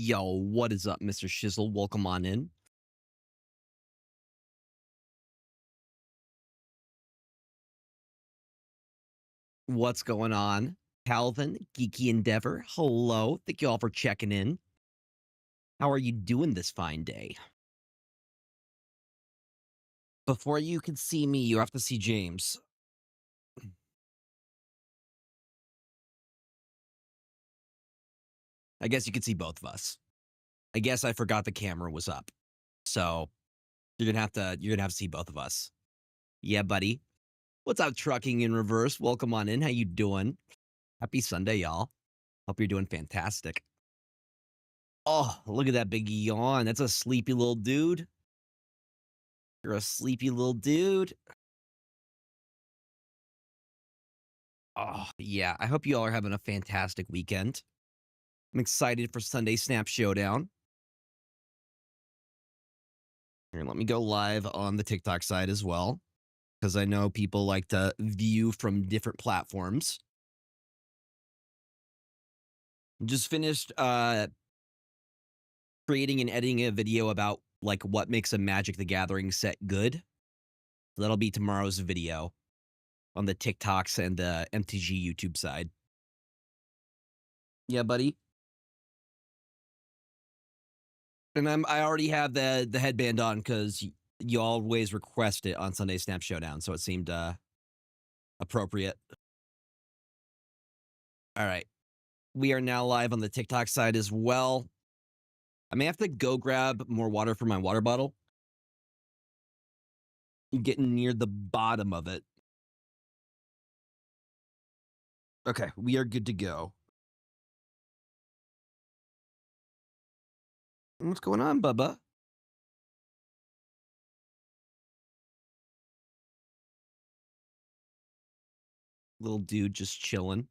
Yo, what is up, Mr. Shizzle? Welcome on in. What's going on? Calvin, Geeky Endeavor, hello. Thank you all for checking in. How are you doing this fine day? Before you can see me, you have to see James. I guess you can see both of us. I guess I forgot the camera was up. So you're gonna have to see both of us. Yeah, buddy. What's up, Trucking in Reverse? Welcome on in. How you doing? Happy Sunday, y'all. Hope you're doing fantastic. Oh, look at that big yawn. That's a sleepy little dude. You're a sleepy little dude. Oh, yeah. I hope you all are having a fantastic weekend. I'm excited for Sunday SNAP Showdown. Here, let me go live on the TikTok side as well, because I know people like to view from different platforms. Just finished creating and editing a video about like what makes a Magic the Gathering set good. So that'll be tomorrow's video on the TikToks and the MTG YouTube side. Yeah, buddy. And I already have the headband on because you always request it on Sunday SNAP Showdown, so it seemed appropriate. All right. We are now live on the TikTok side as well. I may have to go grab more water for my water bottle. I'm getting near the bottom of it. Okay, we are good to go. What's going on, Bubba? Little dude just chilling.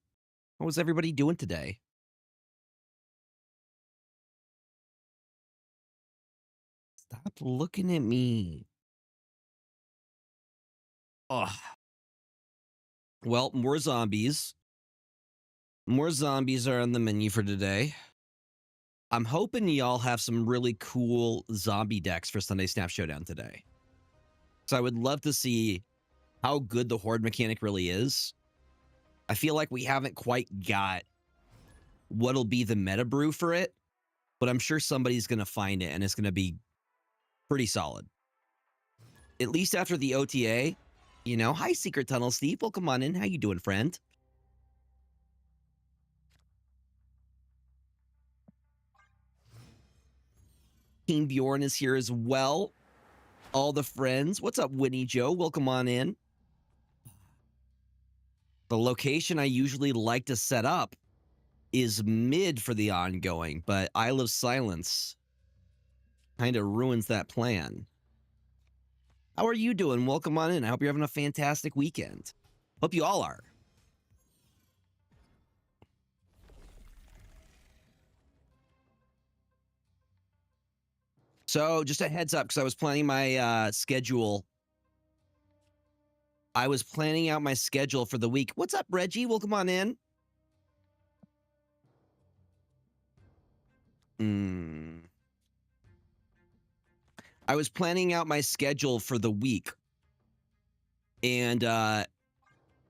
What was everybody doing today? Stop looking at me. Ugh. Well, more zombies. More zombies are on the menu for today. I'm hoping y'all have some really cool zombie decks for Sunday SNAP Showdown today. So I would love to see how good the Horde mechanic really is. I feel like we haven't quite got what'll be the meta brew for it, but I'm sure somebody's going to find it and it's going to be pretty solid. At least after the OTA, you know. Hi, Secret Tunnel Steve. Welcome on in. How you doing, friend? Team Bjorn is here as well. All the friends. What's up, Winnie Joe? Welcome on in. The location I usually like to set up is mid for the ongoing, but Isle of Silence kind of ruins that plan. How are you doing? Welcome on in. I hope you're having a fantastic weekend. Hope you all are. So just a heads up, because I was planning my schedule. I was planning out my schedule for the week. What's up, Reggie? Welcome on in. I was planning out my schedule for the week. And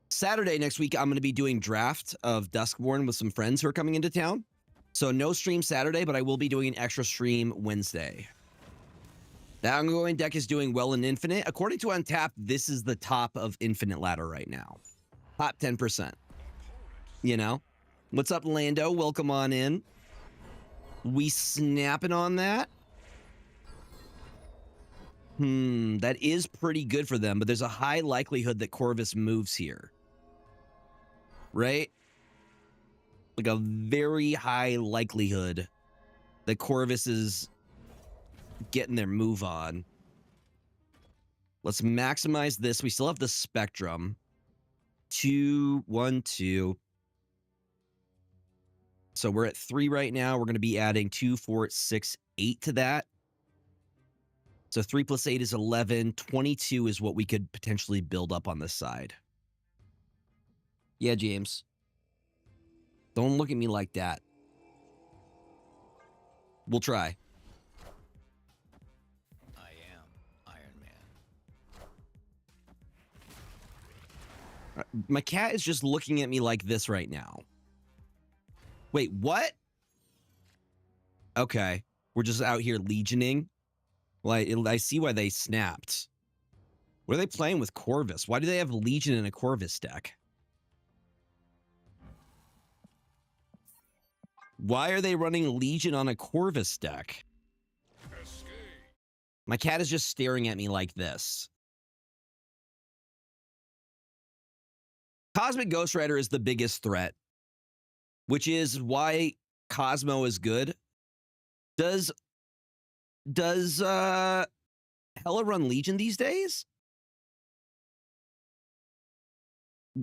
Saturday next week, I'm going to be doing draft of Duskborn with some friends who are coming into town. So no stream Saturday, but I will be doing an extra stream Wednesday. The ongoing deck is doing well in Infinite. According to Untapped, this is the top of Infinite ladder right now. Top 10%. You know? What's up, Lando? Welcome on in. We snapping on that? That is pretty good for them, but there's a high likelihood that Corvus moves here. Right? Like a very high likelihood that Corvus is getting their move on. Let's maximize this. We still have the Spectrum. 2, 1, 2. So we're at 3 right now. We're going to be adding 2, 4, 6, 8 to that. So 3 plus 8 is 11. 22 is what we could potentially build up on this side. Yeah, James. Don't look at me like that. We'll try. I am Iron Man. My cat is just looking at me like this right now. Wait, what? Okay. We're just out here legioning. Well, I see why they snapped. What are they playing with Corvus? Why do they have Legion in a Corvus deck? Why are they running Legion on a Corvus deck? Escape. My cat is just staring at me like this. Cosmic Ghost Rider is the biggest threat, which is why Cosmo is good. Does Hella run Legion these days?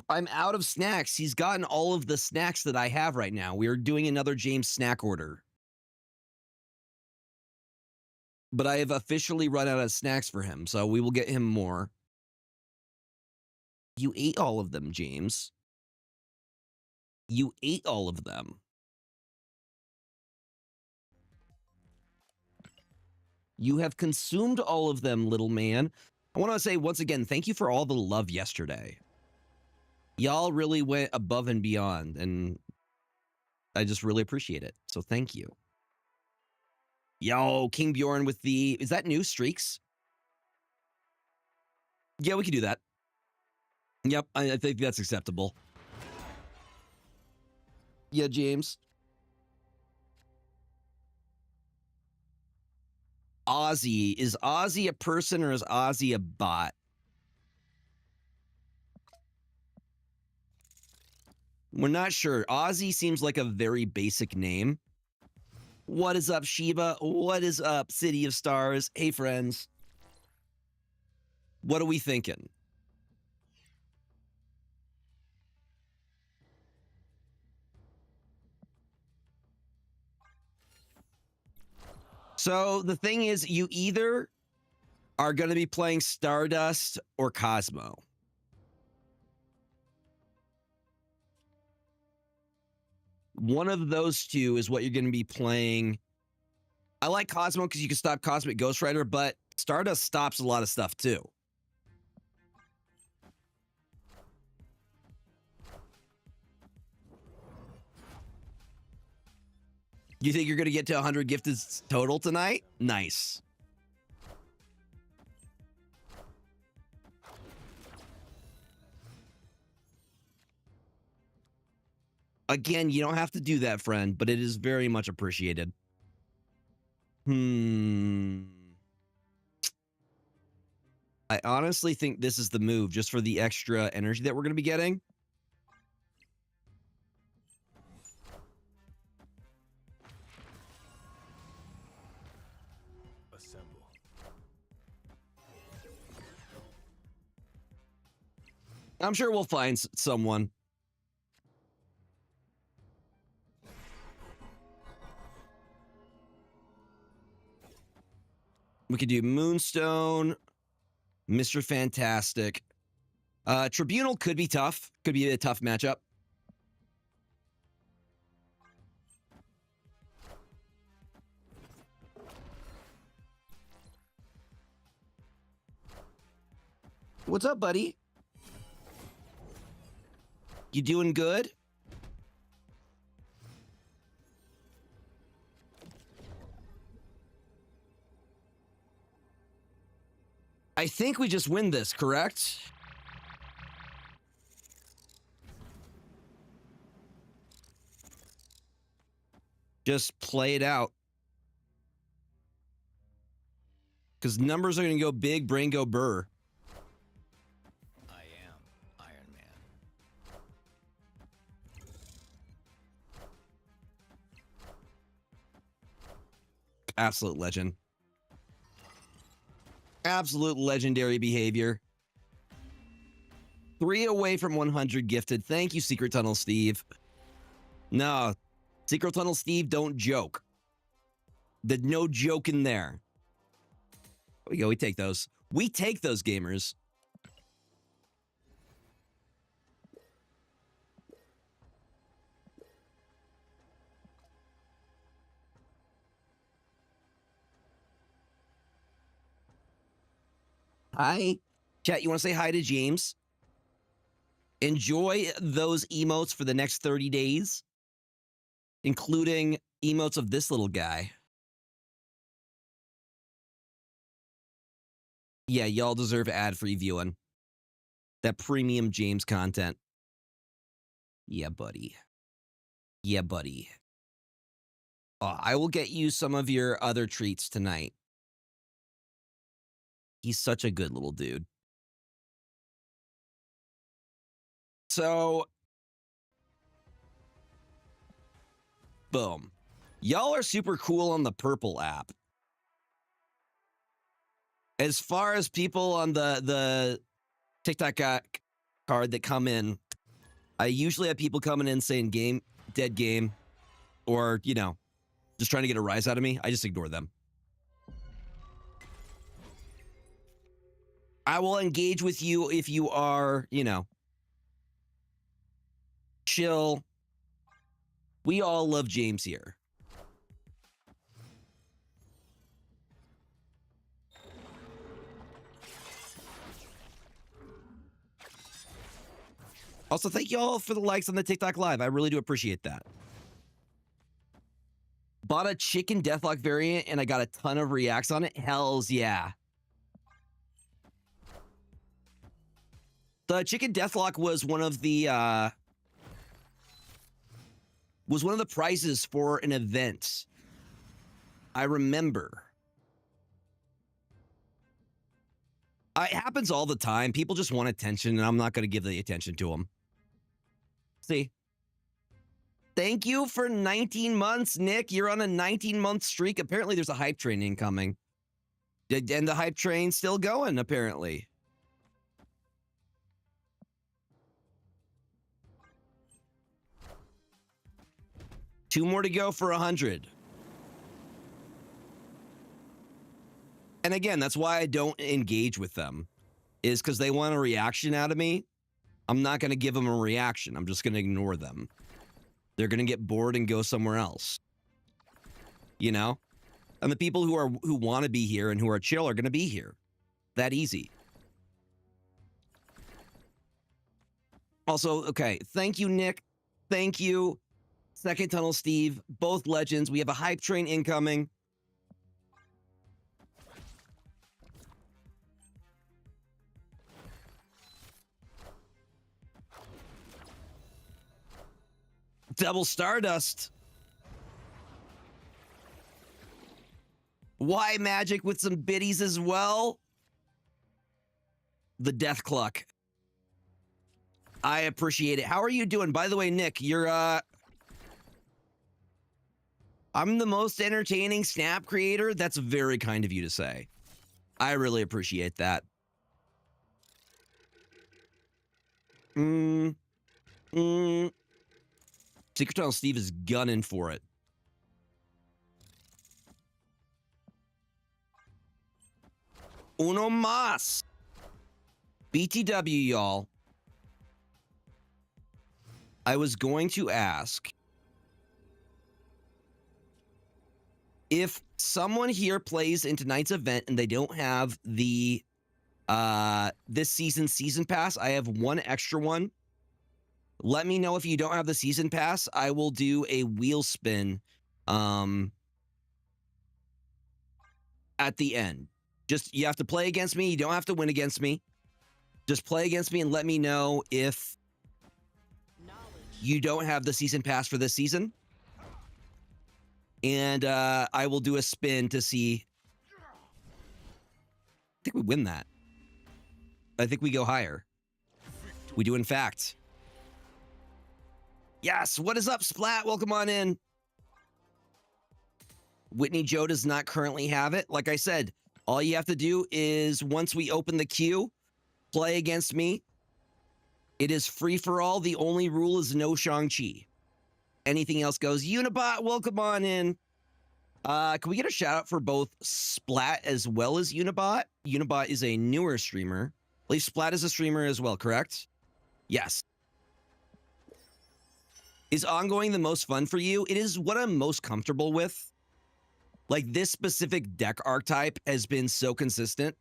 I'm out of snacks. He's gotten all of the snacks that I have right now. We are doing another James snack order. But I have officially run out of snacks for him, so we will get him more. You ate all of them, James. You ate all of them. You have consumed all of them, little man. I want to say once again, thank you for all the love yesterday. Y'all really went above and beyond, and I just really appreciate it. So thank you. Yo, King Bjorn with the... Is that new streaks? Yeah, we can do that. Yep, I think that's acceptable. Yeah, James. Ozzy. Is Ozzy a person or is Ozzy a bot? We're not sure. Ozzy seems like a very basic name. What is up, Sheba? What is up, City of Stars? Hey, friends. What are we thinking? So the thing is, you either are going to be playing Stardust or Cosmo. One of those two is what you're going to be playing. I like Cosmo because you can stop Cosmic Ghost Rider, but Stardust stops a lot of stuff too. You think you're going to get to 100 gifted total tonight? Nice. Again, you don't have to do that, friend, but it is very much appreciated. I honestly think this is the move just for the extra energy that we're going to be getting. Assemble. I'm sure we'll find someone. We could do Moonstone, Mr. Fantastic. Tribunal could be tough. Could be a tough matchup. What's up, buddy? You doing good? I think we just win this, correct? Just play it out. Because numbers are going to go big, brain go burr. I am Iron Man. Absolute legend. Absolute legendary behavior. 3 away from 100 gifted. Thank you, Secret Tunnel Steve. No, Secret Tunnel Steve, don't joke. There's no joke in there. There we go. We take those. We take those, gamers. Hi. Chat, you want to say hi to James? Enjoy those emotes for the next 30 days, including emotes of this little guy. Yeah, y'all deserve ad-free viewing. That premium James content. Yeah, buddy. Yeah, buddy. I will get you some of your other treats tonight. He's such a good little dude. So, boom. Y'all are super cool on the purple app. As far as people on the TikTok card that come in, I usually have people coming in saying game, dead game, or, you know, just trying to get a rise out of me. I just ignore them. I will engage with you if you are, you know, chill. We all love James here. Also, thank you all for the likes on the TikTok live. I really do appreciate that. Bought a chicken deathlock variant and I got a ton of reacts on it. Hells yeah. The chicken deathlock was one of the prizes for an event. I remember. It happens all the time. People just want attention, and I'm not going to give the attention to them. See? Thank you for 19 months, Nick. You're on a 19-month streak. Apparently, there's a hype train incoming. And the hype train's still going, apparently. Two more to go for 100. And again, that's why I don't engage with them, is because they want a reaction out of me. I'm not going to give them a reaction. I'm just going to ignore them. They're going to get bored and go somewhere else. You know? And the people who want to be here and who are chill are going to be here. That easy. Also, okay, thank you, Nick. Thank you, Second Tunnel Steve. Both legends. We have a hype train incoming. Double Stardust. Why magic with some biddies as well? The Death Cluck. I appreciate it. How are you doing? By the way, Nick, you're I'm the most entertaining Snap creator. That's very kind of you to say. I really appreciate that. Secret Tunnel Steve is gunning for it. Uno mas. BTW, y'all. I was going to ask if someone here plays in tonight's event and they don't have the this season pass. I have one extra one. Let me know if you don't have the season pass. I will do a wheel spin at the end. Just, you have to play against me. You don't have to win against me. Just play against me and let me know if you don't have the season pass for this season. And I will do a spin to see. I think we win that. I think we go higher. We do, in fact. Yes, what is up, Splat? Welcome on in. Whitney Joe does not currently have it. Like I said, all you have to do is, once we open the queue, play against me. It is free for all. The only rule is no Shang-Chi. Anything else goes. Unibot, welcome on in. Can we get a shout out for both Splat as well as Unibot? Unibot is a newer streamer. At least Splat is a streamer as well, correct? Yes. Is ongoing the most fun for you? It is what I'm most comfortable with. Like, this specific deck archetype has been so consistent.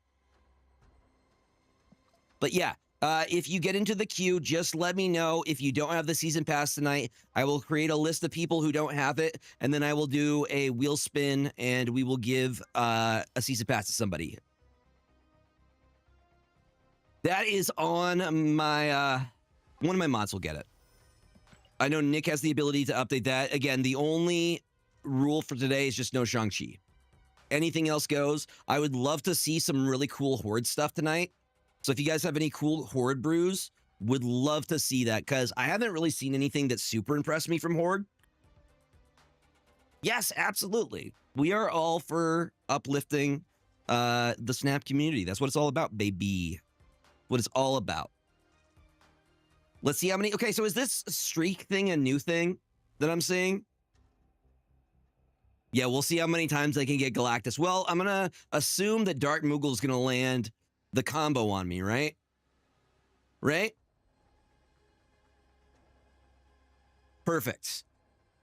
But yeah, if you get into the queue, just let me know. If you don't have the season pass tonight, I will create a list of people who don't have it, and then I will do a wheel spin, and we will give a season pass to somebody. That is on my one of my mods will get it. I know Nick has the ability to update that. Again, the only rule for today is just no Shang-Chi. Anything else goes. I would love to see some really cool Horde stuff tonight. So if you guys have any cool Horde brews, would love to see that, because I haven't really seen anything that super impressed me from Horde. Yes, absolutely. We are all for uplifting the Snap community. That's what it's all about, baby. What it's all about. Let's see how many. Okay, so is this streak thing a new thing that I'm seeing? Yeah, we'll see how many times I can get Galactus. Well, I'm going to assume that Dark Moogle is going to land the combo on me, right? Right? Perfect.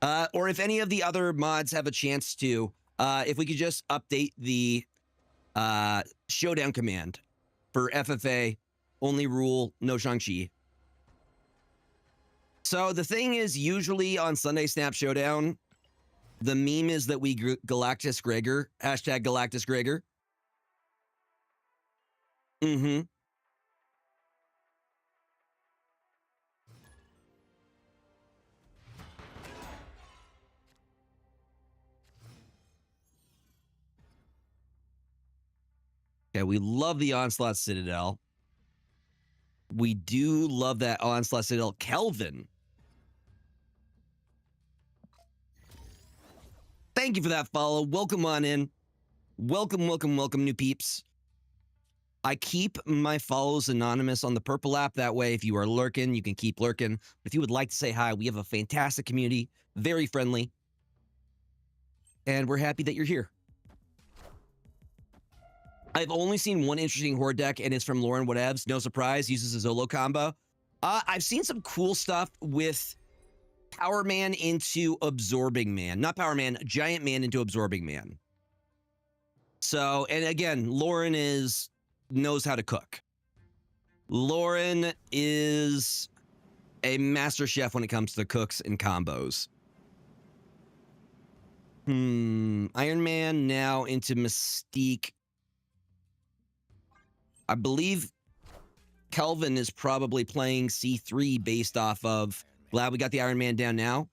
Or if any of the other mods have a chance to, if we could just update the showdown command for FFA, only rule, no Shang-Chi. So the thing is, usually on Sunday Snap Showdown, the meme is that we Galactus Gregor, hashtag Galactus Gregor. Mm-hmm. Okay, we love the Onslaught Citadel. We do love that Onslaught Citadel. Kelvin. Thank you for that follow. Welcome on in. Welcome, welcome, welcome, new peeps. I keep my follows anonymous on the Purple app. That way, if you are lurking, you can keep lurking. If you would like to say hi, we have a fantastic community, very friendly. And we're happy that you're here. I've only seen one interesting Horde deck, and it's from Lauren Whatevs. No surprise, uses a Zolo combo. I've seen some cool stuff with Power Man into Absorbing Man. Not Power Man, Giant Man into Absorbing Man. So, and again, Lauren knows how to cook. Lauren is a master chef when it comes to cooks and combos. Iron Man now into Mystique. I believe Kelvin is probably playing C3 based off of, glad we got the Iron Man down now.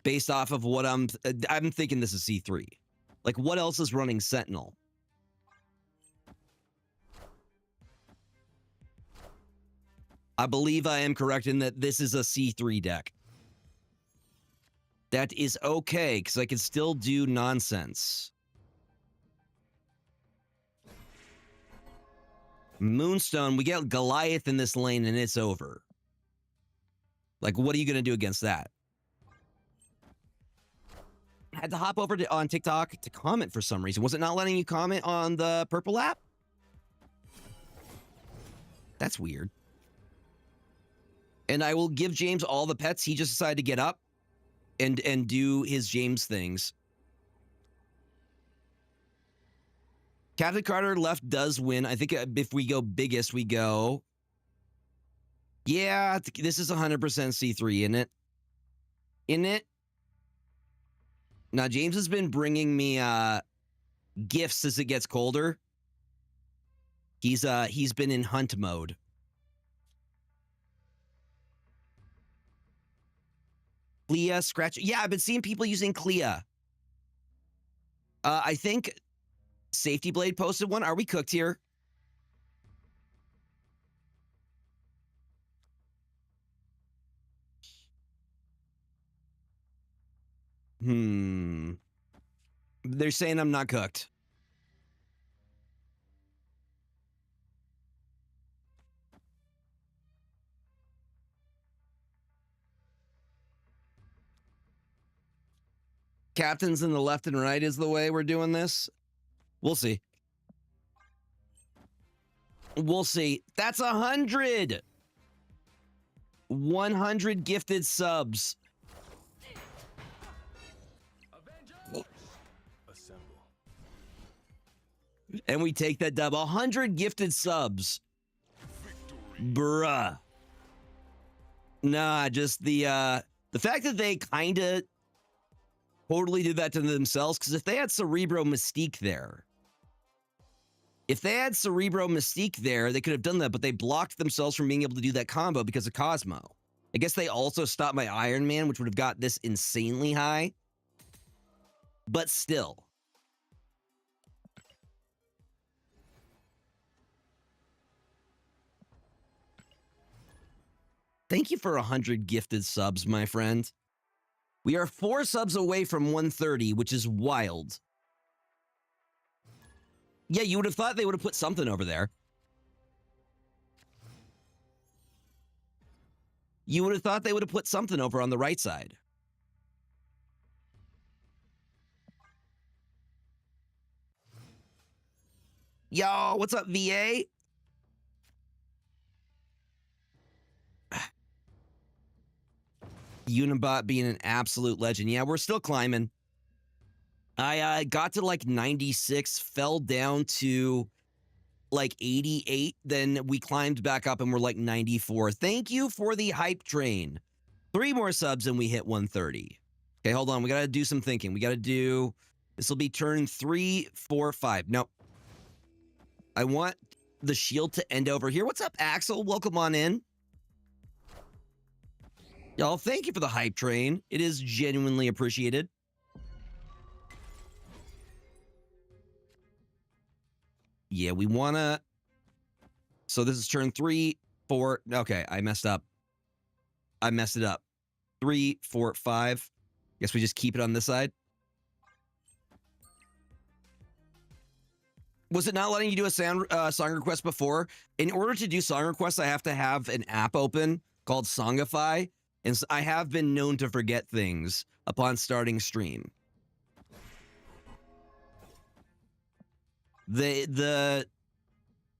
Based off of what I'm thinking this is C3. Like, what else is running Sentinel? I believe I am correct in that this is a C3 deck. That is okay, because I can still do nonsense. Moonstone, we get Goliath in this lane and it's over. Like, what are you going to do against that? I had to hop over on TikTok to comment for some reason. Was it not letting you comment on the Purple app? That's weird. And I will give James all the pets. He just decided to get up and do his James things. Captain Carter left does win. I think if we go biggest, we go. Yeah, this is 100% C3, isn't it? Isn't it? Now, James has been bringing me gifts as it gets colder. He's been in hunt mode. Clea, Scratch. Yeah, I've been seeing people using Clea. I think Safety Blade posted one. Are we cooked here? They're saying I'm not cooked. Captains in the left and right is the way we're doing this. We'll see. We'll see. That's 100. 100 gifted subs. Assemble. And we take that dub. 100 gifted subs. Feel Bruh. Nah, just the fact that they kind of totally did that to themselves, because if they had Cerebro Mystique there, they could have done that, but they blocked themselves from being able to do that combo because of Cosmo. I guess they also stopped my Iron Man, which would have got this insanely high. But still. Thank you for 100 gifted subs, my friend. We are 4 subs away from 130, which is wild. Yeah, you would have thought they would have put something over there. You would have thought they would have put something over on the right side. Yo, what's up, VA? Unibot being an absolute legend. Yeah, we're still climbing. I got to like 96, fell down to like 88, then we climbed back up and we're like 94. Thank you for the hype train. 3 more subs and we hit 130. Okay, hold on. We got to do some thinking. We got to do, this will be turn 3, 4, 5. Nope. I want the shield to end over here. What's up, Axel? Welcome on in. Y'all, thank you for the hype train. It is genuinely appreciated. Yeah, we want to... So this is turn 3, 4... Okay, I messed up. I messed it up. 3, 4, 5. Guess we just keep it on this side. Was it not letting you do a song request before? In order to do song requests, I have to have an app open called Songify. And so I have been known to forget things upon starting stream. The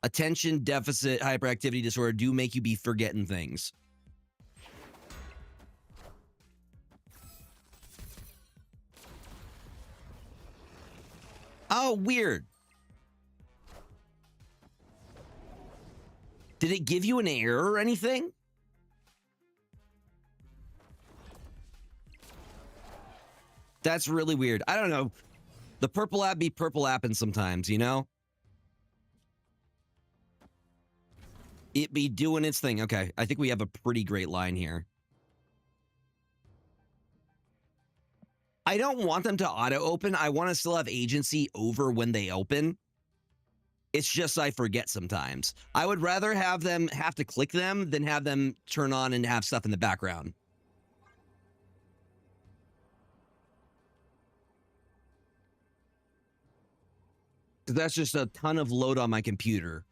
attention deficit hyperactivity disorder do make you be forgetting things. Oh, weird. Did it give you an error or anything? That's really weird. I don't know. The purple app be purple apping sometimes, you know? It be doing its thing. Okay, I think we have a pretty great line here. I don't want them to auto-open. I want to still have agency over when they open. It's just I forget sometimes. I would rather have them have to click them than have them turn on and have stuff in the background. Because that's just a ton of load on my computer.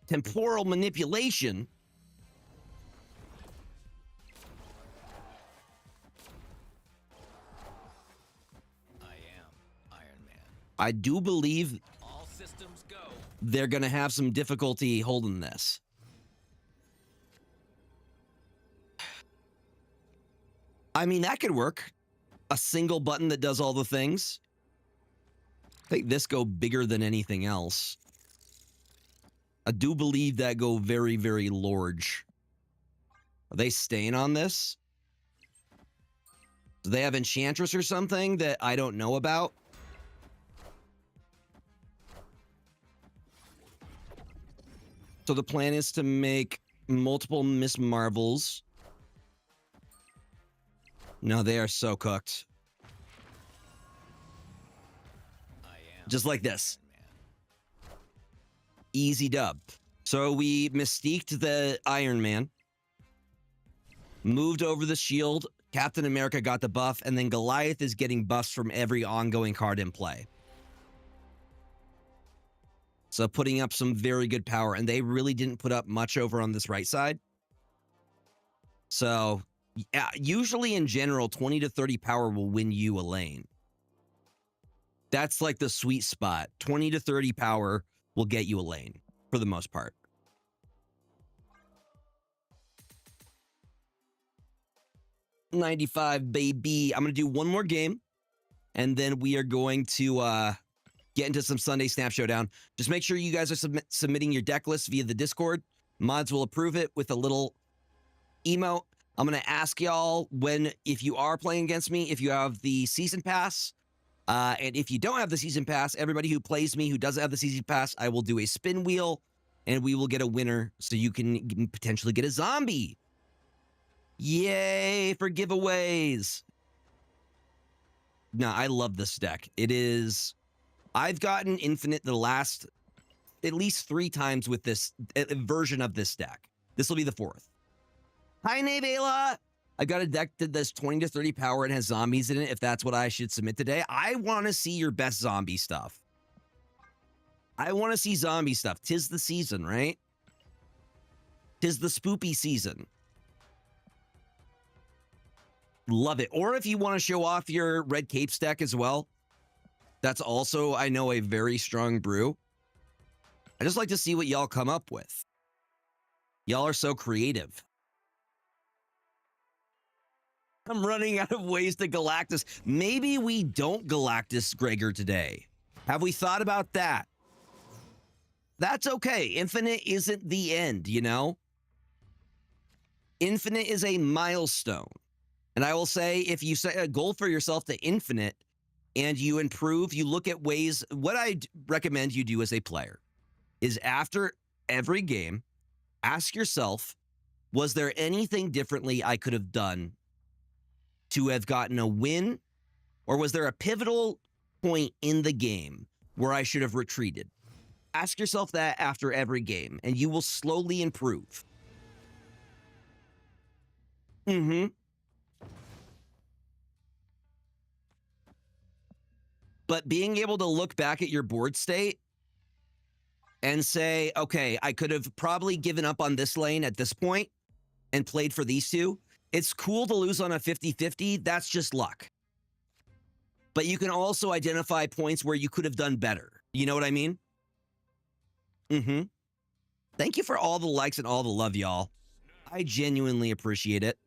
Temporal manipulation. I am Iron Man. I do believe All systems go. they're going to have some difficulty holding this. I mean, that could work. A single button that does all the things. I think this go bigger than anything else. I do believe that go very, very large. Are they staying on this? Do they have Enchantress or something that I don't know about? So the plan is to make multiple Miss Marvels. No, they are so cooked. I am Just like this. Iron Man. Easy dub. So we mystiqued the Iron Man. Moved over the shield. Captain America got the buff. And then Goliath is getting buffs from every ongoing card in play. So putting up some very good power. And they really didn't put up much over on this right side. So... yeah, usually in general, 20 to 30 power will win you a lane. That's like the sweet spot. 20 to 30 power will get you a lane for the most part. $95, baby. I'm going to do one more game. And then we are going to get into some Sunday SNAP Showdown. Just make sure you guys are submitting your deck list via the Discord. Mods will approve it with a little emote. I'm going to ask y'all if you are playing against me, if you have the season pass. And if you don't have the season pass, everybody who plays me who doesn't have the season pass, I will do a spin wheel and we will get a winner so you can potentially get a zombie. Yay for giveaways. No, I love this deck. I've gotten infinite the last at least 3 times with this version of this deck. This will be the 4th. Hi, Nevela. I've got a deck that does 20 to 30 power and has zombies in it, if that's what I should submit today. I want to see your best zombie stuff. I want to see zombie stuff. 'Tis the season, right? 'Tis the spoopy season. Love it. Or if you want to show off your Red Capes deck as well, that's also, I know, a very strong brew. I just like to see what y'all come up with. Y'all are so creative. I'm running out of ways to Galactus. Maybe we don't Galactus Gregor today. Have we thought about that? That's okay. Infinite isn't the end, you know? Infinite is a milestone. And I will say, if you set a goal for yourself to infinite and you improve, you look at ways, what I recommend you do as a player is after every game, ask yourself, was there anything differently I could have done to have gotten a win? Or was there a pivotal point in the game where I should have retreated? Ask yourself that after every game, and you will slowly improve. But being able to look back at your board state and say, okay, I could have probably given up on this lane at this point and played for these two. It's cool to lose on a 50-50. That's just luck. But you can also identify points where you could have done better. You know what I mean? Thank you for all the likes and all the love, y'all. I genuinely appreciate it.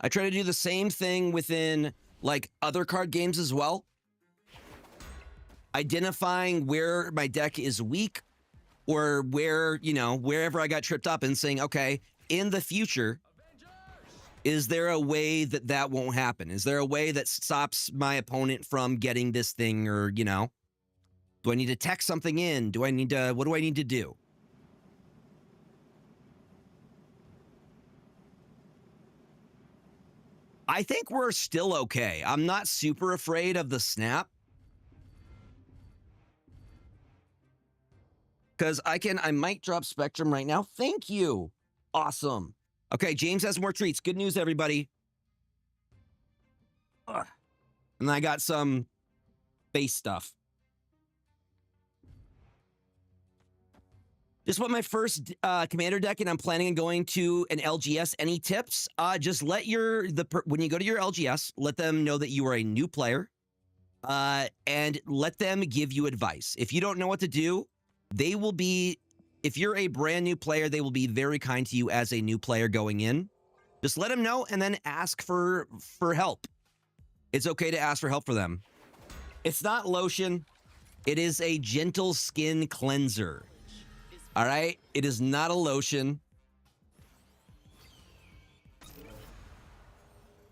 I try to do the same thing within, like, other card games as well. Identifying where my deck is weak or where, you know, wherever I got tripped up and saying, okay, in the future, is there a way that that won't happen? Is there a way that stops my opponent from getting this thing? Or, you know, do I need to text something in? What do I need to do? I think we're still okay. I'm not super afraid of the snap. Because I might drop Spectrum right now. Thank you. Awesome. Okay, James has more treats. Good news, everybody. Ugh. And I got some base stuff. This was my first commander deck, and I'm planning on going to an LGS. Any tips? Just let when you go to your LGS, let them know that you are a new player, and let them give you advice. If you don't know what to do, they will be. If you're a brand new player, they will be very kind to you as a new player going in. Just let them know, and then ask for help. It's okay to ask for help for them. It's not lotion. It is a gentle skin cleanser. All right? It is not a lotion.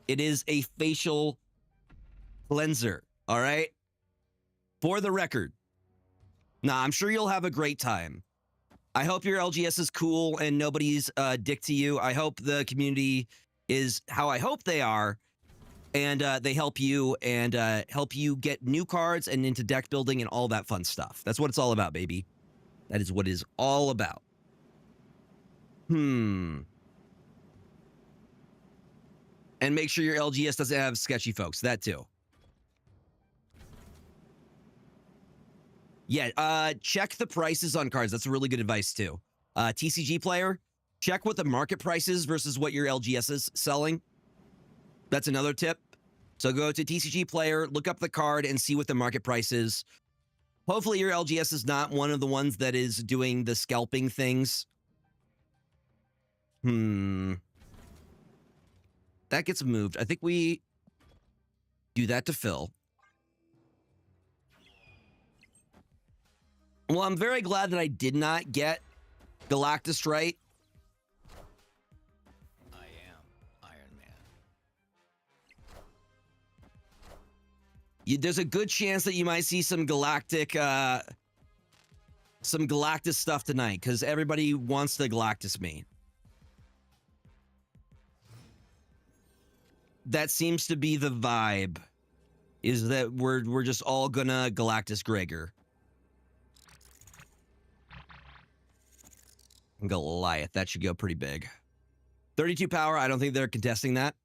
It is a facial cleanser. All right? For the record. Nah, I'm sure you'll have a great time. I hope your LGS is cool and nobody's a dick to you. I hope the community is how I hope they are. And they help you and help you get new cards and into deck building and all that fun stuff. That's what it's all about, baby. That is what it is all about. And make sure your LGS doesn't have sketchy folks. That too. Yeah, check the prices on cards. That's really good advice too. TCG player, check what the market price is versus what your LGS is selling. That's another tip. So go to TCG player, look up the card, and see what the market price is. Hopefully your LGS is not one of the ones that is doing the scalping things. that gets moved. I think we do that to Phil. Well, I'm very glad that I did not get Galactus right. I am Iron Man. There's a good chance that you might see some Galactus stuff tonight because everybody wants the Galactus main. That seems to be the vibe, is that we're just all gonna Galactus Gregor. Goliath, that should go pretty big. 32 power, I don't think they're contesting that.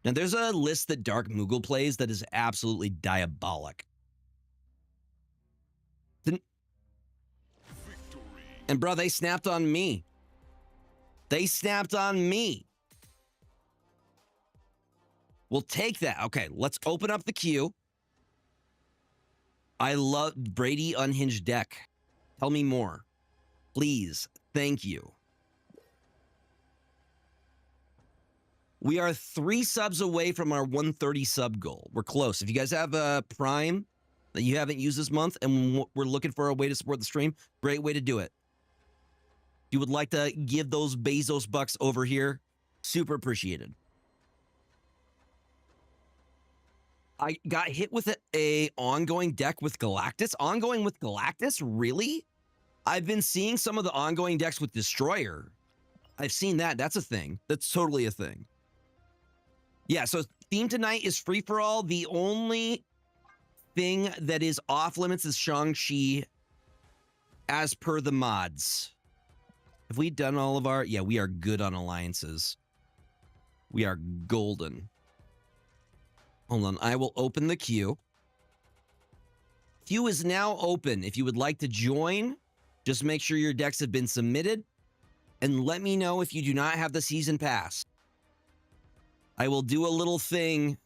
Now, there's a list that Dark Moogle plays that is absolutely diabolic. And bro, they snapped on me. They snapped on me. We'll take that. Okay, let's open up the queue. I love Brady Unhinged deck. Tell me more. Please. Thank you. We are 3 subs away from our 130 sub goal. We're close. If you guys have a Prime that you haven't used this month and we're looking for a way to support the stream, great way to do it. If you would like to give those Bezos bucks over here, super appreciated. I got hit with a ongoing deck with Galactus. Ongoing with Galactus? Really? I've been seeing some of the ongoing decks with Destroyer. I've seen that. That's a thing. That's totally a thing. Yeah, so theme tonight is free-for-all. The only thing that is off limits is Shang-Chi as per the mods. Have we done all of our... Yeah, we are good on alliances. We are golden. Hold on, I will open the queue. Queue is now open. If you would like to join, just make sure your decks have been submitted. And let me know if you do not have the season pass. I will do a little thing.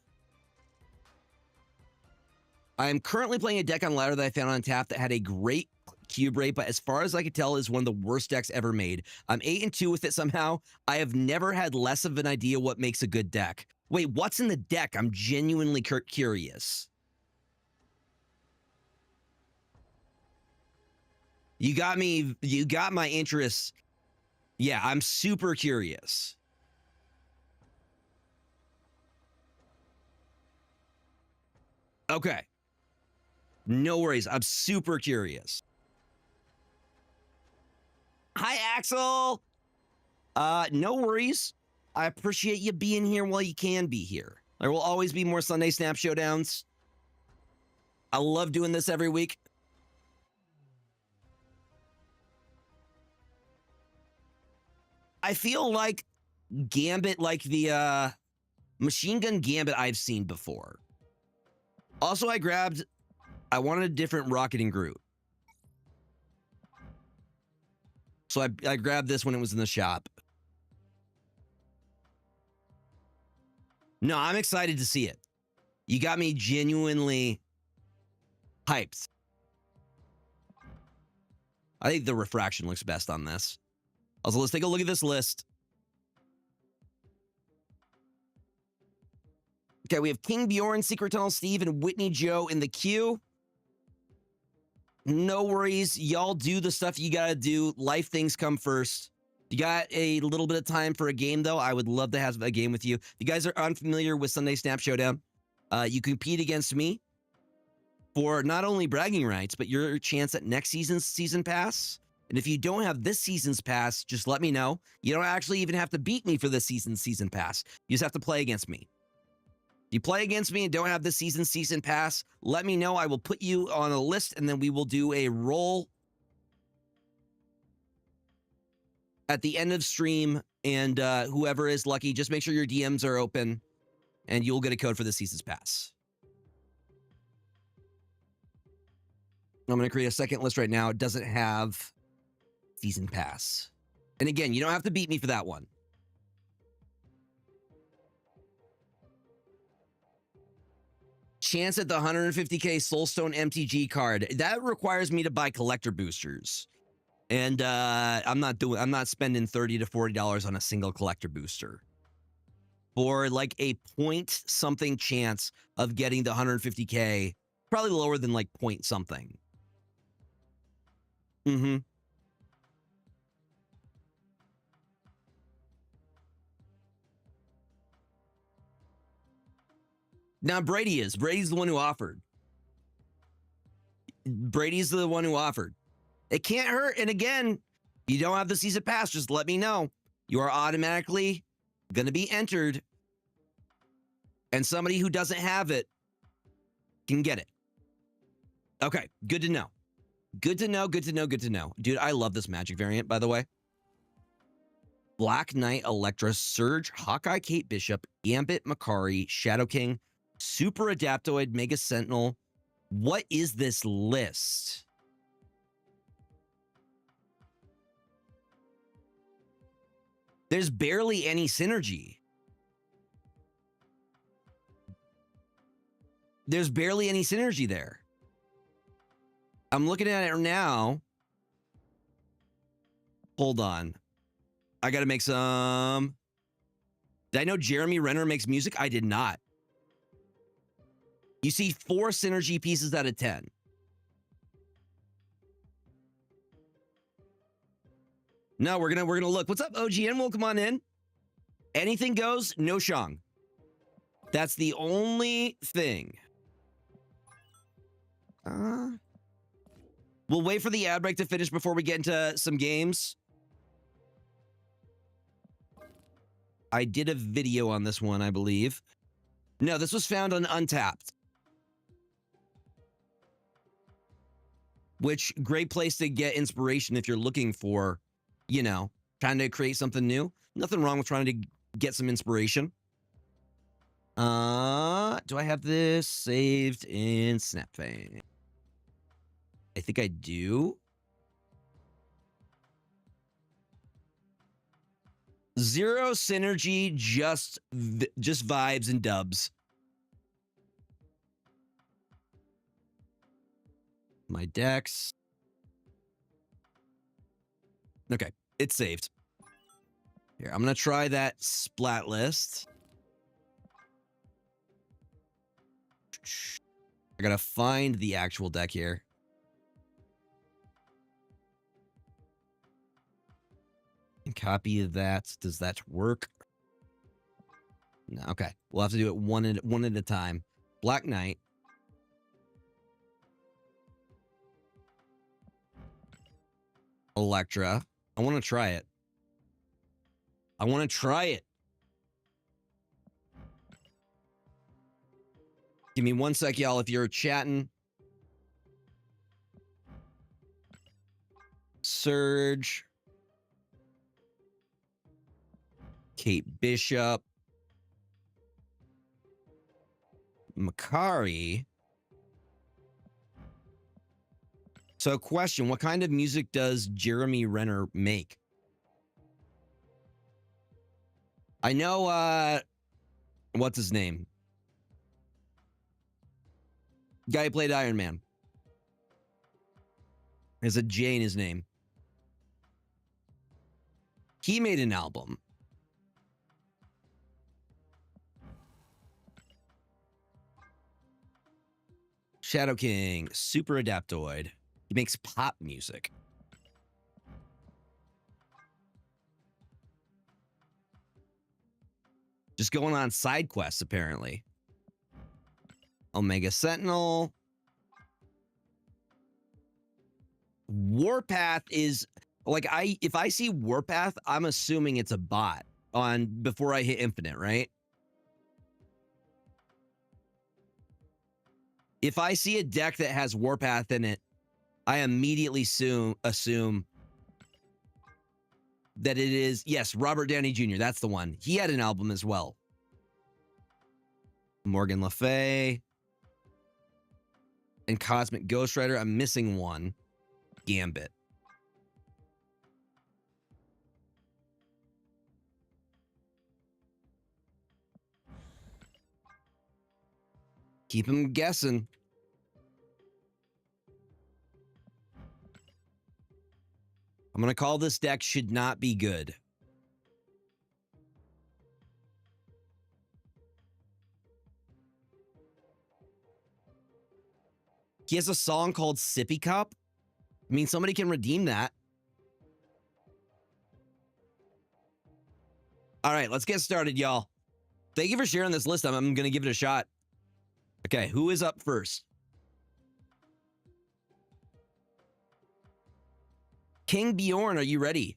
I am currently playing a deck on ladder that I found on tap that had a great cube rate, but as far as I could tell, is one of the worst decks ever made. I'm 8-2 with it somehow. I have never had less of an idea what makes a good deck. Wait, what's in the deck? I'm genuinely curious. You got me. You got my interest. Yeah, I'm super curious. Okay. No worries. I'm super curious. Hi, Axel. No worries. I appreciate you being here while you can be here. There will always be more Sunday Snap Showdowns. I love doing this every week. I feel like Gambit, like the Machine Gun Gambit I've seen before. Also, I wanted a different Rocketing Groot. So I grabbed this when it was in the shop. No, I'm excited to see it. You got me genuinely hyped. I think the refraction looks best on this. Also, let's take a look at this list. Okay, we have King Bjorn, Secret Tunnel Steve, and Whitney Joe in the queue. No worries. Y'all do the stuff you gotta do. Life things come first. You got a little bit of time for a game, though. I would love to have a game with you. If you guys are unfamiliar with Sunday Snap Showdown, you compete against me for not only bragging rights, but your chance at next season's season pass. And if you don't have this season's pass, just let me know. You don't actually even have to beat me for this season's season pass. You just have to play against me. If you play against me and don't have this season's season pass, let me know. I will put you on a list, and then we will do a roll at the end of stream. And whoever is lucky, just make sure your DMs are open, and you'll get a code for the season's pass. I'm going to create a second list right now. It doesn't have season pass. And again, you don't have to beat me for that one. Chance at the 150k Soulstone MTG card. That requires me to buy collector boosters. And I'm not spending $30 to $40 on a single collector booster for like a point something chance of getting the 150K, probably lower than like point something. Mm-hmm. Now Brady's the one who offered. Brady's the one who offered. It can't hurt. And again, you don't have the season pass, just let me know. You are automatically going to be entered. And somebody who doesn't have it can get it. Okay, good to know. Good to know, good to know, good to know. Dude, I love this Magic variant, by the way. Black Knight, Electra, Surge, Hawkeye, Kate Bishop, Gambit, Makari, Shadow King, Super Adaptoid, Mega Sentinel. What is this list? There's barely any synergy. There's barely any synergy there. I'm looking at it now. Hold on. I got to make some. Did I know Jeremy Renner makes music? I did not. You see 4 synergy pieces out of 10. No, we're gonna look. What's up, OGN? Welcome on in. Anything goes, no Shang. That's the only thing. We'll wait for the ad break to finish before we get into some games. I did a video on this one, I believe. No, this was found on Untapped. Which, great place to get inspiration if you're looking for, you know, trying to create something new. Nothing wrong with trying to get some inspiration. Do I have this saved in Snap Fang? I think I do. Zero synergy, just vibes and dubs. My decks. Okay, it's saved. Here, I'm gonna try that splat list. I gotta find the actual deck here. And copy that. Does that work? No, okay. We'll have to do it one at a time. Black Knight. Electra. I want to try it. I want to try it. Give me one sec, y'all, if you're chatting. Surge. Kate Bishop. Makari. So, question, what kind of music does Jeremy Renner make? I know, what's his name? Guy who played Iron Man. There's a J in his name. He made an album. Shadow King, Super Adaptoid. He makes pop music. Just going on side quests, apparently. Omega Sentinel. Warpath is like if I see Warpath, I'm assuming it's a bot on before I hit infinite, right? If I see a deck that has Warpath in it, I immediately assume that it is, yes, Robert Downey Jr. That's the one. He had an album as well. Morgan Le Fay. And Cosmic Ghost Rider. I'm missing one. Gambit. Keep him guessing. I'm going to call this deck should not be good. He has a song called Sippy Cup. I mean, somebody can redeem that. All right, let's get started, y'all. Thank you for sharing this list. I'm going to give it a shot. Okay, who is up first? King Bjorn, are you ready?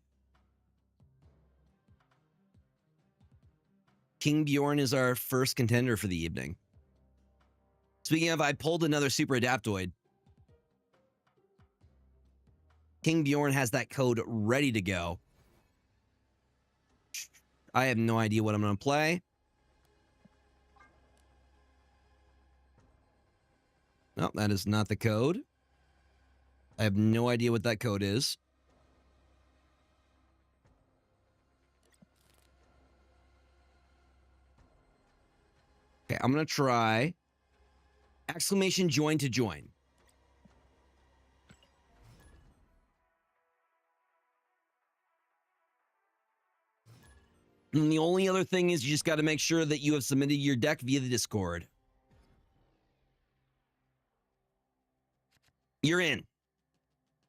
King Bjorn is our first contender for the evening. Speaking of, I pulled another Super Adaptoid. King Bjorn has that code ready to go. I have no idea what I'm going to play. No, that is not the code. I have no idea what that code is. Okay, I'm going to try exclamation join to join. And the only other thing is you just got to make sure that you have submitted your deck via the Discord. You're in.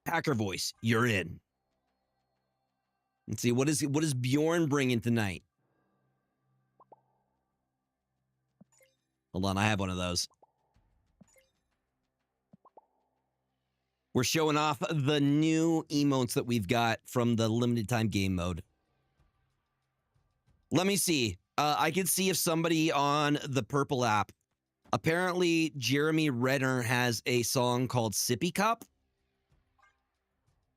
Hacker voice, you're in. Let's see, what is Bjorn bringing tonight? Hold on, I have one of those. We're showing off the new emotes that we've got from the limited time game mode. Let me see. I can see if somebody on the purple app, apparently Jeremy Renner has a song called Sippy Cup.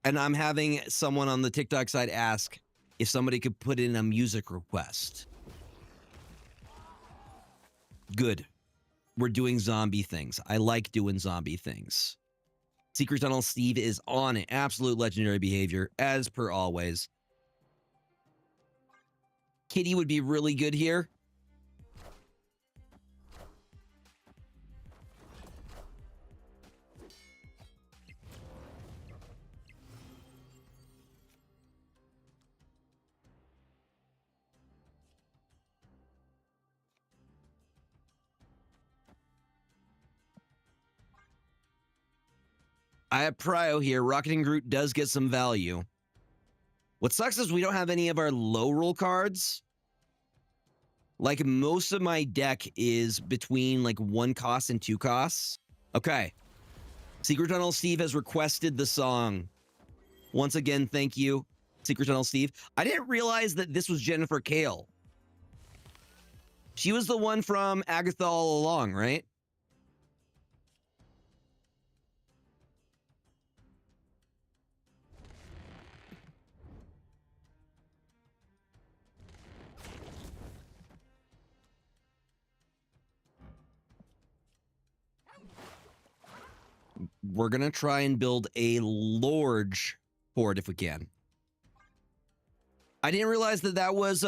And I'm having someone on the TikTok side ask if somebody could put in a music request. Good. We're doing zombie things. I like doing zombie things. Secret Tunnel Steve is on it. Absolute legendary behavior, as per always. Kitty would be really good here. I have Prio here. Rocketing Groot does get some value. What sucks is we don't have any of our low roll cards. Like, most of my deck is between like 1 cost and 2 costs. Okay. Secret Tunnel Steve has requested the song. Once again, thank you, Secret Tunnel Steve. I didn't realize that this was Jennifer Kale. She was the one from Agatha All Along, right? We're going to try and build a large fort if we can. I didn't realize that that was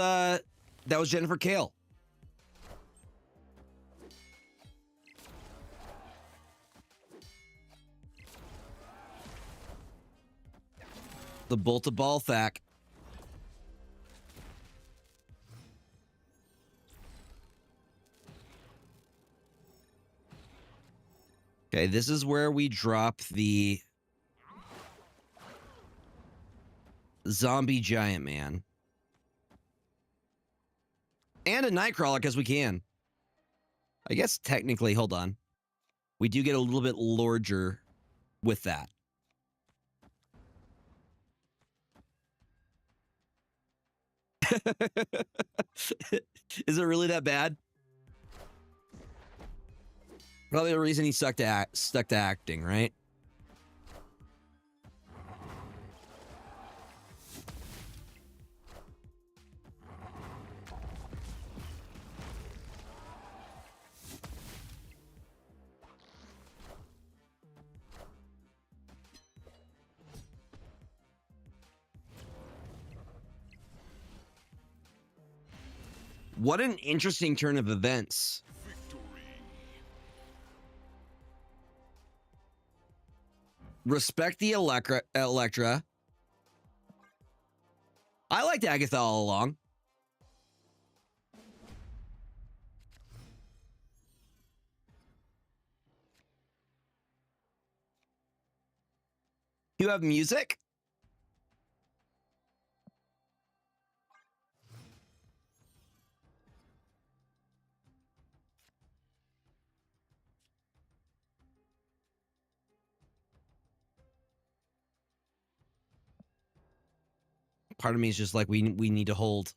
Jennifer Kale. The Bolt of Balthak. Okay, this is where we drop the zombie giant man. And a Nightcrawler, because we can. I guess technically, hold on. We do get a little bit larger with that. Is it really that bad? Probably the reason he stuck to acting, right? What an interesting turn of events. Respect the Electra. I liked Agatha all along. You have music? Part of me is just like, we need to hold.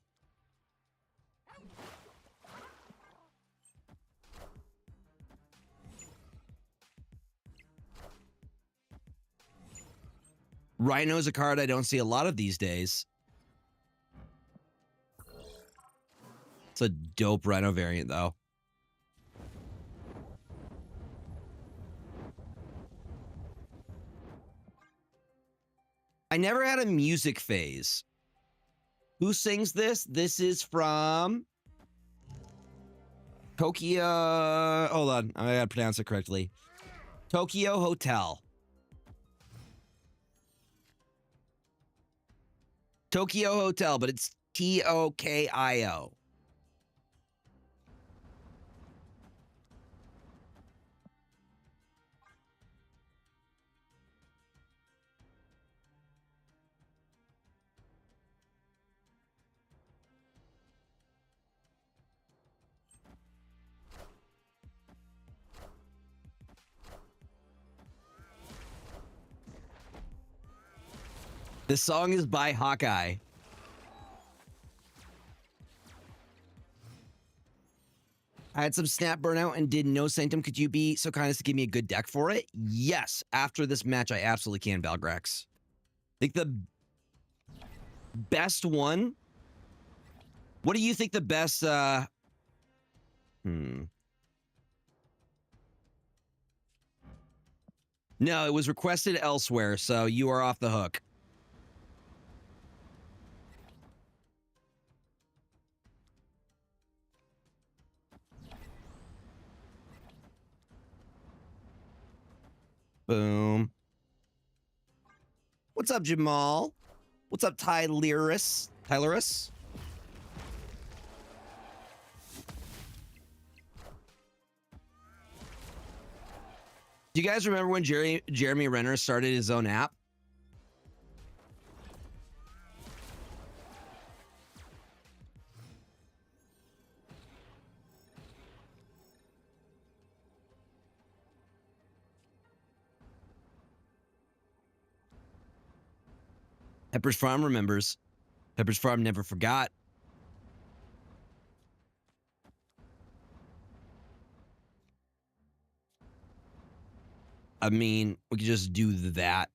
Rhino is a card I don't see a lot of these days. It's a dope Rhino variant, though. I never had a music phase. Who sings this? This is from Tokyo. Hold on, I gotta pronounce it correctly. Tokyo Hotel. Tokyo Hotel, but it's Tokio. This song is by Hawkeye. I had some snap burnout and did no Sanctum. Could you be so kind as to give me a good deck for it? Yes. After this match, I absolutely can, Valgrax. I think the best one. What do you think the best? No, it was requested elsewhere, so you are off the hook. Boom. What's up, Jamal? What's up, Tylyrus? Do you guys remember when Jeremy Renner started his own app? Pepper's Farm remembers. Pepper's Farm never forgot. I mean, we could just do that.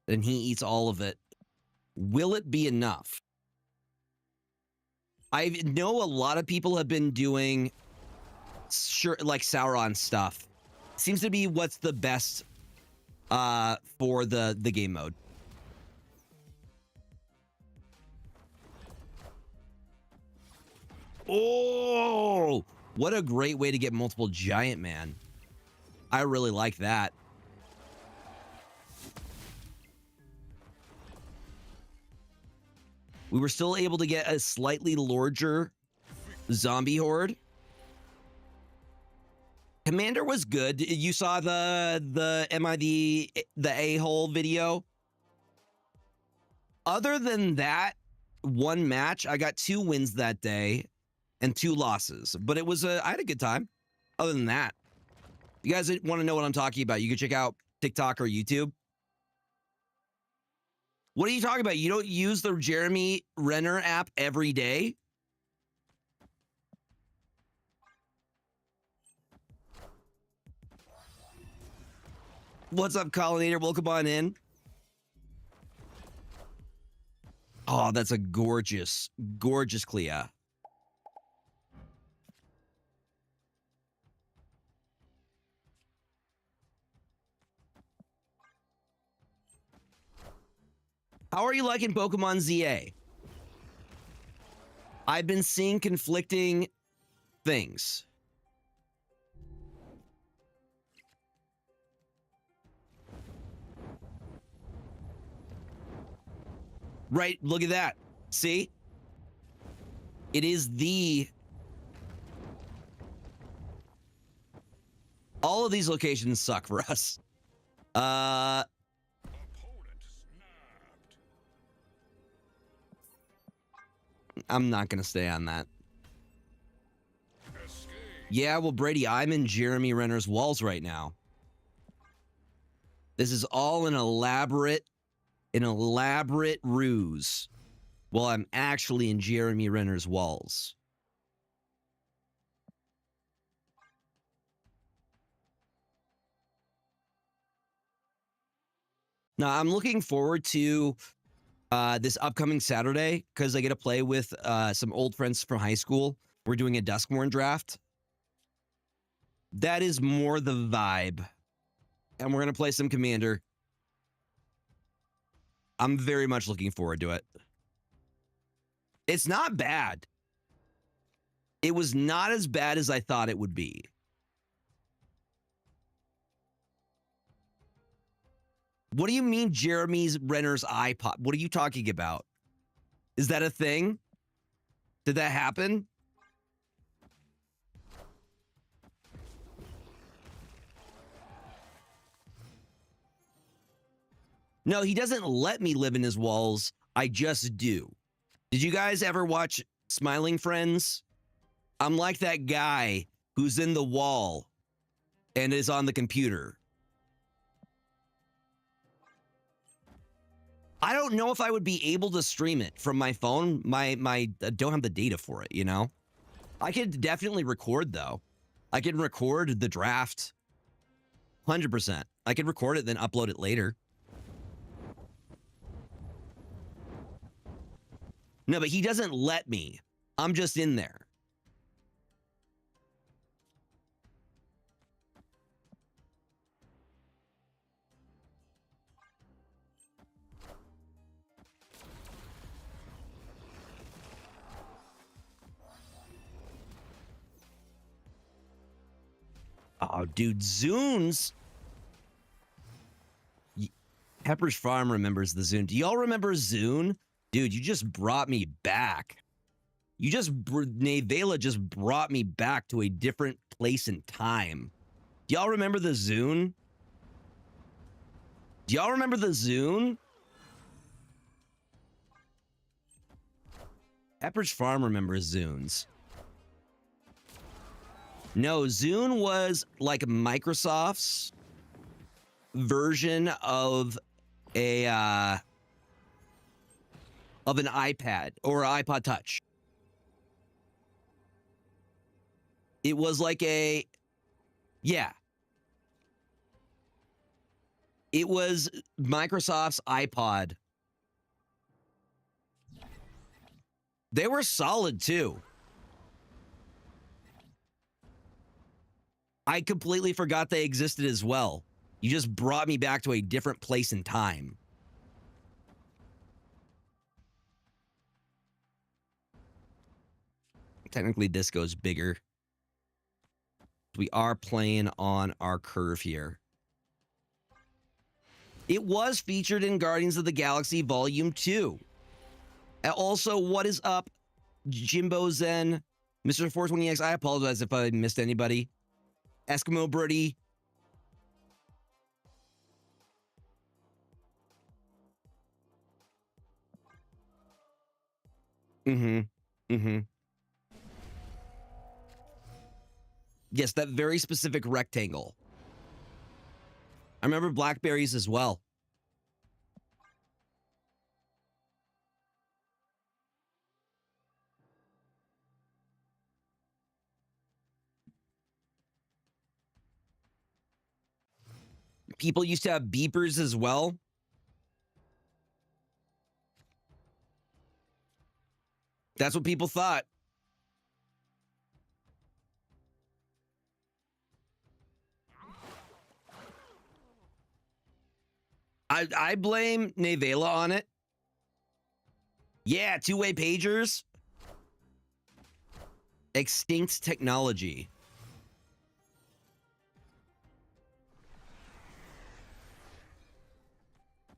And he eats all of it. Will it be enough? I know a lot of people have been doing like Sauron stuff. Seems to be what's the best for the game mode. Oh, what a great way to get multiple Giant Man. I really like that. We were still able to get a slightly larger zombie horde. Commander was good. You saw the Am I the a-hole video? Other than that one match, I got 2 wins that day and 2 losses. But it was I had a good time. Other than that, if you guys want to know what I'm talking about, you can check out TikTok or YouTube. What are you talking about? You don't use the Jeremy Renner app every day? What's up, Collinator? Welcome on in. Oh, that's a gorgeous, gorgeous Clea. How are you liking Pokemon ZA? I've been seeing conflicting things. Right, look at that. See? It is the... All of these locations suck for us. I'm not going to stay on that. Yeah, well, Brady, I'm in Jeremy Renner's walls right now. This is all an elaborate ruse. Well, I'm actually in Jeremy Renner's walls. Now, I'm looking forward to this upcoming Saturday because I get to play with some old friends from high school. We're doing a Duskmorn draft. That is more the vibe. And we're going to play some Commander. I'm very much looking forward to it. It's not bad. It was not as bad as I thought it would be. What do you mean Jeremy Renner's iPod? What are you talking about? Is that a thing? Did that happen? No, he doesn't let me live in his walls. I just do. Did you guys ever watch Smiling Friends? I'm like that guy who's in the wall and is on the computer. I don't know if I would be able to stream it from my phone. I don't have the data for it, you know? I could definitely record, though. I can record the draft. 100%. I could record it, then upload it later. No, but he doesn't let me. I'm just in there. Oh, dude, Zunes. Pepper's Farm remembers the Zune. Do y'all remember Zune? Dude, you just brought me back. Nevela just brought me back to a different place and time. Do y'all remember the Zune? Do y'all remember the Zune? Pepper's Farm remembers Zunes. No, Zune was like Microsoft's version of an iPad or iPod Touch. It was like it was Microsoft's iPod. They were solid too. I completely forgot they existed as well. You just brought me back to a different place and time. Technically, this goes bigger. We are playing on our curve here. It was featured in Guardians of the Galaxy Volume 2. Also, what is up, Jimbo Zen, Mr. 420X? I apologize if I missed anybody. Eskimo Birdie. Yes, that very specific rectangle. I remember blackberries as well. People used to have beepers as well. That's what people thought. I blame Nevela on it. Yeah, two-way pagers. Extinct technology.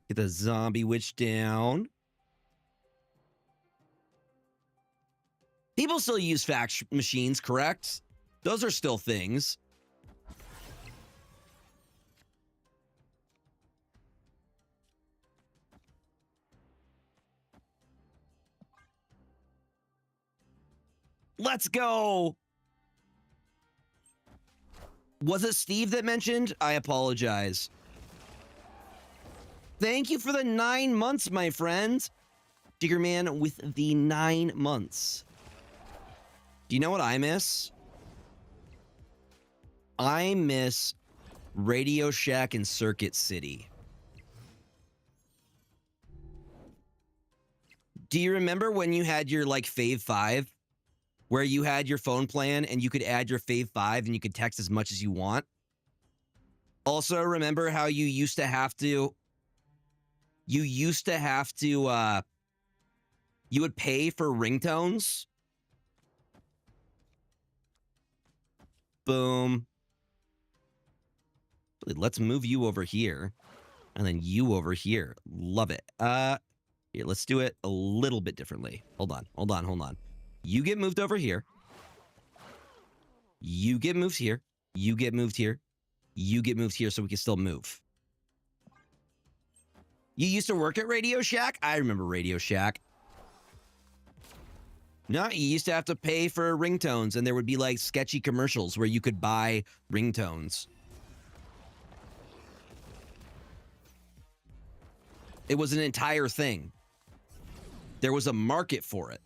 Get the zombie witch down. People still use fax machines, correct? Those are still things. Let's go. Was it Steve that mentioned? I apologize. Thank you for the 9 months, my friend. Jiggerman with the 9 months. Do you know what I miss? I miss Radio Shack and Circuit City. Do you remember when you had your like Fave 5? Where you had your phone plan and you could add your Fave 5 and you could text as much as you want? Also, remember how you used to have to... You would pay for ringtones? Boom. Let's move you over here. And then you over here. Love it. Here, let's do it a little bit differently. Hold on. You get moved over here. You get moved here. You get moved here. You get moved here so we can still move. You used to work at Radio Shack? I remember Radio Shack. No, you used to have to pay for ringtones, and there would be like sketchy commercials where you could buy ringtones. It was an entire thing. There was a market for it.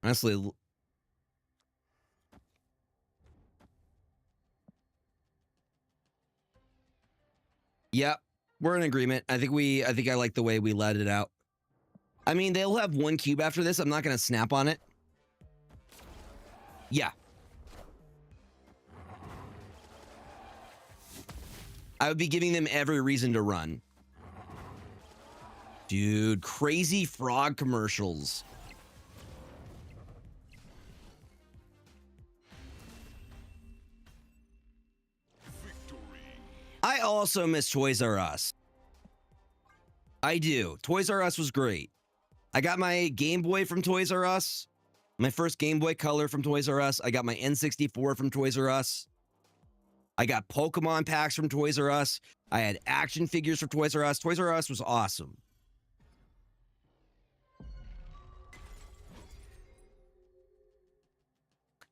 Honestly, yeah, we're in agreement. I think I like the way we let it out. I mean, they'll have one cube after this. I'm not going to snap on it. Yeah. I would be giving them every reason to run. Dude, crazy frog commercials. I also miss Toys R Us. I do. Toys R Us was great. I got my Game Boy from Toys R Us. My first Game Boy Color from Toys R Us. I got my N64 from Toys R Us. I got Pokemon packs from Toys R Us. I had action figures from Toys R Us. Toys R Us was awesome.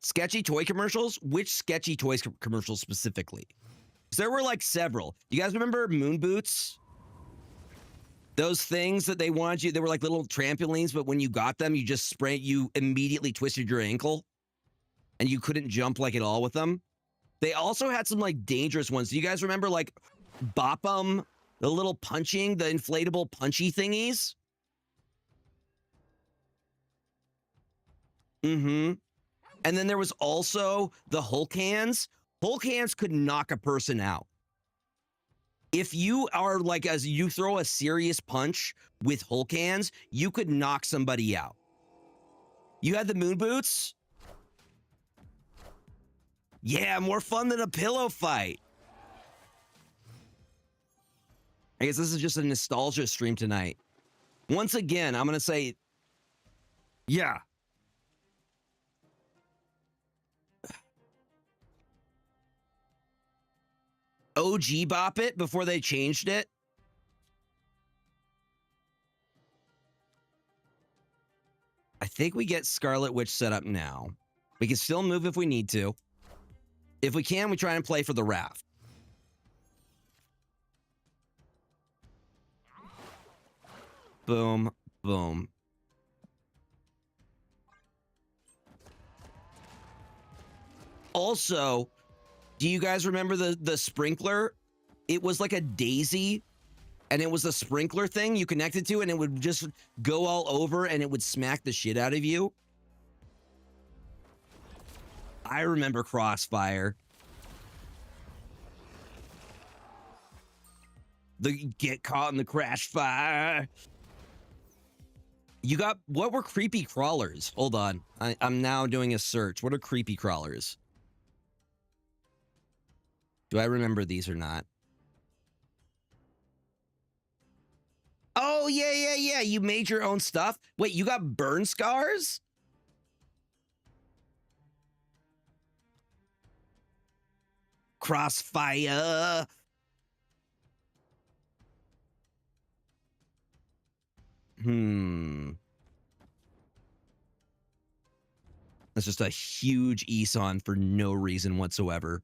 Sketchy toy commercials? Which sketchy toys commercials specifically? Because there were like several. You guys remember Moon Boots? Those things that they wanted you, they were like little trampolines, but when you got them, you immediately twisted your ankle and you couldn't jump like at all with them. They also had some like dangerous ones. Do you guys remember like Bop 'em, the little punching, the inflatable punchy thingies? Mm-hmm. And then there was also the Hulk hands. Hulk hands could knock a person out. If you are like, as you throw a serious punch with Hulk hands, you could knock somebody out. You had the Moon Boots? Yeah, more fun than a pillow fight. I guess this is just a nostalgia stream tonight. Once again, I'm going to say, yeah. OG Bop It before they changed it. I think we get Scarlet Witch set up now. We can still move if we need to. If we can, we try and play for the raft. Boom, boom. Also, do you guys remember the sprinkler? It was like a daisy, and it was a sprinkler thing you connected to, and it would just go all over, and it would smack the shit out of you. I remember Crossfire. The get caught in the crash fire. You got, what were creepy crawlers? Hold on. I'm now doing a search. What are creepy crawlers? Do I remember these or not? Oh, yeah. You made your own stuff? Wait, you got burn scars? Crossfire. That's just a huge ESON for no reason whatsoever.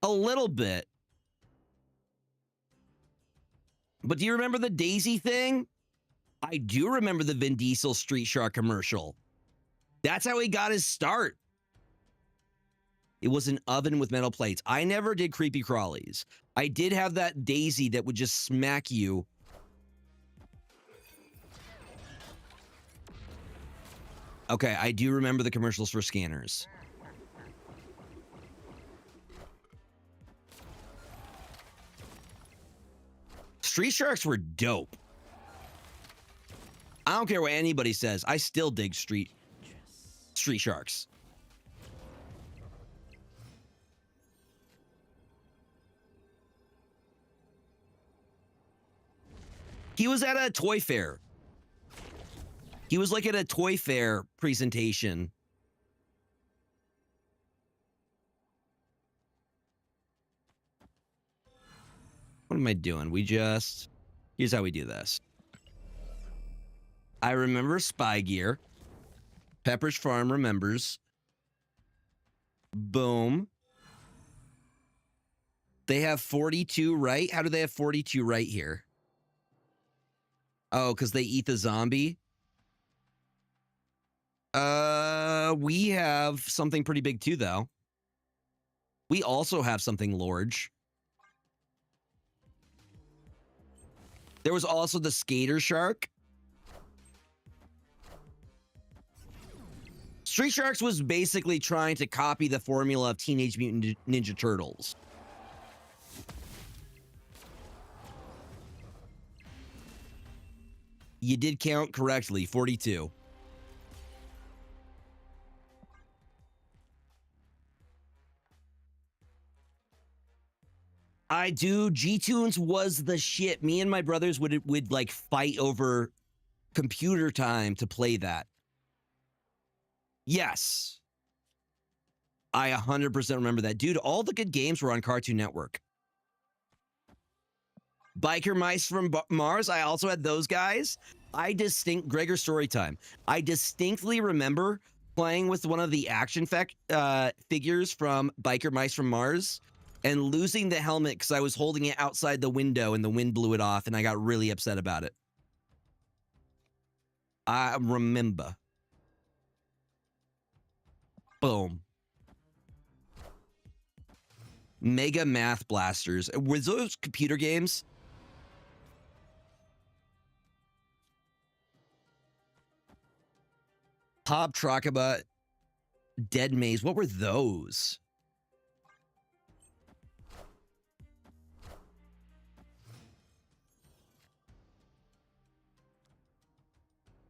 A little bit. But do you remember the Daisy thing? I do remember the Vin Diesel Street Shark commercial. That's how he got his start. It was an oven with metal plates. I never did creepy crawlies. I did have that Daisy that would just smack you. Okay, I do remember the commercials for scanners. Street Sharks were dope. I don't care what anybody says. I still dig Street Sharks. He was at a toy fair. He was like at a toy fair presentation. What am I doing? Here's how we do this. I remember Spy Gear. Pepper's Farm remembers. Boom. They have 42 right? How do they have 42 right here? Oh, because they eat the zombie? We have something pretty big too, though. We also have something large. There was also the Skater Shark. Street Sharks was basically trying to copy the formula of Teenage Mutant Ninja Turtles. You did count correctly, 42. I do. G-Tunes was the shit. Me and my brothers would like fight over computer time to play that. Yes. I 100% remember that. Dude, all the good games were on Cartoon Network. Biker Mice from Mars, I also had those guys. Gregor Storytime. I distinctly remember playing with one of the action figures from Biker Mice from Mars and losing the helmet because I was holding it outside the window and the wind blew it off and I got really upset about it. I remember. Boom. Mega Math Blasters. Were those computer games? Pop Trockabutt. Dead Maze. What were those?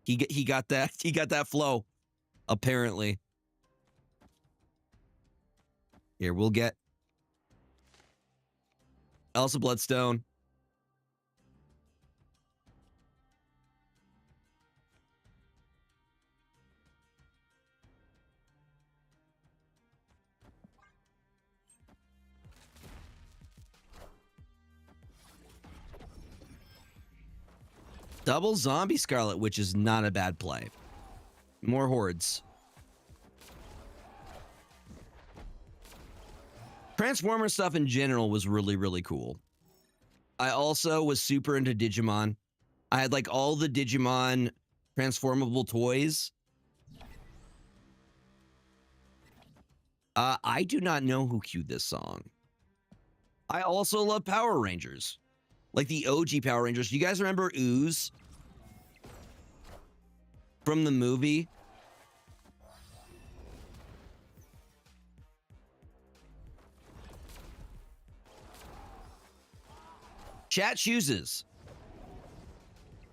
He got that flow, apparently. Here, we'll get Elsa Bloodstone. Double Zombie Scarlet Witch is not a bad play. More hordes. Transformer stuff in general was really, really cool. I also was super into Digimon. I had like all the Digimon transformable toys. I do not know who cued this song. I also love Power Rangers. Like the OG Power Rangers. You guys remember Ooze? From the movie? Chat chooses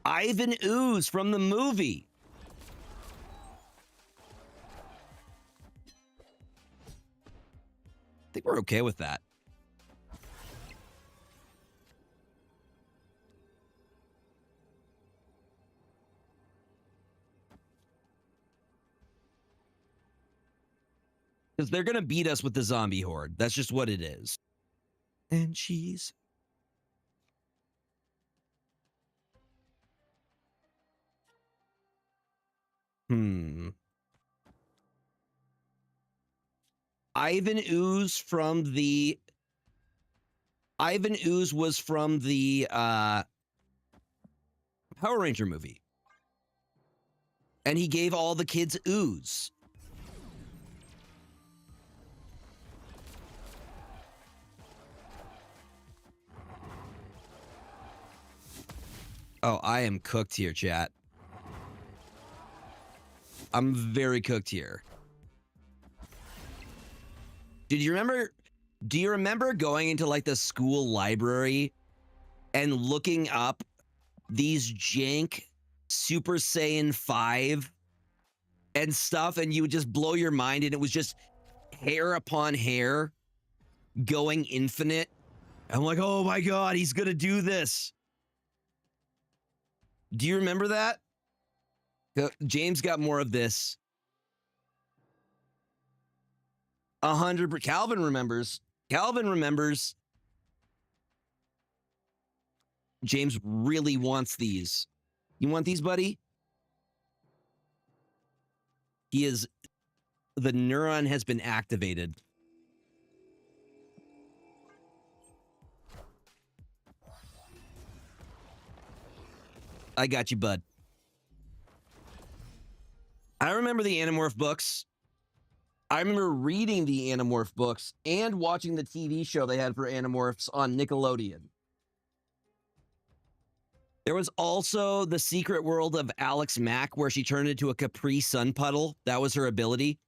Ivan Ooze from the movie. I think we're okay with that. Because they're going to beat us with the zombie horde. That's just what it is. And cheese. Ivan Ooze from the... Ivan Ooze was from the Power Ranger movie. And he gave all the kids ooze. Oh, I am cooked here, chat. I'm very cooked here. Do you remember going into like the school library and looking up these jank Super Saiyan 5 and stuff, and you would just blow your mind, and it was just hair upon hair going infinite? I'm like, oh my god, he's gonna do this. Do you remember that? James got more of this. 100%. Calvin remembers. Calvin remembers. James really wants these. You want these, buddy? He is... The neuron has been activated. I got you, bud. I remember the Animorph books. I remember reading the Animorph books and watching the TV show they had for Animorphs on Nickelodeon. There was also the Secret World of Alex Mack, where she turned into a Capri Sun puddle. That was her ability.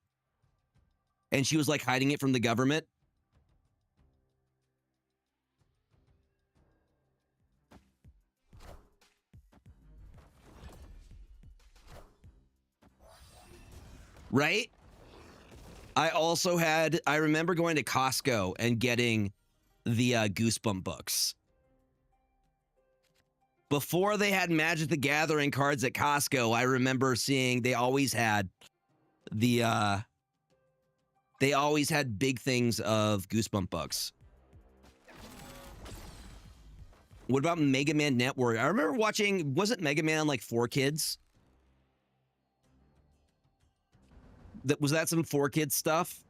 And she was like hiding it from the government. Right? I remember going to Costco and getting the Goosebump books. Before they had Magic the Gathering cards at Costco, I remember seeing they always had big things of Goosebump books. What about Mega Man Network? I remember watching, wasn't Mega Man on like 4Kids? Was that some 4Kids stuff?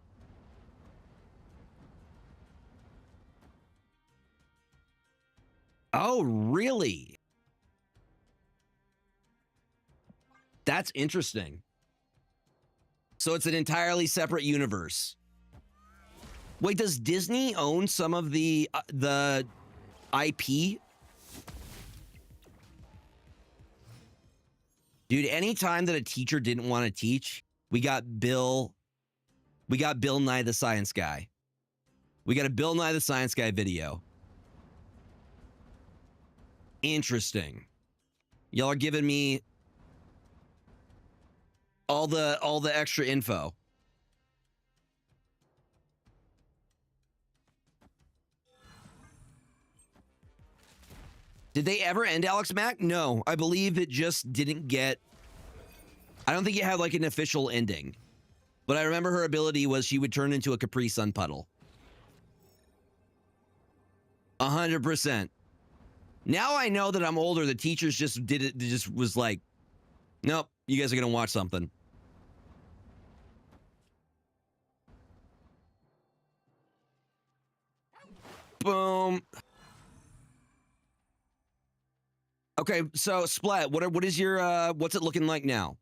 Oh, really? That's interesting. So it's an entirely separate universe. Wait, does Disney own some of the IP? Dude, anytime that a teacher didn't want to teach, we got Bill Nye the Science Guy. We got a Bill Nye the Science Guy video. Interesting. Y'all are giving me all the extra info. Did they ever end Alex Mack? No, I believe it just didn't get... I don't think it had like an official ending. But I remember her ability was she would turn into a Capri Sun puddle. 100%. Now I know that I'm older. The teachers just did it. They just was like, nope, you guys are going to watch something. Boom. Okay, so Splat, what is your what's it looking like now?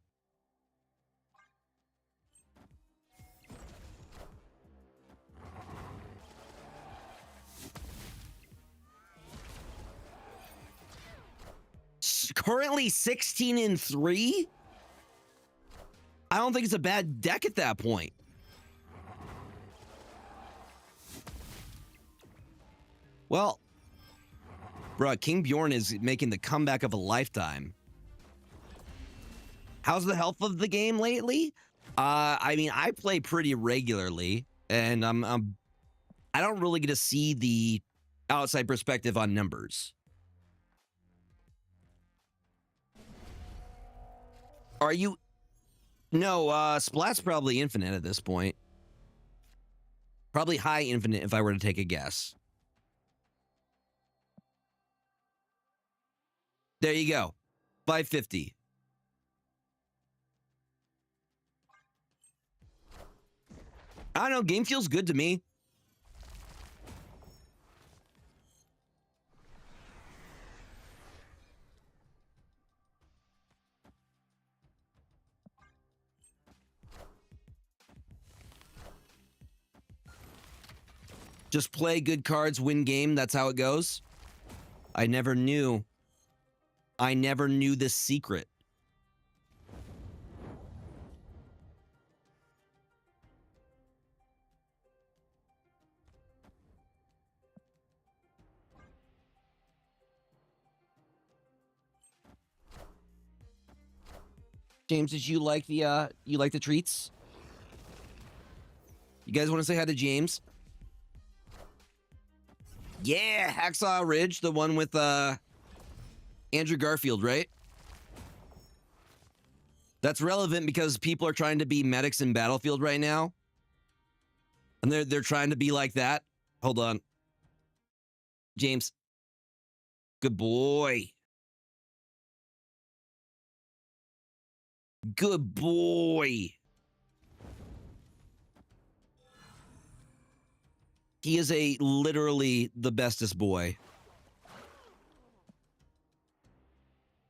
Currently 16-3? I don't think it's a bad deck at that point. Well, Bruh, King Bjorn is making the comeback of a lifetime. How's the health of the game lately? I mean, I play pretty regularly, and I don't really get to see the outside perspective on numbers. Are you? No, Splat's probably infinite at this point. Probably high infinite if I were to take a guess. There you go. 550. I don't know. Game feels good to me. Just play good cards, win game. That's how it goes. I never knew. I never knew this secret. James, did you like the treats? You guys want to say hi to James? Yeah, Hacksaw Ridge, the one with Andrew Garfield, right? That's relevant because people are trying to be medics in Battlefield right now. And they're trying to be like that. Hold on. James. Good boy. Good boy. He is literally the bestest boy.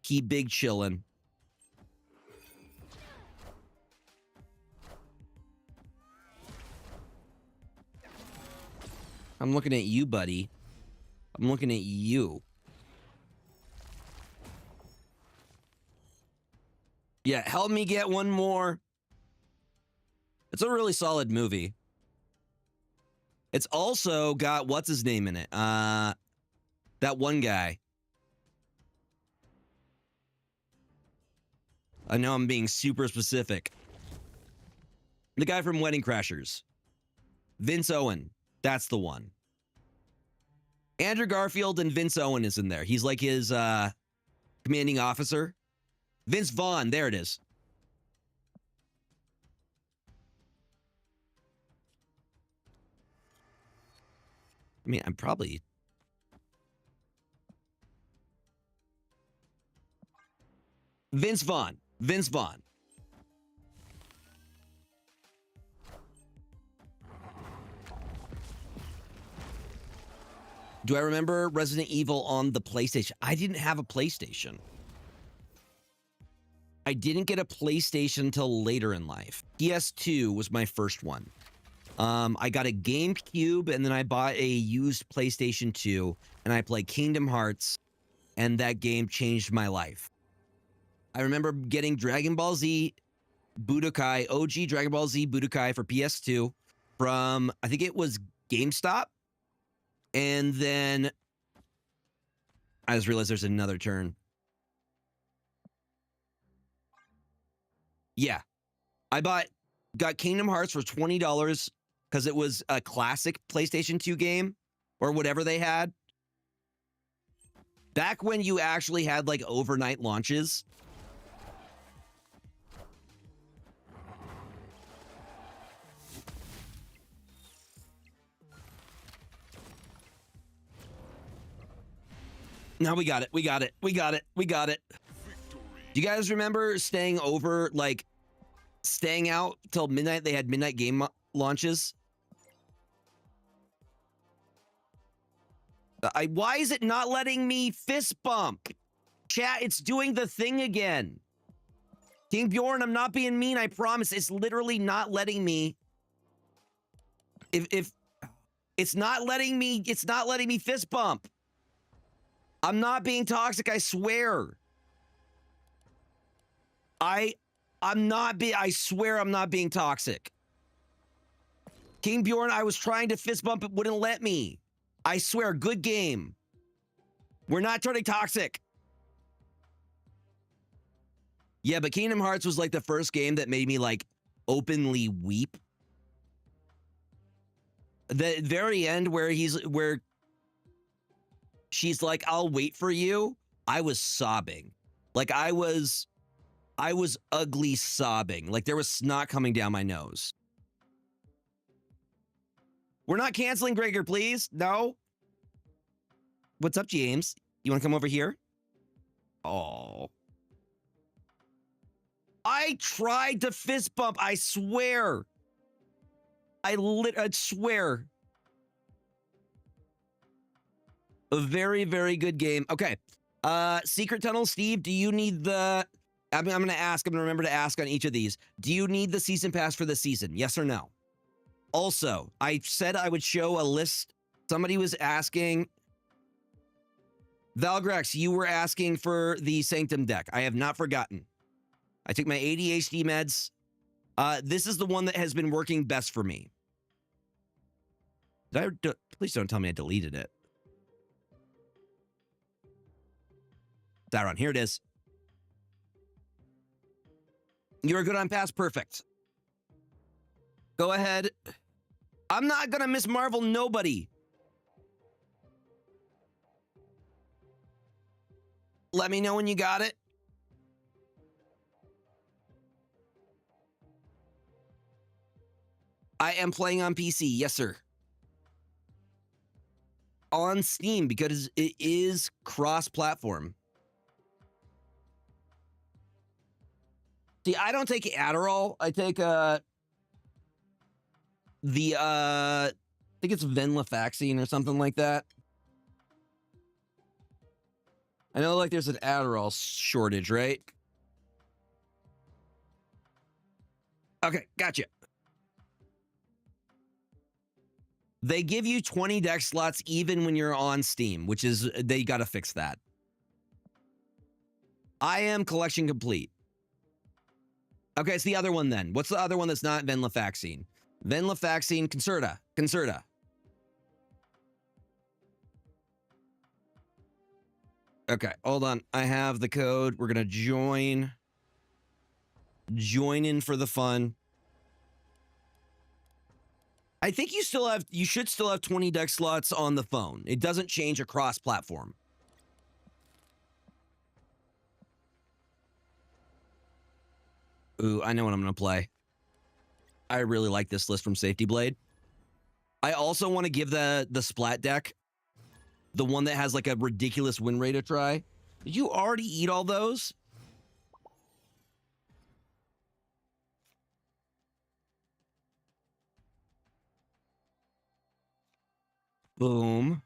He big chillin'. I'm looking at you, buddy. I'm looking at you. Yeah, help me get one more. It's a really solid movie. It's also got what's his name in it? That one guy. I know I'm being super specific. The guy from Wedding Crashers. Vince Owen. That's the one. Andrew Garfield and Vince Owen is in there. He's like his commanding officer. Vince Vaughn. There it is. I mean, I'm probably... Vince Vaughn. Vince Vaughn. Do I remember Resident Evil on the PlayStation? I didn't have a PlayStation. I didn't get a PlayStation until later in life. PS2 was my first one. I got a GameCube, and then I bought a used PlayStation 2, and I played Kingdom Hearts, and that game changed my life. I remember getting Dragon Ball Z Budokai, OG Dragon Ball Z Budokai for PS2 from, I think it was GameStop. And then I just realized there's another turn. Yeah. Got Kingdom Hearts for $20 because it was a classic PlayStation 2 game or whatever they had. Back when you actually had like overnight launches. No, we got it. We got it. We got it. We got it. Do you guys remember staying over, like, staying out till midnight? They had midnight game launches. Why is it not letting me fist bump? Chat, it's doing the thing again. King Bjorn, I'm not being mean, I promise. It's literally not letting me. If it's not letting me fist bump. I'm not being toxic, I swear. I swear I'm not being toxic. King Bjorn, I was trying to fist bump, it wouldn't let me. I swear, good game. We're not turning toxic. Yeah, but Kingdom Hearts was like the first game that made me like openly weep. The very end where she's like, "I'll wait for you." I was sobbing. Like I was ugly sobbing. Like there was snot coming down my nose. We're not canceling Gregor, please. No. What's up, James? You want to come over here? Oh. I tried to fist bump. I swear. I swear. A very, very good game. Okay. Secret Tunnel, Steve, do you need the... I'm going to ask. I'm going to remember to ask on each of these. Do you need the season pass for the season? Yes or no? Also, I said I would show a list. Somebody was asking... Valgrex, you were asking for the Sanctum deck. I have not forgotten. I took my ADHD meds. This is the one that has been working best for me. Please don't tell me I deleted it. Daron, here it is. You're good on pass. Perfect. Go ahead. I'm not going to Miss Marvel nobody. Let me know when you got it. I am playing on PC. Yes, sir. On Steam because it is cross-platform. See, I don't take Adderall. I take I think it's venlafaxine or something like that. I know like there's an Adderall shortage, right? Okay, gotcha. They give you 20 deck slots even when you're on Steam, which is, they got to fix that. I am collection complete. Okay, it's the other one then. What's the other one that's not venlafaxine? Venlafaxine, Concerta. Concerta. Okay, hold on. I have the code. We're going to join. Join in for the fun. I think you should still have 20 deck slots on the phone. It doesn't change across platform. Ooh, I know what I'm going to play. I really like this list from Safety Blade. I also want to give the Splat deck, the one that has like a ridiculous win rate, a try. Did you already eat all those? Boom.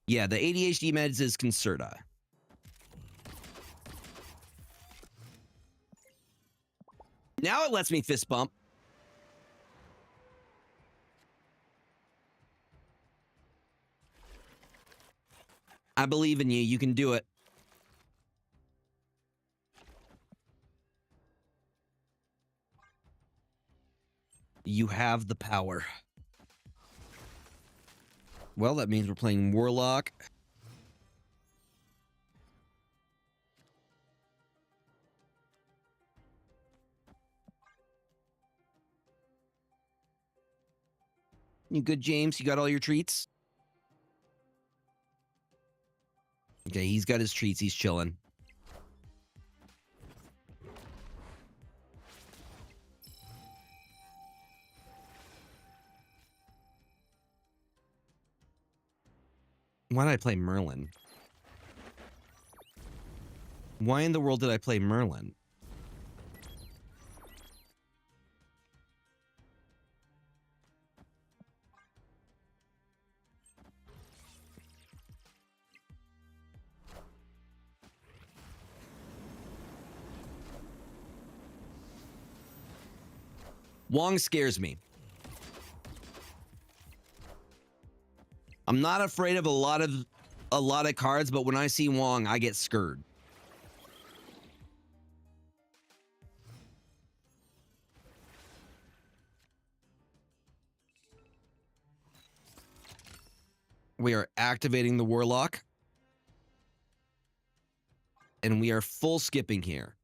Yeah, the ADHD meds is Concerta. Now it lets me fist bump. I believe in you. You can do it. You have the power. Well, that means we're playing Warlock. You good, James? You got all your treats? Okay, he's got his treats. He's chilling. Why did I play Merlin? Why in the world did I play Merlin? Wong scares me. I'm not afraid of a lot of cards, but when I see Wong, I get scared. We are activating the Warlock. and we are full skipping here.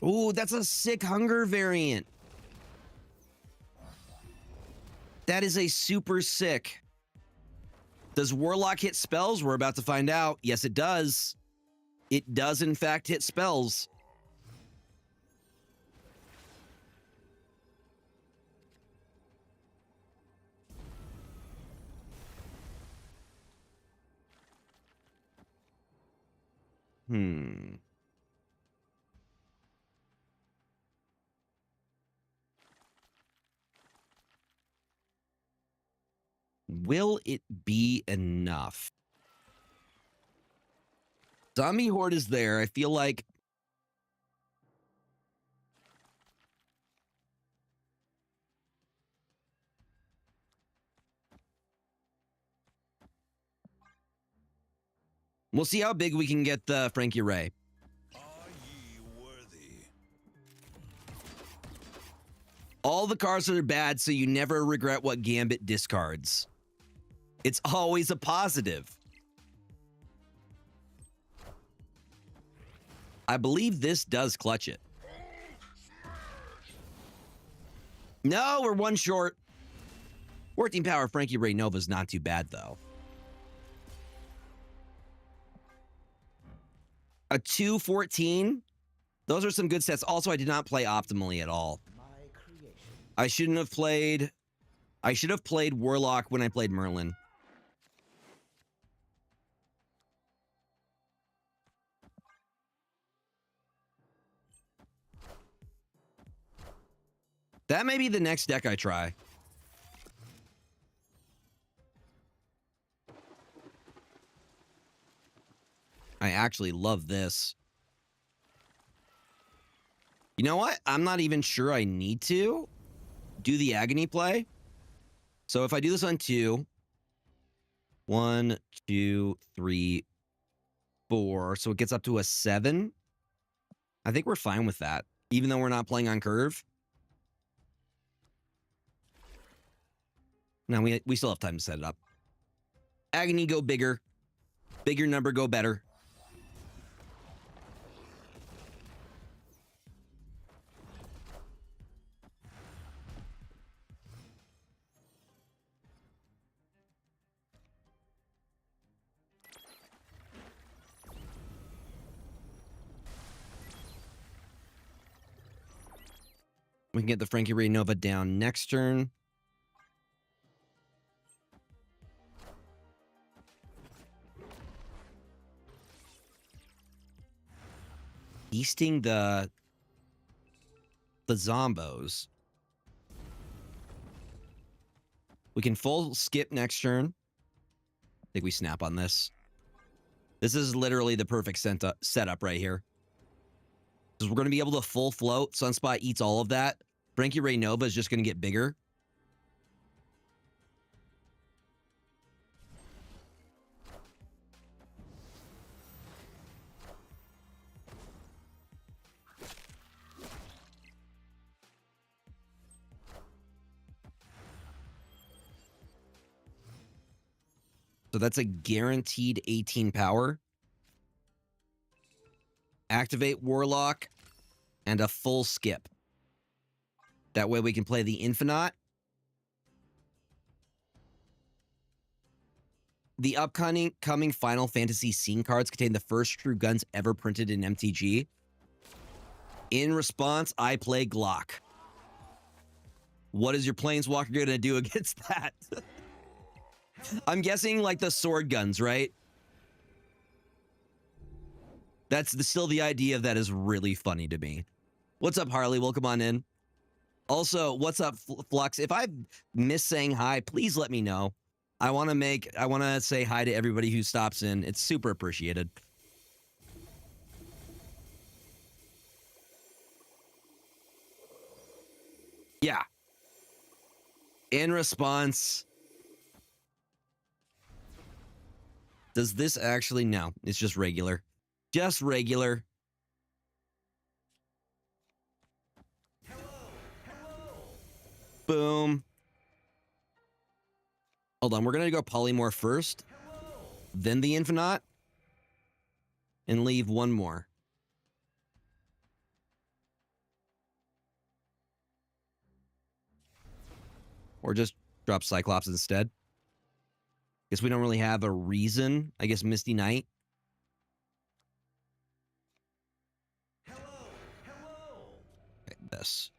Ooh, that's a sick hunger variant. That is a super sick. Does Warlock hit spells? We're about to find out. Yes, it does. It does, in fact, hit spells. Will it be enough? Zombie Horde is there. I feel like we'll see how big we can get the Frankie Ray. Are ye worthy? All the cards are bad, so you never regret what Gambit discards. It's always a positive. I believe this does clutch it. No, we're one short. 14 power Frankie Ray Nova's not too bad, though. A 214. Those are some good sets. Also, I did not play optimally at all. I shouldn't have played. I should have played Warlock when I played Merlin. That may be the next deck I try. I actually love this. You know what? I'm not even sure I need to do the agony play. So if I do this on 2, 1, 2, 3, 4, so it gets up to a 7. I think we're fine with that, even though we're not playing on curve. No, we still have time to set it up. Agony, go bigger. Bigger number, go better. We can get the Frankie Ray Nova down next turn. Feasting the zombos. We can full skip next turn. I think we snap on this. This is literally the perfect setup right here. Because we're going to be able to full float. Sunspot eats all of that. Frankie Ray Nova is just going to get bigger. So that's a guaranteed 18 power. Activate Warlock and a full skip. That way we can play the Infinite. The upcoming Final Fantasy scene cards contain the first true guns ever printed in MTG. In response, I play Glock. What is your Planeswalker going to do against that? I'm guessing like the sword guns, right? That's still the idea of that is really funny to me. What's up, Harley? Welcome on in. Also, what's up, Flux? If I miss saying hi, please let me know. I want to say hi to everybody who stops in. It's super appreciated. Yeah. In response, does this actually? No, it's just regular. Just regular. Boom. Hold on, we're going to go polymorph first. then the Infinite, and leave one more. Or just drop Cyclops instead. Guess we don't really have a reason. I guess Misty Knight. Okay, this.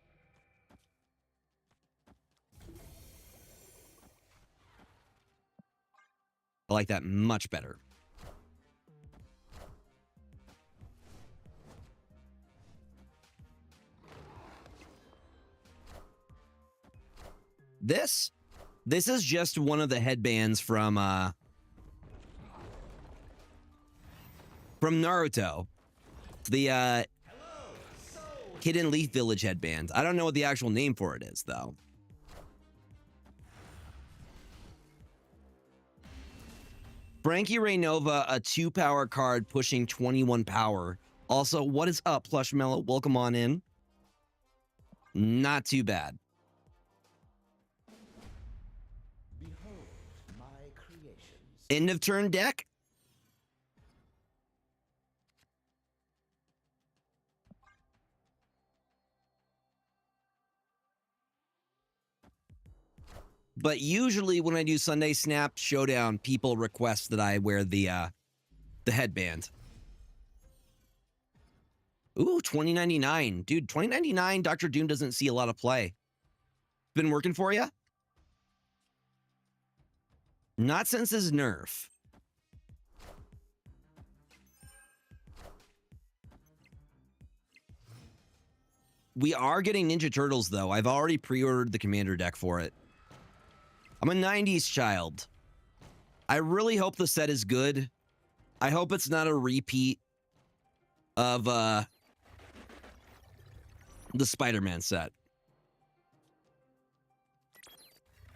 I like that much better. This is just one of the headbands from Naruto. The Hidden Leaf Village headband. I don't know what the actual name for it is, though. Frankie Raynova, a 2-power card pushing 21 power. Also, what is up, Plushmellow? Welcome on in. Not too bad. Behold my creations. End of turn deck. But usually when I do Sunday Snap Showdown, people request that I wear the headband. Ooh, 2099. Dude, 2099, Dr. Doom doesn't see a lot of play. Been working for you? Not since his nerf. We are getting Ninja Turtles, though. I've already pre-ordered the Commander deck for it. I'm a 90s child. I really hope the set is good. I hope it's not a repeat of the Spider-Man set.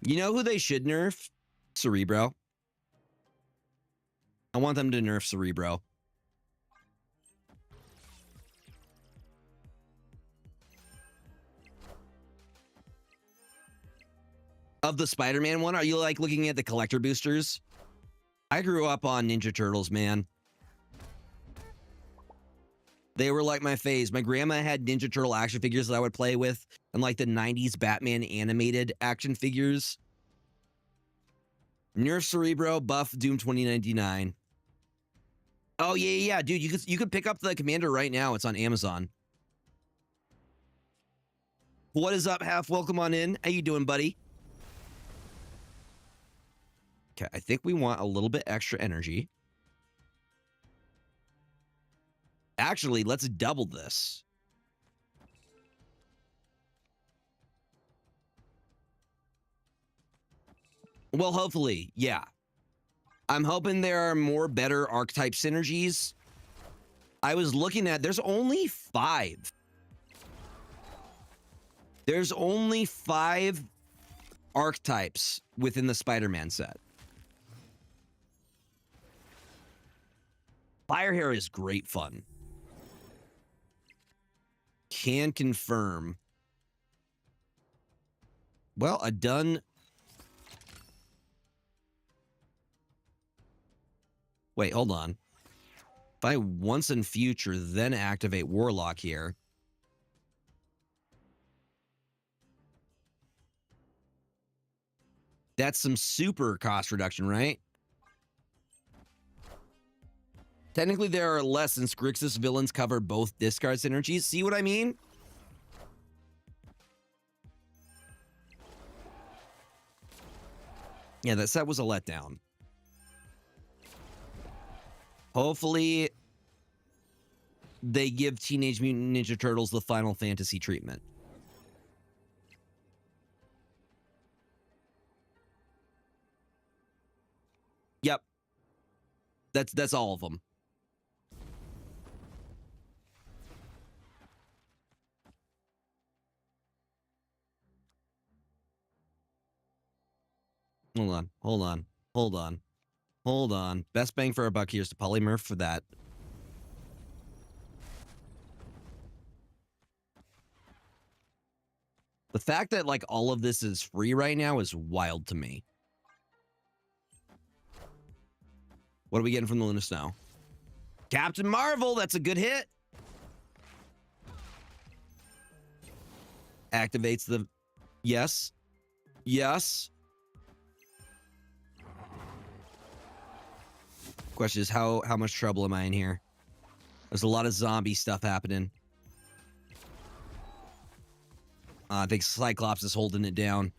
You know who they should nerf? Cerebro. I want them to nerf Cerebro. Of the Spider-Man one, are you like looking at the collector boosters? I grew up on Ninja Turtles, man. They were like my phase. My grandma had Ninja Turtle action figures that I would play with, and like the 90s Batman animated action figures. Nerf Cerebro, buff Doom 2099. Oh yeah, dude, you could pick up the Commander right now. It's on Amazon. What is up, Half? Welcome on in. How you doing, buddy? Okay, I think we want a little bit extra energy. Actually, let's double this. Well, hopefully, yeah. I'm hoping there are more better archetype synergies. I was looking at, there's only 5. There's only 5 archetypes within the Spider-Man set. Firehair is great fun. Can confirm. Well, a done. Wait, hold on. If I once in future, then activate Warlock here. That's some super cost reduction, right? Technically, there are less since Grixis villains cover both discard synergies. See what I mean? Yeah, that set was a letdown. Hopefully, they give Teenage Mutant Ninja Turtles the Final Fantasy treatment. Yep. That's all of them. Hold on. Best bang for a buck here is to polymorph for that. The fact that like all of this is free right now is wild to me. What are we getting from the Luna Snow? Captain Marvel, that's a good hit. Activates the... Yes. Yes. Question is, how much trouble am I in here? There's a lot of zombie stuff happening. I think Cyclops is holding it down.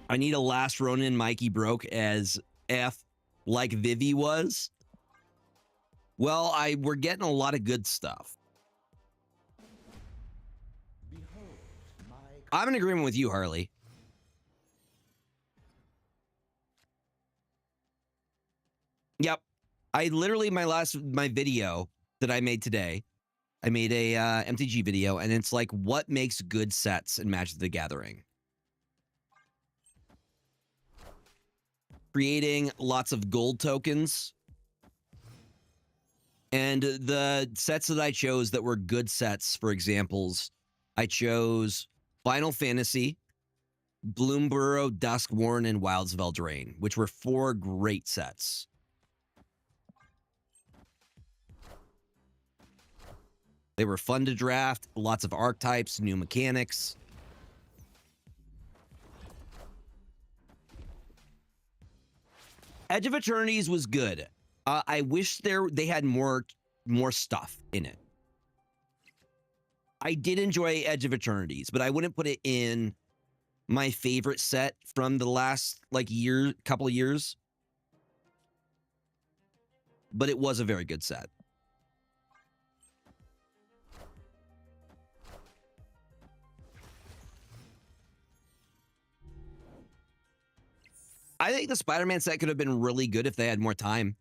I need a last Ronin Mikey broke as F like Vivi was. Well, we're getting a lot of good stuff. Behold my I'm in agreement with you, Harley. Yep. I literally, my video that I made today, I made a MTG video, and it's like, what makes good sets in Magic the Gathering? Creating lots of gold tokens. And the sets that I chose that were good sets, for examples, I chose Final Fantasy, Bloomburrow, Duskworn, and Wilds of Eldraine, which were 4 great sets. They were fun to draft, lots of archetypes, new mechanics. Edge of Eternities was good. I wish they had more stuff in it. I did enjoy Edge of Eternities, but I wouldn't put it in my favorite set from the last couple of years. But it was a very good set. I think the Spider-Man set could have been really good if they had more time.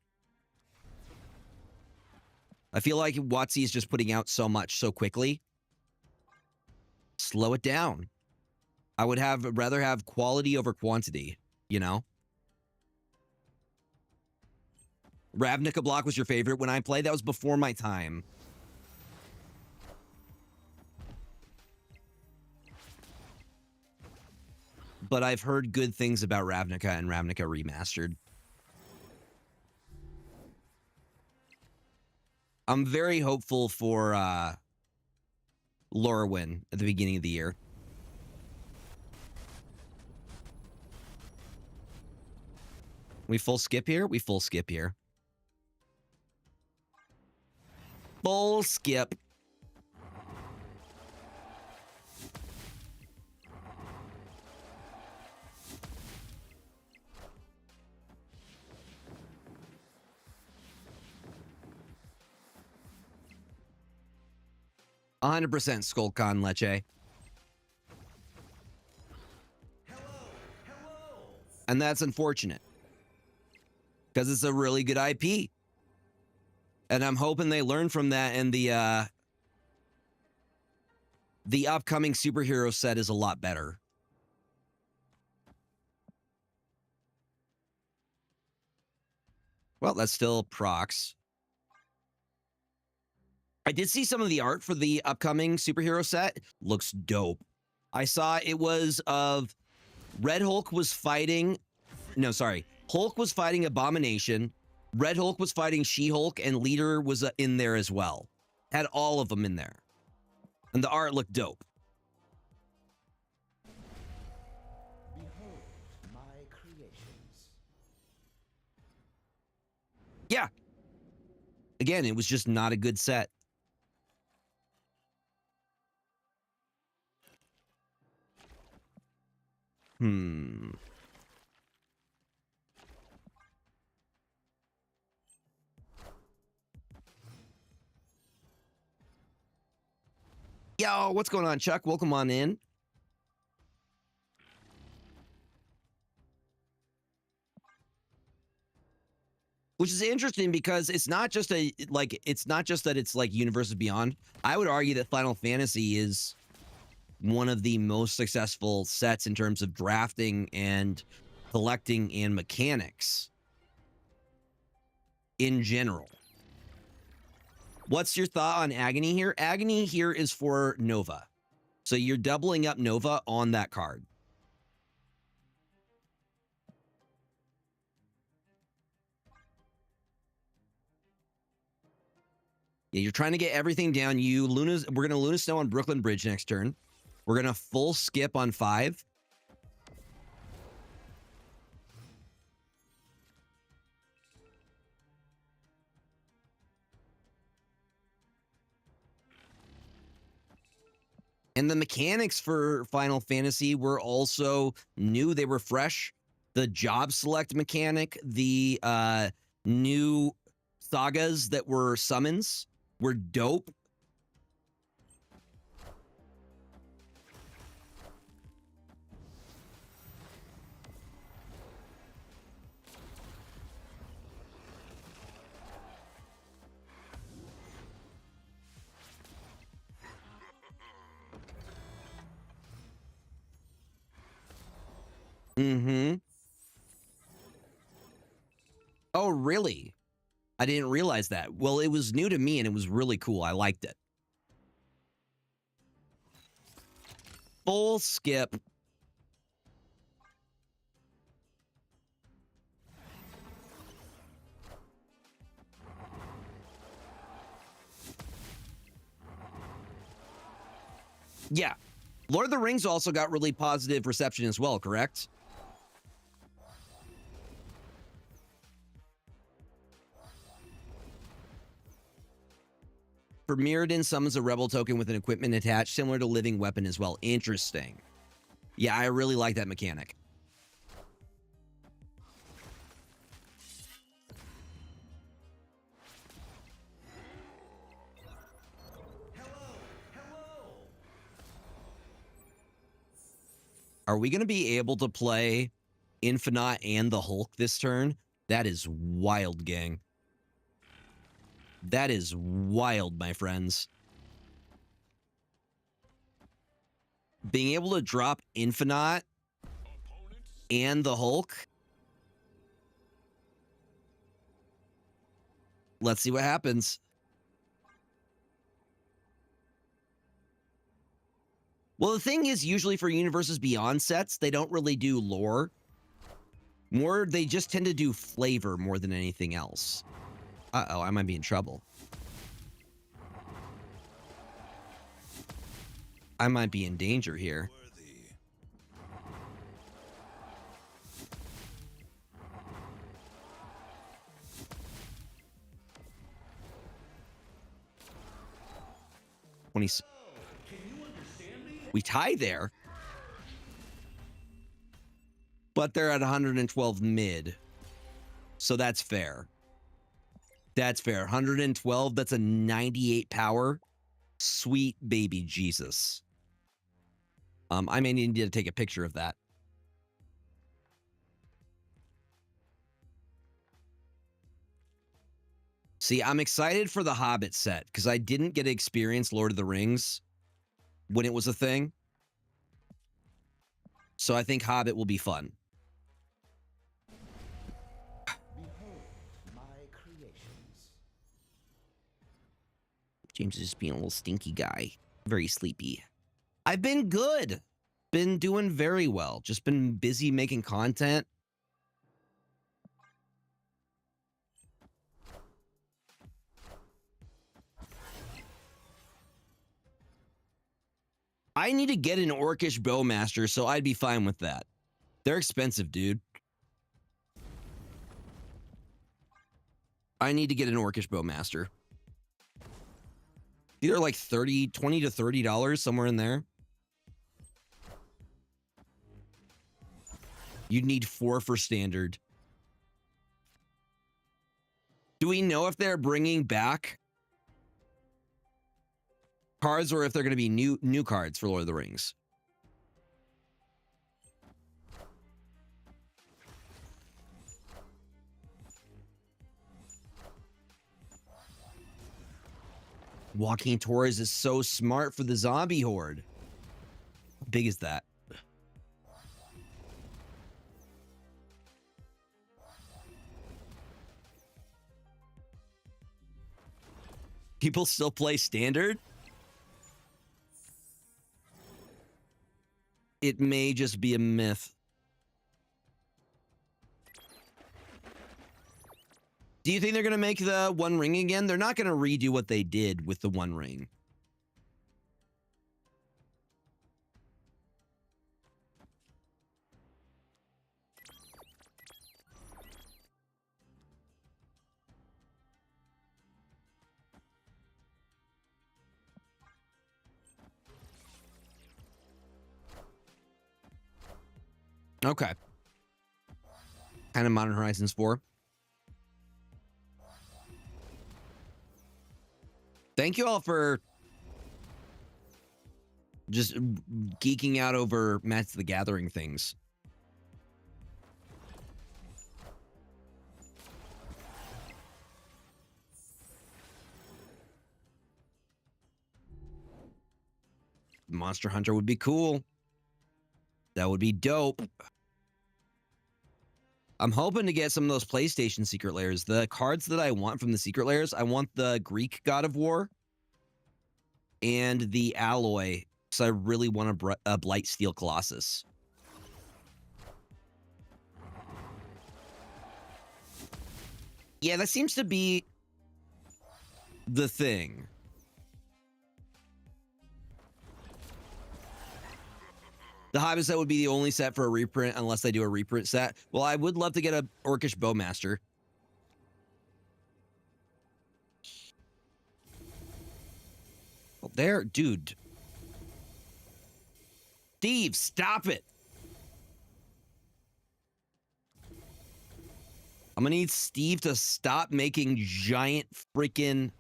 I feel like WotC is just putting out so much so quickly. Slow it down. I would rather have quality over quantity, you know? Ravnica block was your favorite when I played? That was before my time. But I've heard good things about Ravnica and Ravnica Remastered. I'm very hopeful for Lorwyn at the beginning of the year. We full skip here? We full skip here. Full skip. $100% Skullcon Leche. And that's unfortunate. Because it's a really good IP. And I'm hoping they learn from that, and the upcoming superhero set is a lot better. Well, that's still procs. I did see some of the art for the upcoming superhero set. Looks dope. I saw it was of Red Hulk was fighting... No, sorry. Hulk was fighting Abomination. Red Hulk was fighting She-Hulk, and Leader was in there as well. Had all of them in there. And the art looked dope. behold my creations. Yeah. Again, it was just not a good set. Yo, what's going on, Chuck? Welcome on in. Which is interesting because it's not just it's not just that it's like Universes Beyond. I would argue that Final Fantasy is one of the most successful sets in terms of drafting and collecting and mechanics in general. What's your thought on Agony here? Agony here is for Nova. So you're doubling up Nova on that card. Yeah, you're trying to get everything down. We're gonna Luna Snow on Brooklyn Bridge next turn. We're gonna full skip on 5. And the mechanics for Final Fantasy were also new. They were fresh. The job select mechanic, the new sagas that were summons were dope. Mm-hmm. Oh, really? I didn't realize that. Well, it was new to me and it was really cool. I liked it. Full skip. Yeah. Lord of the Rings also got really positive reception as well, correct? For Mirrodin summons a rebel token with an equipment attached, similar to living weapon as well. Interesting. Yeah, I really like that mechanic. Are we going to be able to play Infinite and the Hulk this turn? That is wild, gang. That is wild, my friends. Being able to drop Infinite and the Hulk. Let's see what happens. Well, the thing is, usually for Universes Beyond sets, they don't really do lore. They just tend to do flavor more than anything else. Uh-oh, I might be in trouble. I might be in danger here. We tie there. But they're at 112 mid. So that's fair. That's fair. 112, that's a 98 power. Sweet baby Jesus. I may need to take a picture of that. See, I'm excited for the Hobbit set because I didn't get to experience Lord of the Rings when it was a thing. So I think Hobbit will be fun. Behold my creations. James is just being a little stinky guy. Very sleepy. I've been good. Been doing very well. Just been busy making content. I need to get an Orcish Bowmaster, so I'd be fine with that. They're expensive, dude. I need to get an Orcish Bowmaster. These are like $20 to $30, somewhere in there. You'd need 4 for standard. Do we know if they're bringing back cards or if they're going to be new cards for Lord of the Rings? Joaquin Torres is so smart for the zombie horde. How big is that? People still play standard? It may just be a myth. Do you think they're going to make the One Ring again? They're not going to redo what they did with the One Ring. Okay. Kind of Modern Horizons 4. Thank you all for just geeking out over Magic the Gathering things. Monster Hunter would be cool. That would be dope. I'm hoping to get some of those PlayStation secret layers. The cards that I want from the secret layers, I want the Greek God of War and the Alloy, because I really want a Blight Steel Colossus. Yeah, that seems to be the thing. The Hobby set would be the only set for a reprint unless they do a reprint set. Well, I would love to get a Orcish Bowmaster. Well, there, dude. Steve, stop it. I'm gonna need Steve to stop making giant freaking...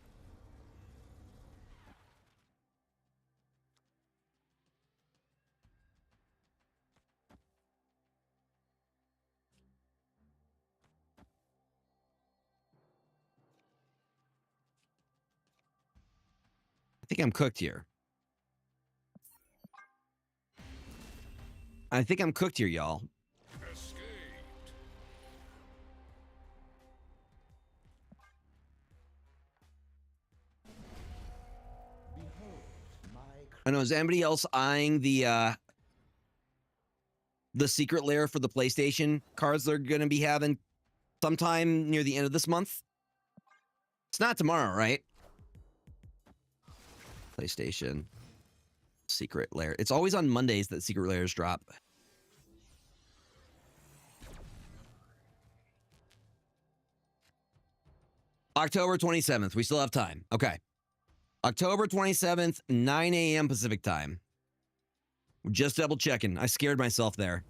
I think I'm cooked here. I think I'm cooked here, y'all. I know, is anybody else eyeing the secret lair for the PlayStation cards they're going to be having sometime near the end of this month? It's not tomorrow, right? PlayStation secret lair. It's always on Mondays that secret lairs drop. October 27th. We still have time. Okay. October 27th, 9 a.m. Pacific time. Just double checking. I scared myself there.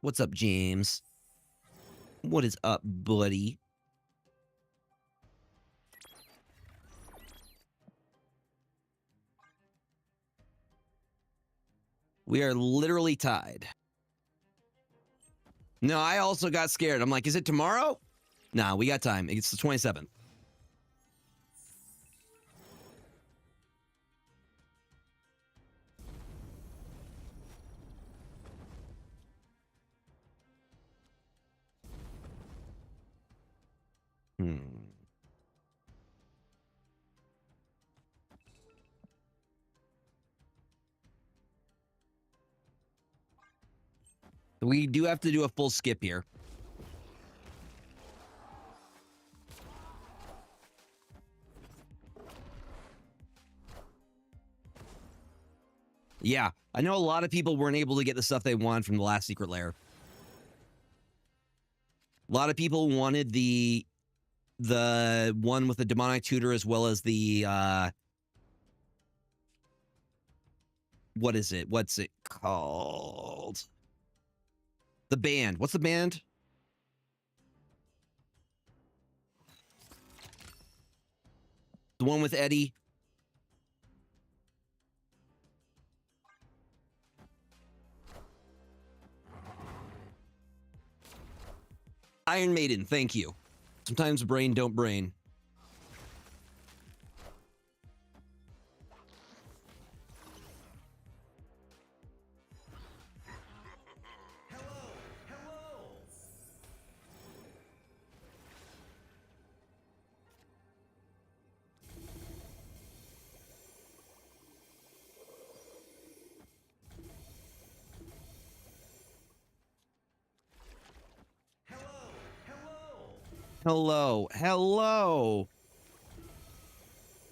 What's up, James? What is up, buddy? We are literally tied. No, I also got scared. I'm like, is it tomorrow? Nah, we got time. It's the 27th. We do have to do a full skip here. Yeah, I know a lot of people weren't able to get the stuff they wanted from the last secret lair. A lot of people wanted the one with the demonic tutor as well as the what is it? What's it called? The band. What's the band? The one with Eddie. Iron Maiden, thank you. Sometimes brain don't brain. Hello. Hello.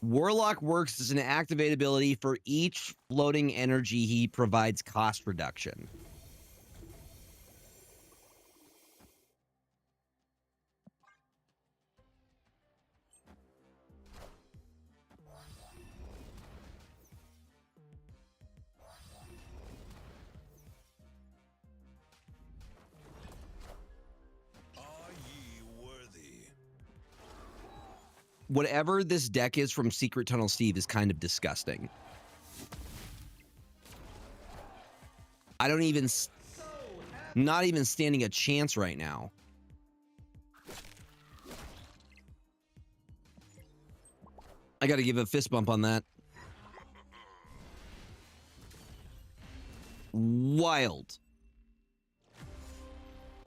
Warlock works as an activate ability for each floating energy he provides cost reduction. Are ye worthy? Whatever this deck is from Secret Tunnel Steve is kind of disgusting. I don't even... Not even standing a chance right now. I gotta give a fist bump on that. Wild.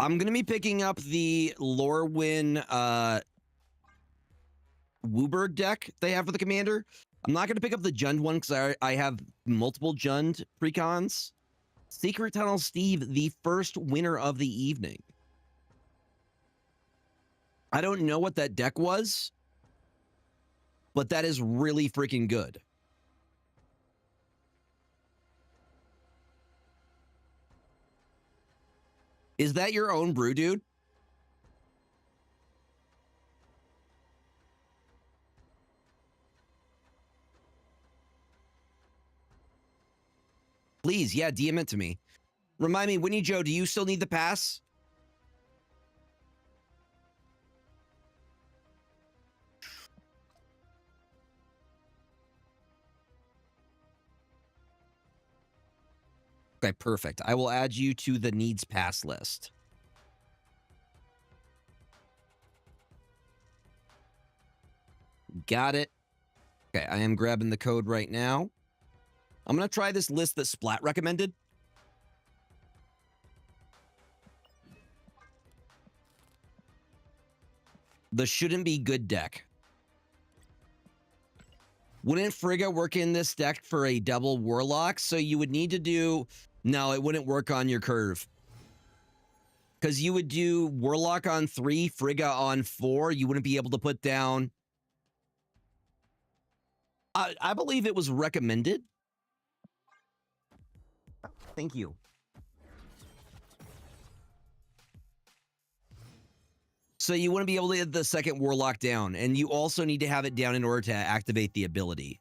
I'm gonna be picking up the Lorwyn Wooburg deck they have for the commander. I'm not gonna pick up the Jund one because I have multiple Jund precons. Secret Tunnel Steve, the first winner of the evening. I don't know what that deck was, but that is really freaking good. Is that your own brew, dude? Please, yeah, DM it to me. Remind me, Winnie Joe, do you still need the pass? Okay, perfect. I will add you to the needs pass list. Got it. Okay, I am grabbing the code right now. I'm going to try this list that Splat recommended. The shouldn't be good deck. Wouldn't Frigga work in this deck for a double Warlock? So you would need to do... No, it wouldn't work on your curve. Because you would do Warlock on 3, Frigga on 4. You wouldn't be able to put down... I believe it was recommended. Thank you. So you wouldn't be able to get the second Warlock down. And you also need to have it down in order to activate the ability.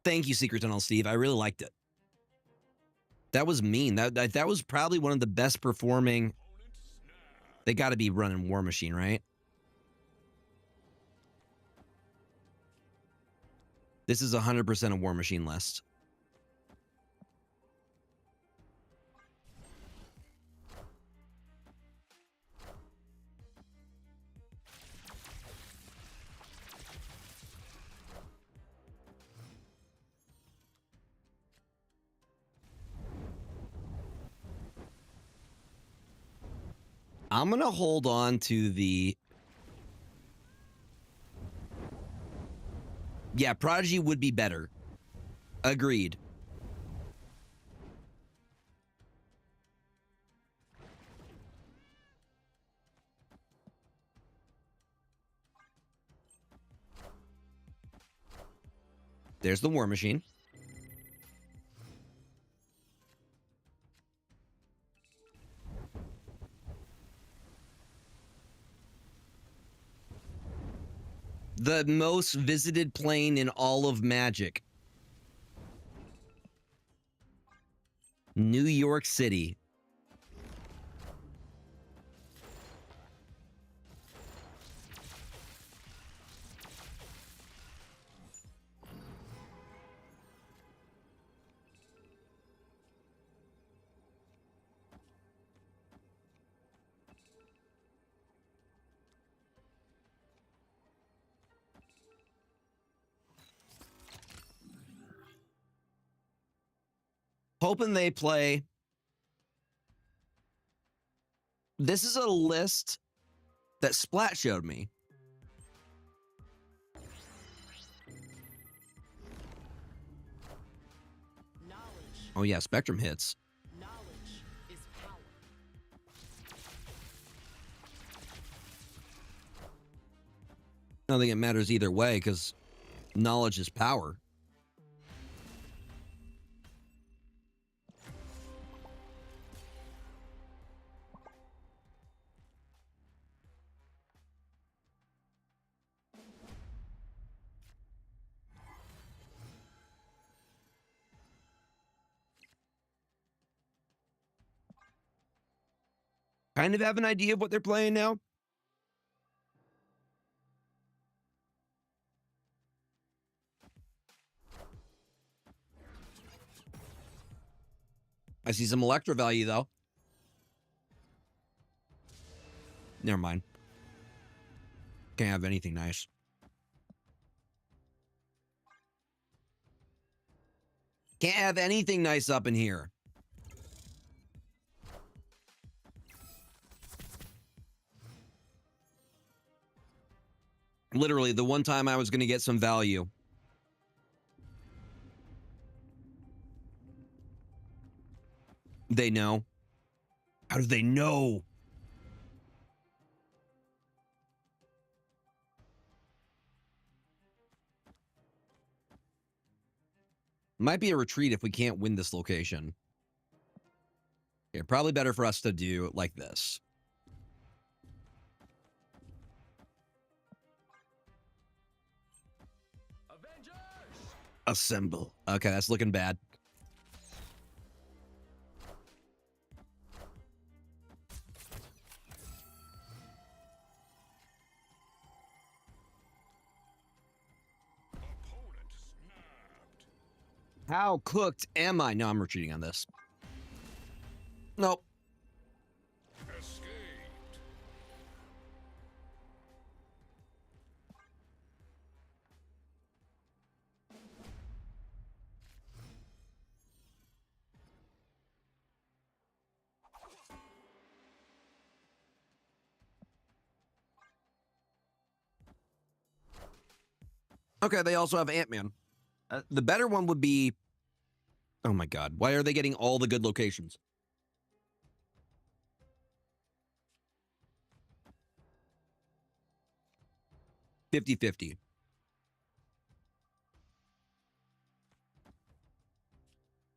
Thank you, Secret Tunnel Steve. I really liked it. That was mean. That was probably one of the best performing. They got to be running War Machine, right? This is 100% a War Machine list. I'm going to hold on to the... Yeah, Prodigy would be better. Agreed. There's the War Machine. The most visited plane in all of Magic. New York City. Hoping they play. This is a list that Splat showed me. Oh yeah, Spectrum hits. Knowledge is power. I don't think it matters either way because knowledge is power. Kind of have an idea of what they're playing now. I see some Electra value, though. Never mind. Can't have anything nice. Can't have anything nice up in here. Literally, the one time I was going to get some value. They know. How do they know? Might be a retreat if we can't win this location. Okay, probably better for us to do it like this. Avengers! Assemble. Okay, that's looking bad. Opponent snapped. How cooked am I? No, I'm retreating on this. Nope. Escaped. Okay, they also have Ant-Man. The better one would be... Oh my god, why are they getting all the good locations? $50-50.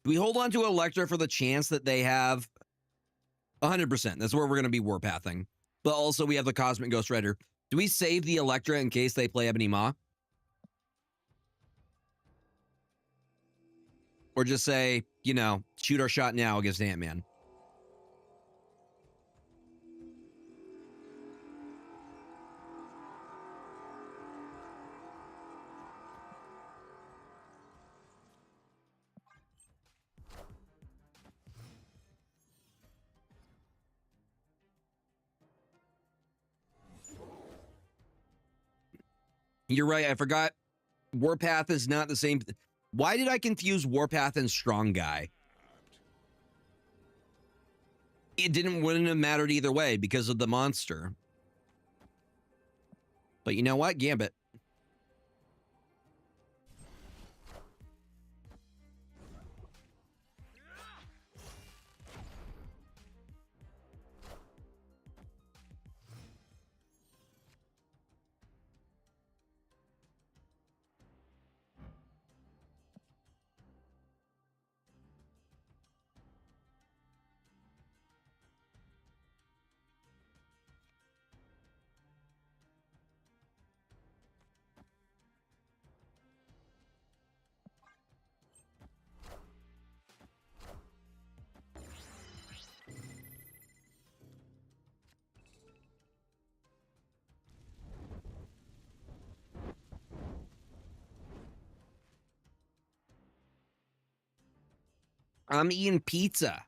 Do we hold on to Electra for the chance that they have 100%? That's where we're going to be warpathing. But also we have the Cosmic Ghost Rider. Do we save the Electra in case they play Ebony Maw? Or just say, you know, shoot our shot now against Ant-Man? You're right. I forgot. Warpath is not the same. Why did I confuse Warpath and Strong Guy? It wouldn't have mattered either way because of the monster. But you know what? Gambit. I'm eating pizza.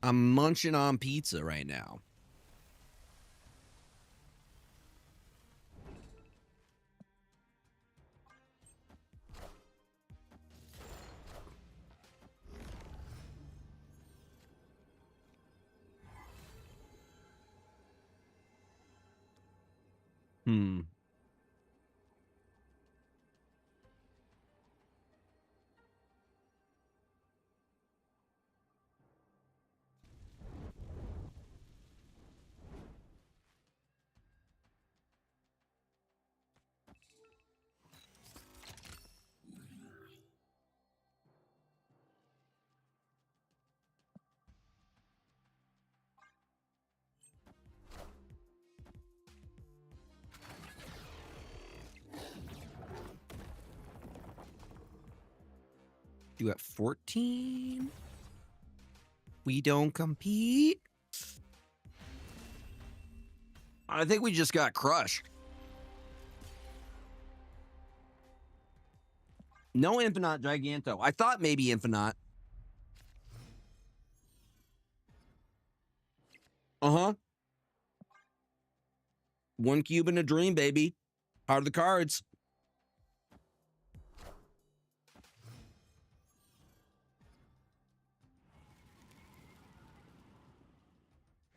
I'm munching on pizza right now. Hmm. you at 14. We don't compete. I think we just got crushed. No Infinite Giganto. I thought maybe Infinite. Uh-huh. One cube and a dream, baby. Out of the cards.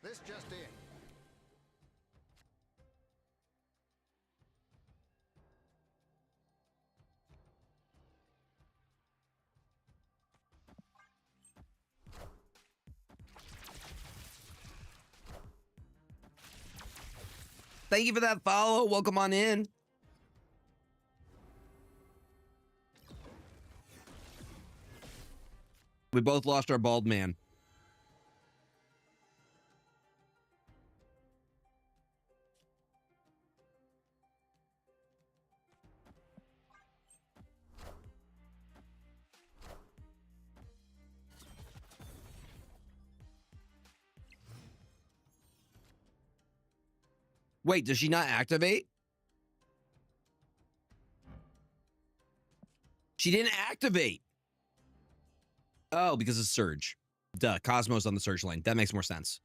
This just in. Thank you for that follow. Welcome on in. We both lost our bald man. Wait, does she not activate? She didn't activate. Oh, because it's Surge. Duh, Cosmos on the Surge lane. That makes more sense.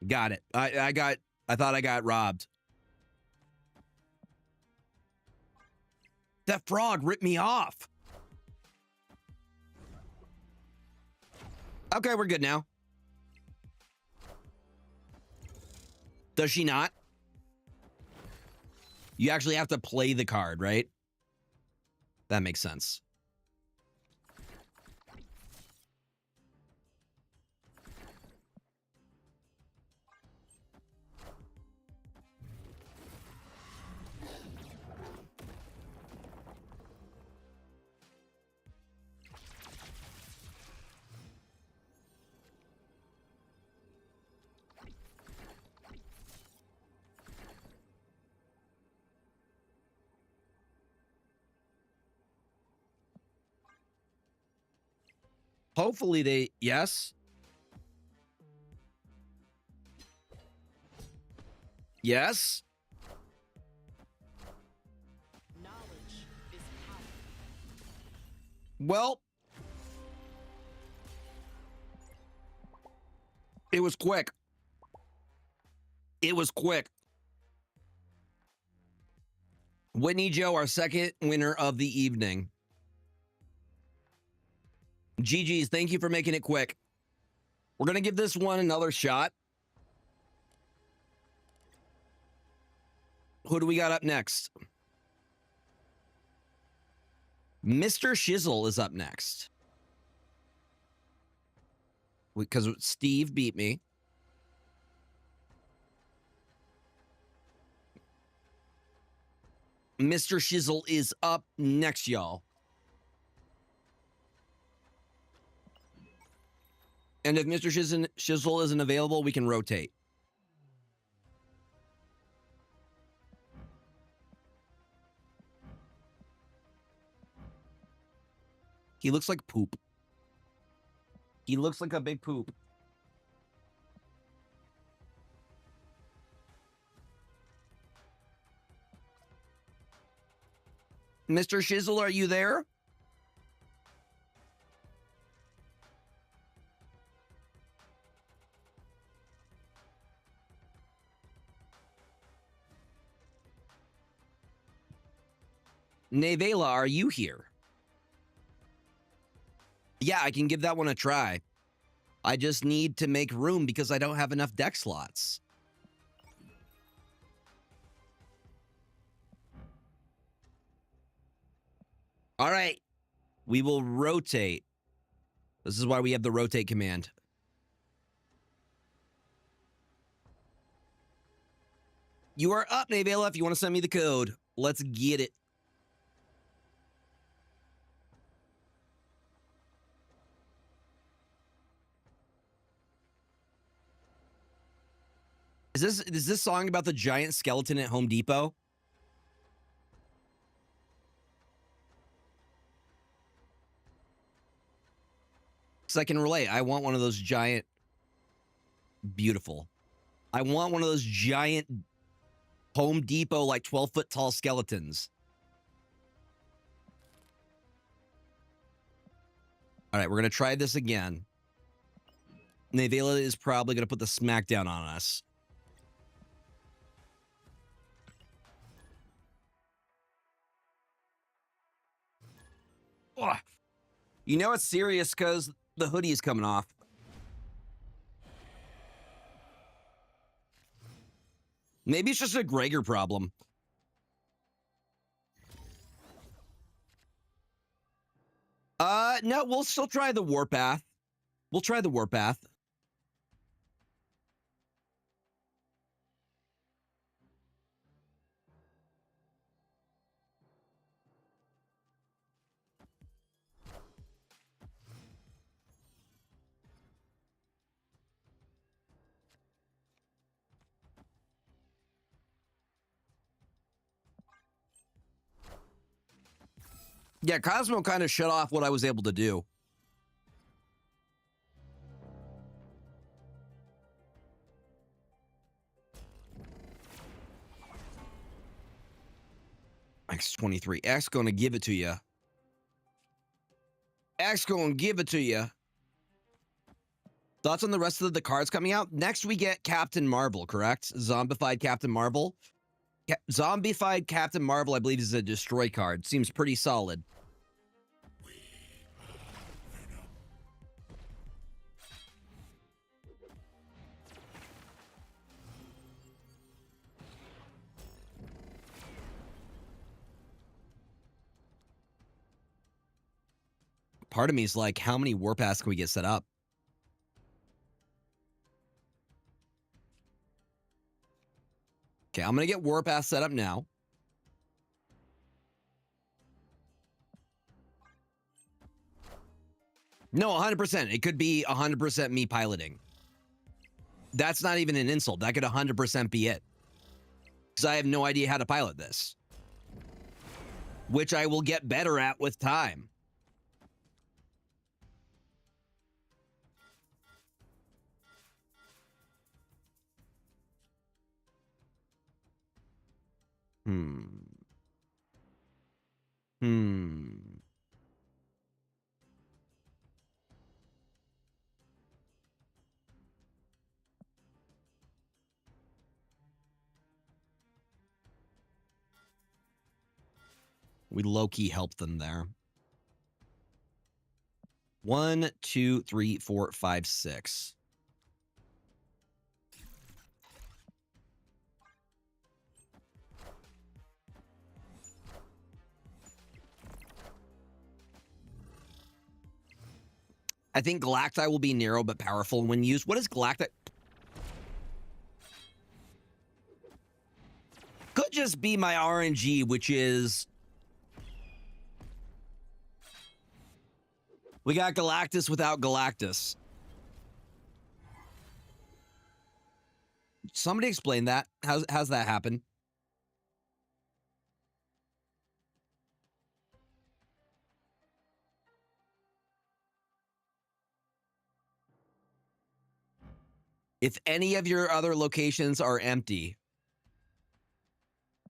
Got it. I thought I got robbed. That frog ripped me off. Okay, we're good now. Does she not? You actually have to play the card, right? That makes sense. Hopefully they, yes. Yes. Knowledge is power. Well, it was quick. It was quick. Whitney Joe, our second winner of the evening. GG's, thank you for making it quick. We're going to give this one another shot. Who do we got up next? Mr. Shizzle is up next. Because Steve beat me. Mr. Shizzle is up next, y'all. And if Mr. Shizzle isn't available, we can rotate. He looks like poop. He looks like a big poop. Mr. Shizzle, are you there? Nevela, are you here? Yeah, I can give that one a try. I just need to make room because I don't have enough deck slots. All right. We will rotate. This is why we have the rotate command. You are up, Nevela, if you want to send me the code. Let's get it. Is this song about the giant skeleton at Home Depot? so I can relate. I want one of those giant, beautiful. I want one of those giant Home Depot, like 12-foot tall skeletons. All right, we're going to try this again. Nevela is probably going to put the smackdown on us. Ugh. You know it's serious because the hoodie is coming off. Maybe it's just a Gregor problem. No, we'll still try the warpath. We'll try the warpath. Yeah, Cosmo kind of shut off what I was able to do. X23. X gonna give it to you. X gonna give it to you. Thoughts on the rest of the cards coming out? Next we get Captain Marvel, correct? Zombified Captain Marvel. Zombified Captain Marvel, I believe, is a destroy card. Seems pretty solid. Part of me is like, how many warpaths can we get set up? Okay, I'm going to get warpath set up now. No, 100%. It could be 100% me piloting. That's not even an insult. That could 100% be it. Because I have no idea how to pilot this. Which I will get better at with time. We low-key helped them there. 1, 2, 3, 4, 5, 6. I think Galacti will be narrow but powerful when used. What is Galacti? Could just be my RNG, which is... We got Galactus without Galactus. Somebody explain that. How's that happen? If any of your other locations are empty,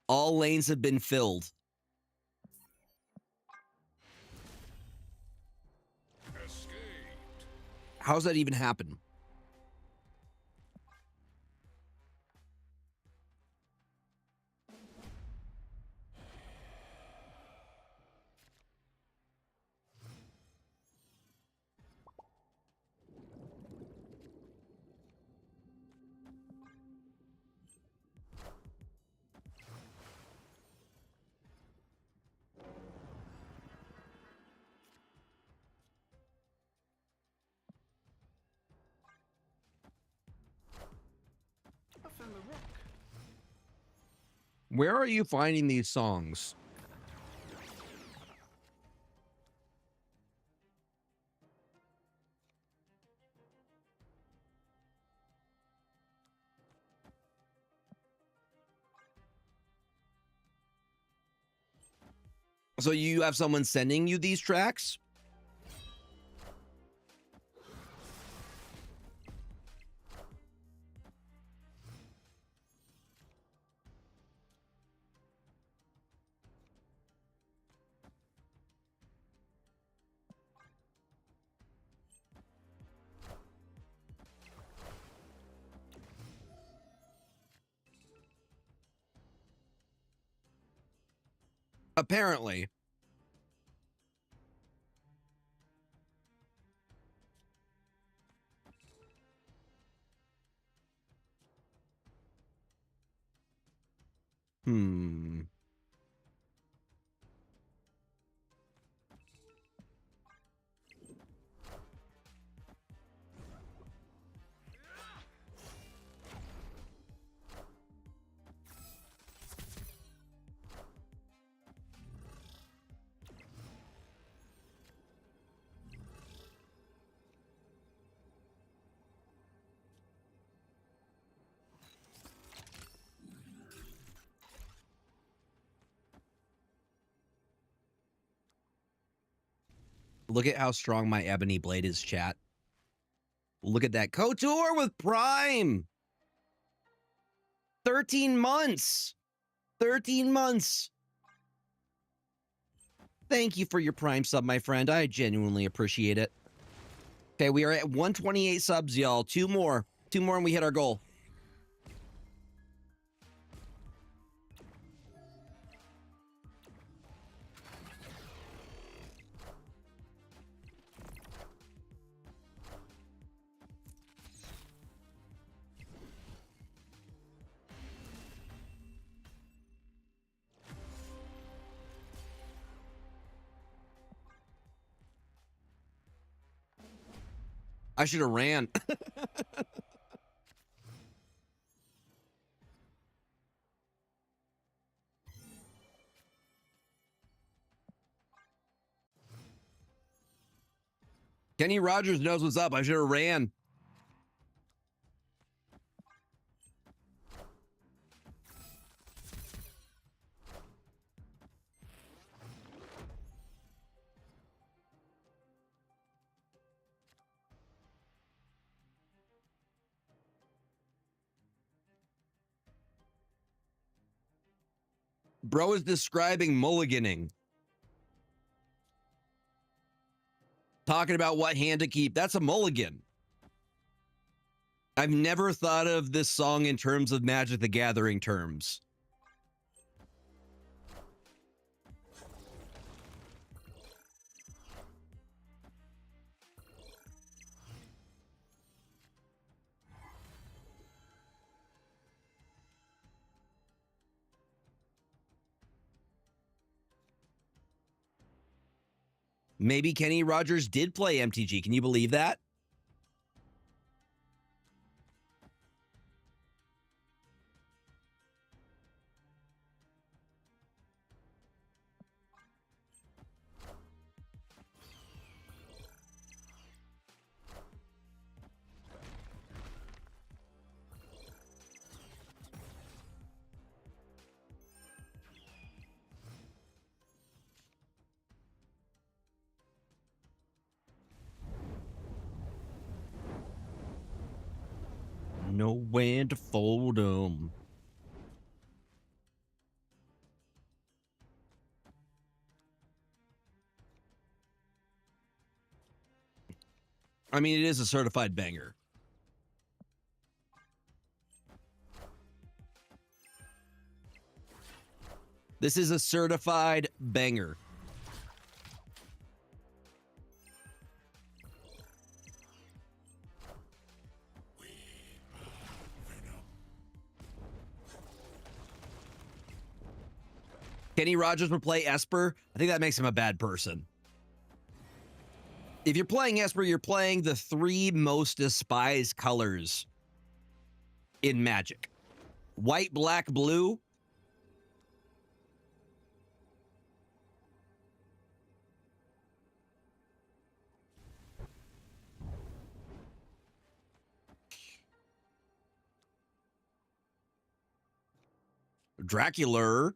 all lanes have been filled. Escaped. How's that even happen? Where are you finding these songs? So you have someone sending you these tracks? Apparently. Hmm. Look at how strong my ebony blade is, chat. Look at that. Couture with Prime. 13 months. 13 months. Thank you for your Prime sub, my friend. I genuinely appreciate it. Okay, we are at 128 subs, y'all. Two more. Two more and we hit our goal. I should have ran. Kenny Rogers knows what's up. I should have ran. Bro is describing mulliganing. Talking about what hand to keep. That's a mulligan. I've never thought of this song in terms of Magic the Gathering terms. Maybe Kenny Rogers did play MTG. Can you believe that? Know when to fold them. I mean, it is a certified banger. This is a certified banger. Kenny Rogers would play Esper. I think that makes him a bad person. If you're playing Esper, you're playing the three most despised colors in Magic. White, black, blue. Dracula.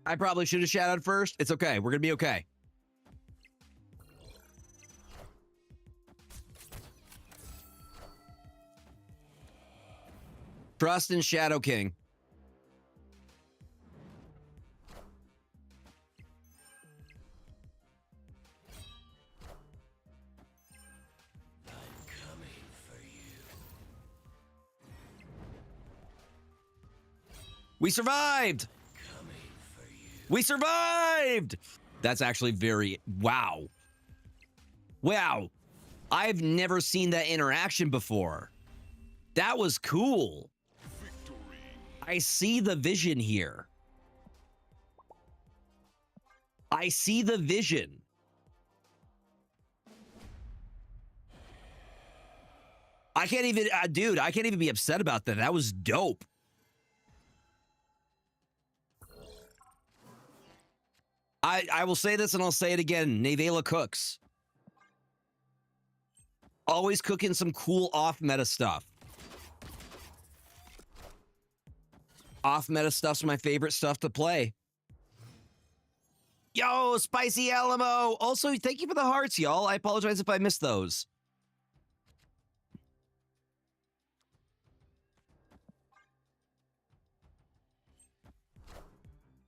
I probably should have shouted first. It's okay. We're going to be okay. Trust in Shadow King. We survived! We survived! That's actually very... Wow. Wow. I've never seen that interaction before. That was cool. Victory. I see the vision here. I see the vision. I can't even... dude, I can't even be upset about that. That was dope. I will say this and I'll say it again. Nevela cooks. Always cooking some cool off-meta stuff. Off-meta stuff's my favorite stuff to play. Yo, Spicy Alamo! Also, thank you for the hearts, y'all. I apologize if I missed those.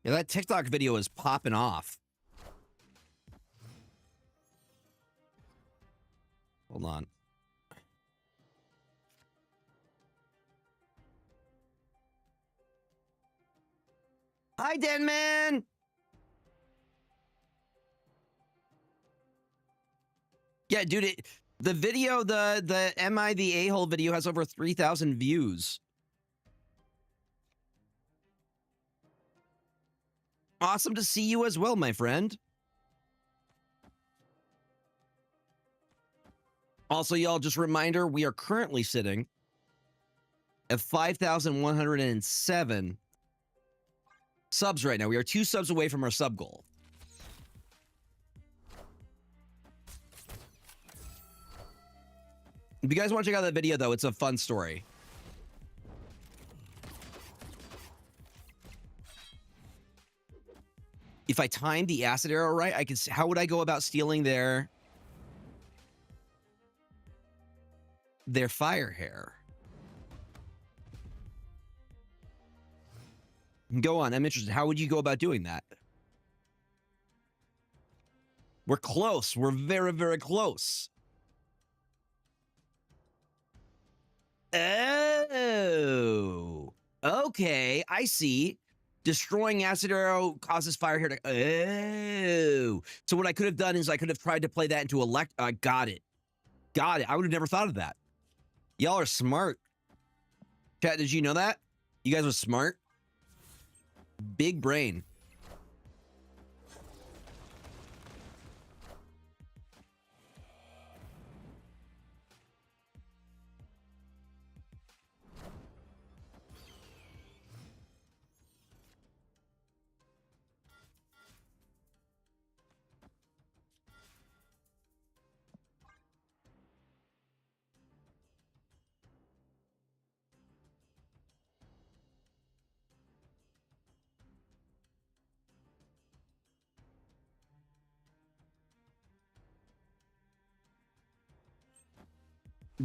Yeah, that TikTok video is popping off. Hold on. Hi, Denman! Yeah, dude, the video, the Am I the A-hole video has over 3,000 views. Awesome to see you as well, my friend. Also, y'all, just a reminder, we are currently sitting at 5,107 subs right now. We are 2 subs away from our sub goal. If you guys want to check out that video, though, it's a fun story. If I timed the acid arrow right, I could. How would I go about stealing their fire hair? Go on. I'm interested. How would you go about doing that? We're close. We're very, very close. Oh. Okay. I see. Destroying acid arrow causes fire hair to... Oh. So what I could have done is I could have tried to play that into got it. Got it. I would have never thought of that. Y'all are smart. Chat, did you know that? You guys are smart. Big brain.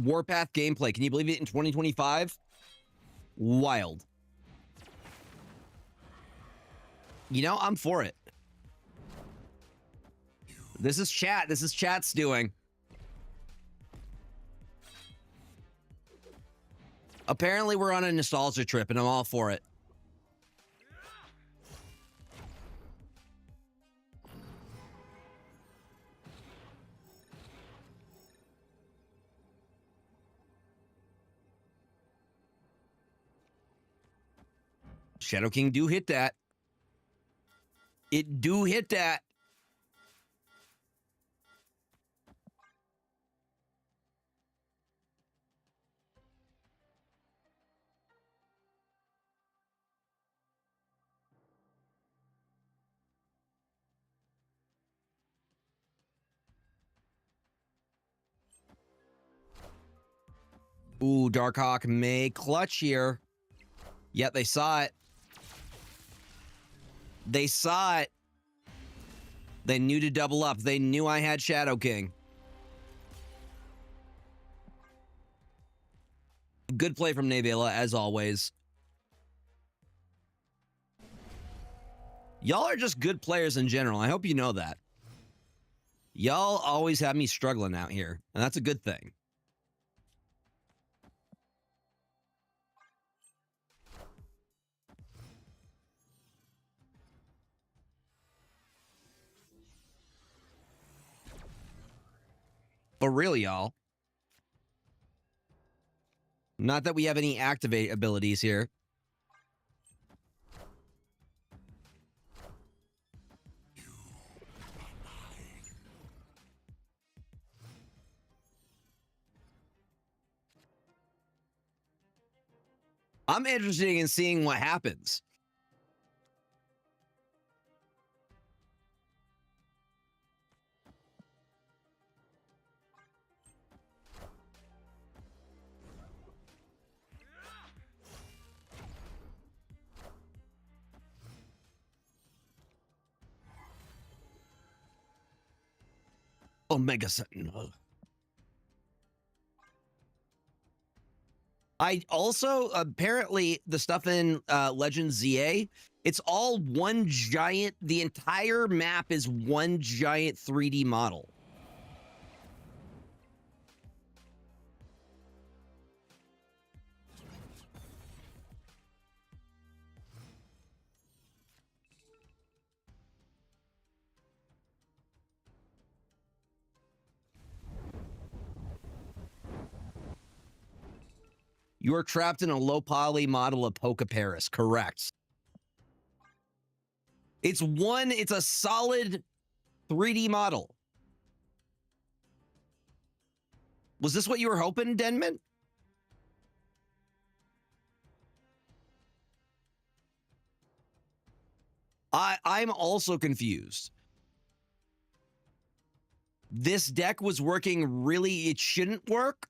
Warpath gameplay. Can you believe it in 2025? Wild. You know, I'm for it. This is chat. This is chat's doing. Apparently, we're on a nostalgia trip, and I'm all for it. Shadow King do hit that. It do hit that. Ooh, Darkhawk may clutch here. Yep, they saw it. They saw it. They knew to double up. They knew I had Shadow King. Good play from Nevela, as always. Y'all are just good players in general. I hope you know that. Y'all always have me struggling out here, and that's a good thing. For real, y'all. Not that we have any activate abilities here. I'm interested in seeing what happens. Omega Sentinel. I also, apparently, the stuff in Legend ZA, it's all one giant, the entire map is one giant 3D model. You are trapped in a low poly model of Poke Paris. Correct. It's a solid 3D model. Was this what you were hoping, Denman? I'm also confused. This deck was working really, it shouldn't work,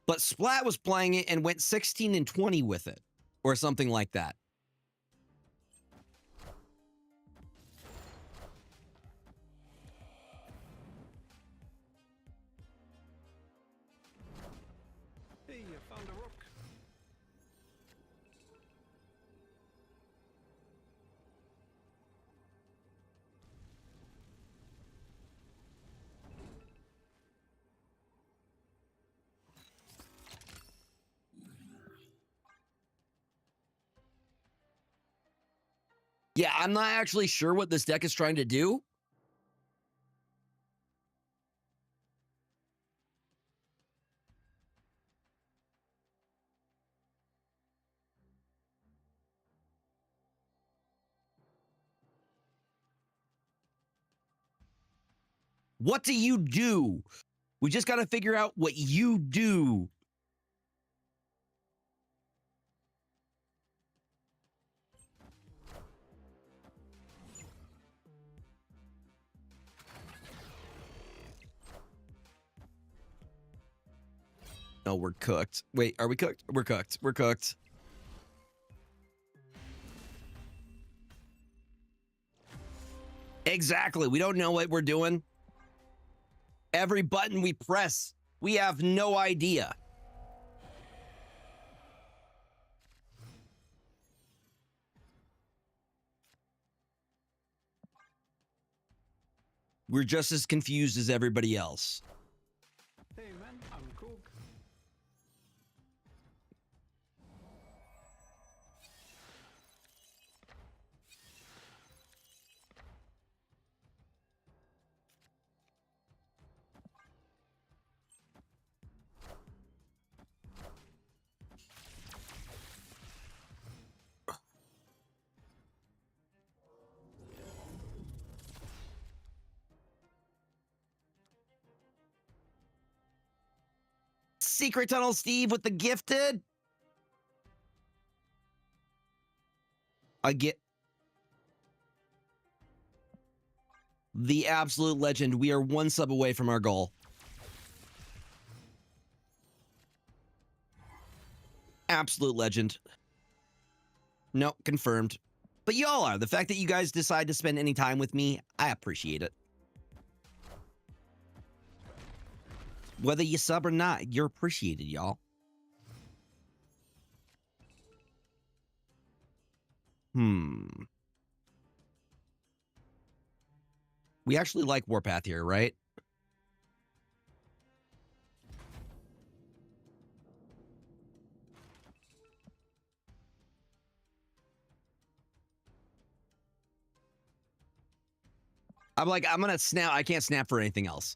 but Splat was playing it and went 16 and 20 with it, or something like that. Hey, I found a rock. Yeah, I'm not actually sure what this deck is trying to do. What do you do? We just got to figure out what you do. Oh, we're cooked. Wait, are we cooked? We're cooked. We're cooked. Exactly. We don't know what we're doing. Every button we press, we have no idea. We're just as confused as everybody else. Hey man, I'm cook. Secret Tunnel Steve with the gifted. I get the absolute legend. We are one sub away from our goal. Absolute legend. No, confirmed. But y'all are. The fact that you guys decide to spend any time with me, I appreciate it. Whether you sub or not, you're appreciated, y'all. We actually like Warpath here, right? I'm like, I'm gonna snap. I can't snap for anything else.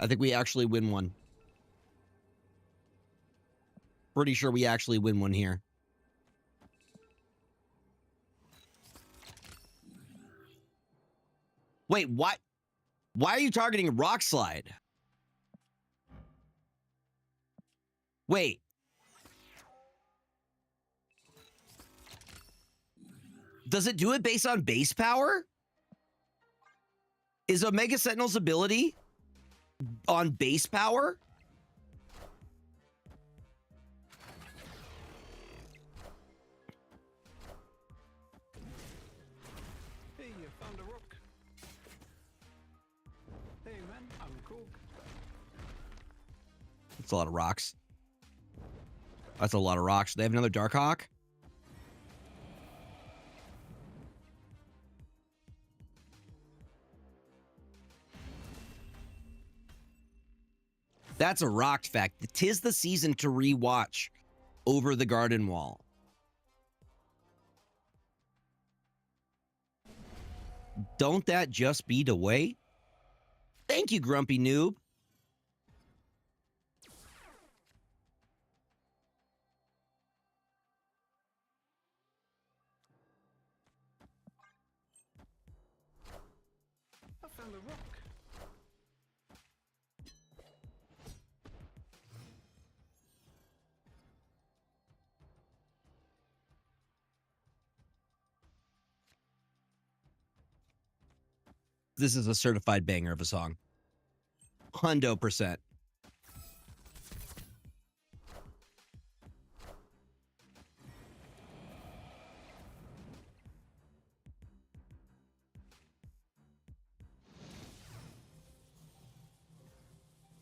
I think we actually win one. Pretty sure we actually win one here. Wait, what? Why are you targeting Rock Slide? Wait. Does it do it based on base power? Is Omega Sentinel's ability on base power? Hey, you found a rook. Hey man, I'm cool. That's a lot of rocks. That's a lot of rocks. They have another Darkhawk? That's a rocked fact. 'Tis the season to rewatch Over the Garden Wall. Don't that just be the way? Thank you, Grumpy Noob. I found a rook. This is a certified banger of a song. 100%.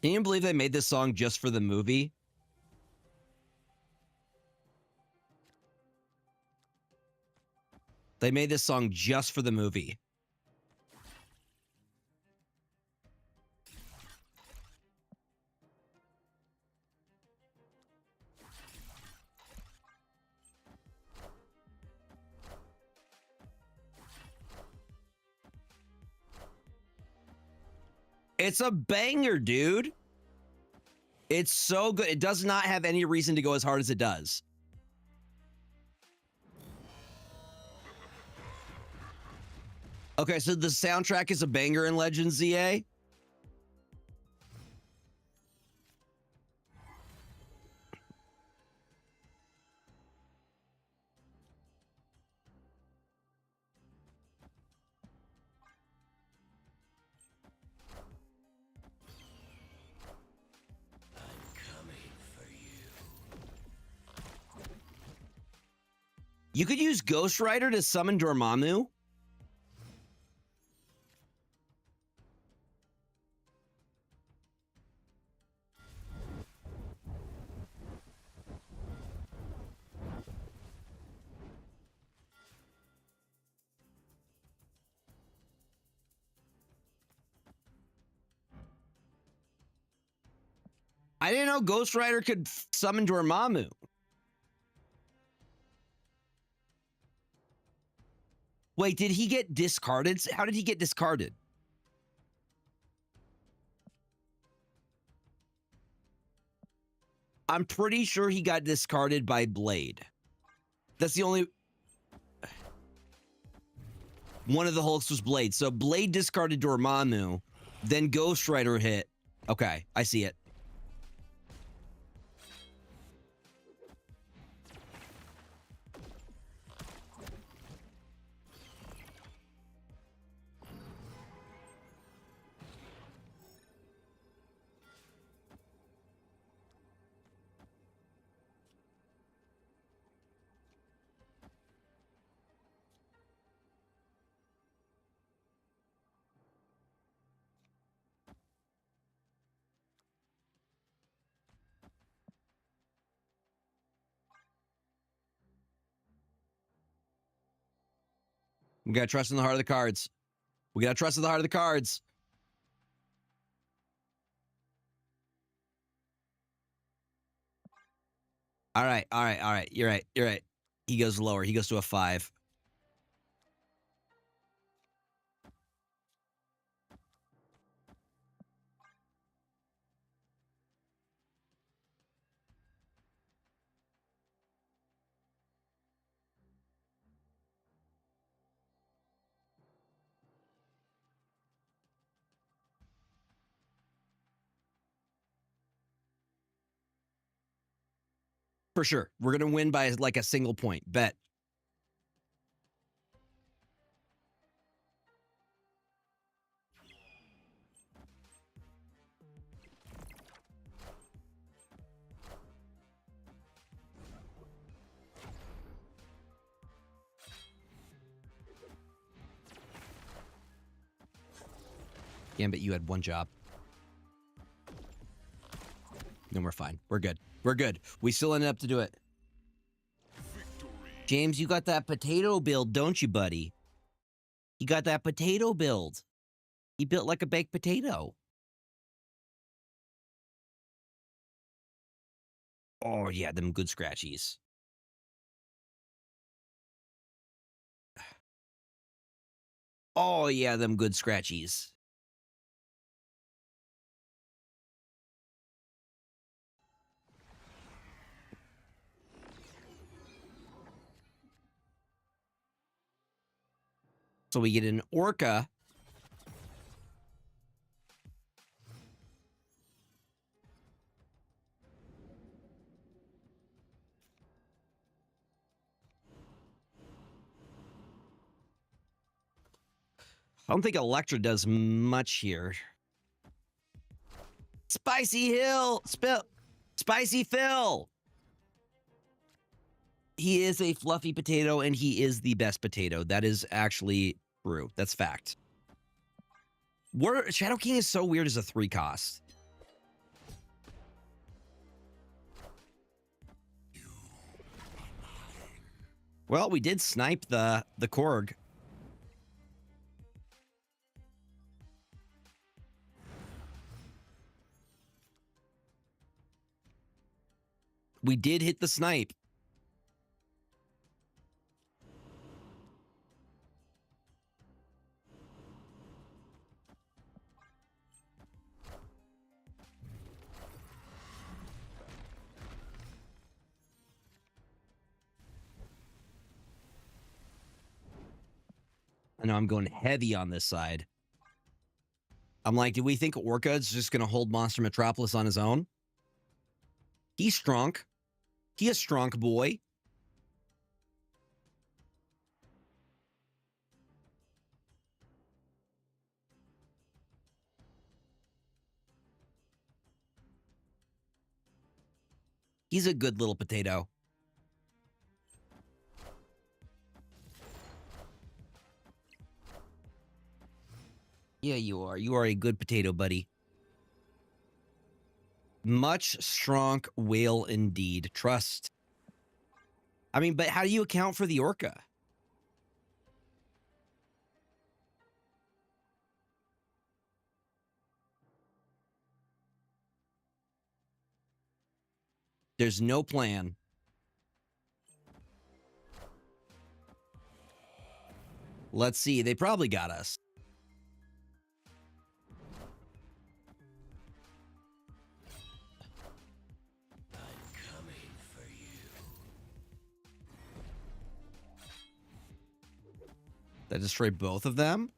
Can you believe they made this song just for the movie? They made this song just for the movie. It's a banger, dude. It's so good. It does not have any reason to go as hard as it does. Okay, so the soundtrack is a banger in Legends ZA. You could use Ghost Rider to summon Dormammu. I didn't know Ghost Rider could summon Dormammu. Wait, did he get discarded? How did he get discarded? I'm pretty sure he got discarded by Blade. That's the only... One of the Hulks was Blade. So Blade discarded Dormammu, then Ghost Rider hit. Okay, I see it. We gotta trust in the heart of the cards. We gotta trust in the heart of the cards. All right, all right, all right. You're right, you're right. He goes lower. He goes to a 5. For sure. We're going to win by like a single point. Bet. Gambit, you had one job. No, we're fine. We're good. We're good. We still ended up to do it. James, you got that potato build, don't you, buddy? You got that potato build. You built like a baked potato. Oh, yeah, them good scratchies. Oh, yeah, them good scratchies. So we get an orca. I don't think Electra does much here. Spicy Hill! Spicy Phil! He is a fluffy potato, and he is the best potato. That is actually true. That's fact. Shadow King is so weird as a 3 cost. Well, we did snipe the Korg. We did hit the snipe. I know I'm going heavy on this side. I'm like, do we think Orca is just going to hold Monster Metropolis on his own? He's strong. He a strong boy. He's a good little potato. Yeah, you are. You are a good potato, buddy. Much strong whale indeed. Trust. I mean, but how do you account for the orca? There's no plan. Let's see. They probably got us. That destroyed both of them?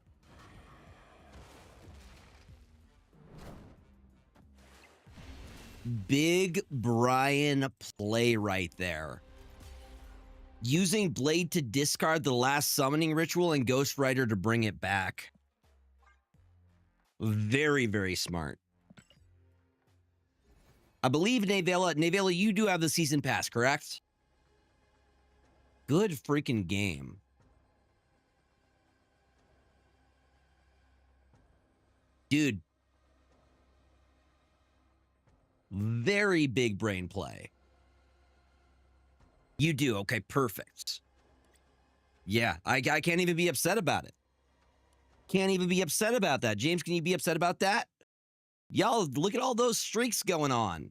Big Brian play right there. Using Blade to discard the last summoning ritual and Ghost Rider to bring it back. Very, very smart. I believe Nevela, you do have the season pass, correct? Good freaking game. Dude. Very big brain play. You do. Okay, perfect. Yeah, I can't even be upset about it. Can't even be upset about that. James, can you be upset about that? Y'all, look at all those streaks going on.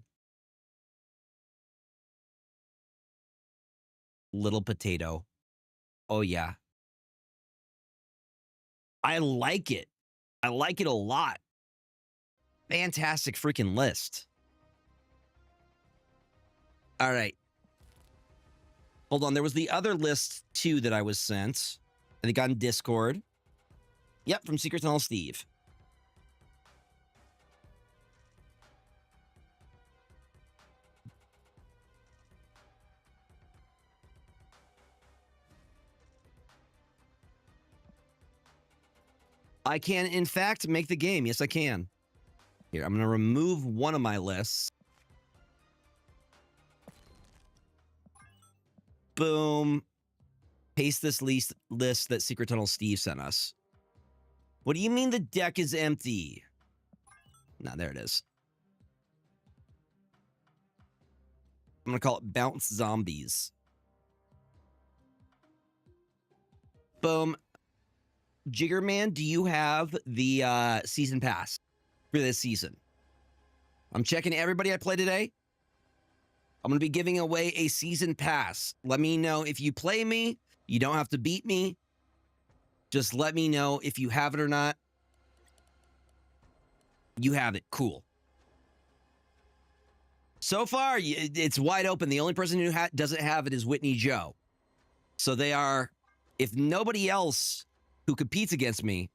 Little potato. Oh, yeah. I like it. I like it a lot. Fantastic freaking list. All right. Hold on. There was the other list, too, that I was sent. I think on Discord. Yep, from Secret Tunnel Steve. I can, in fact, make the game. Yes, I can. Here, I'm going to remove one of my lists. Boom. Paste this list that Secret Tunnel Steve sent us. What do you mean the deck is empty? Nah, there it is. I'm going to call it Bounce Zombies. Boom. Jiggerman, do you have the season pass for this season? I'm checking everybody I play today. I'm going to be giving away a season pass. Let me know if you play me. You don't have to beat me. Just let me know if you have it or not. You have it. Cool. So far, it's wide open. The only person who doesn't have it is Whitney Joe. So they are, if nobody else who competes against me.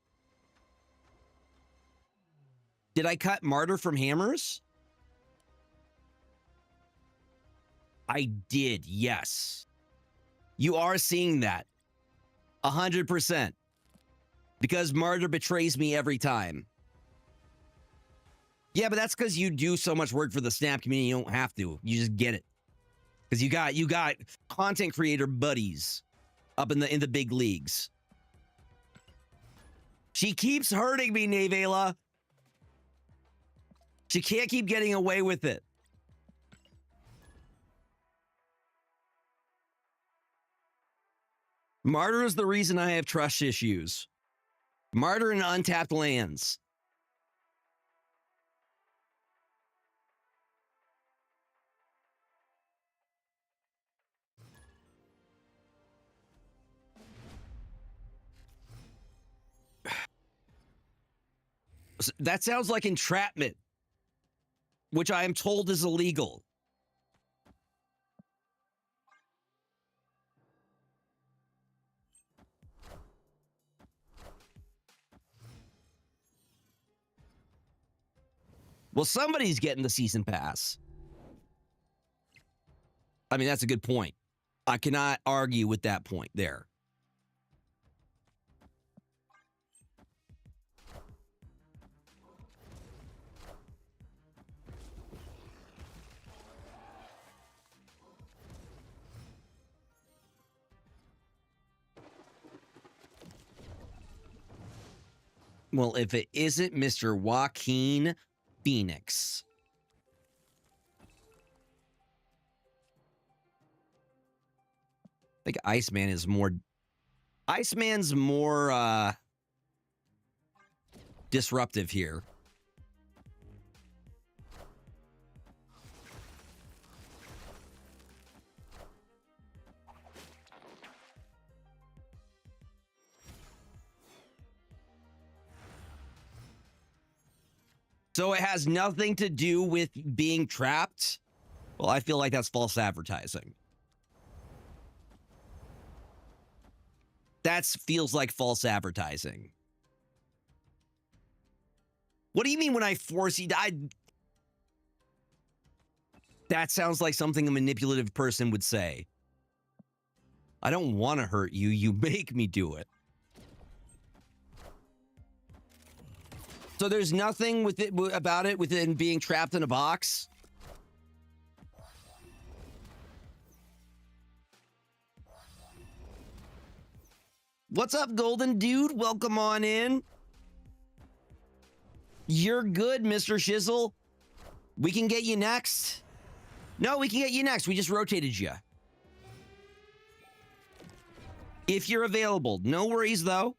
Did I cut Martyr from Hammers? I did, yes. You are seeing that. 100%. Because Martyr betrays me every time. Yeah, but that's because you do so much work for the Snap community, you don't have to. You just get it. Because you got content creator buddies up in the big leagues. She keeps hurting me, Nevela. She can't keep getting away with it. Martyr is the reason I have trust issues. Martyr and untapped lands. That sounds like entrapment, which I am told is illegal. Well, somebody's getting the season pass. I mean, that's a good point. I cannot argue with that point there. Well, if it isn't Mr. Joaquin Phoenix. I think Iceman is more... Iceman's more disruptive here. So it has nothing to do with being trapped? Well, I feel like that's false advertising. That feels like false advertising. What do you mean when I force you? That sounds like something a manipulative person would say. I don't want to hurt you. You make me do it. So there's nothing with it about it within being trapped in a box? What's up, Golden Dude? Welcome on in. You're good, Mr. Shizzle. We can get you next. No, we can get you next. We just rotated you. If you're available. No worries, though.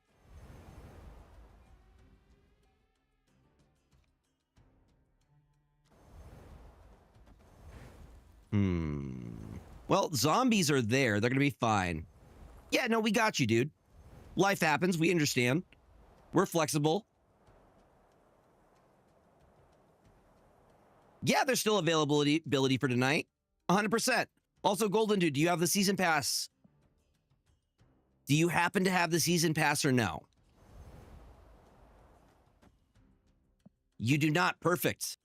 Well, zombies are there. They're going to be fine. Yeah, no, we got you, dude. Life happens. We understand. We're flexible. Yeah, there's still availability for tonight. 100%. Also, Golden Dude, do you have the season pass? Do you happen to have the season pass or no? You do not. Perfect.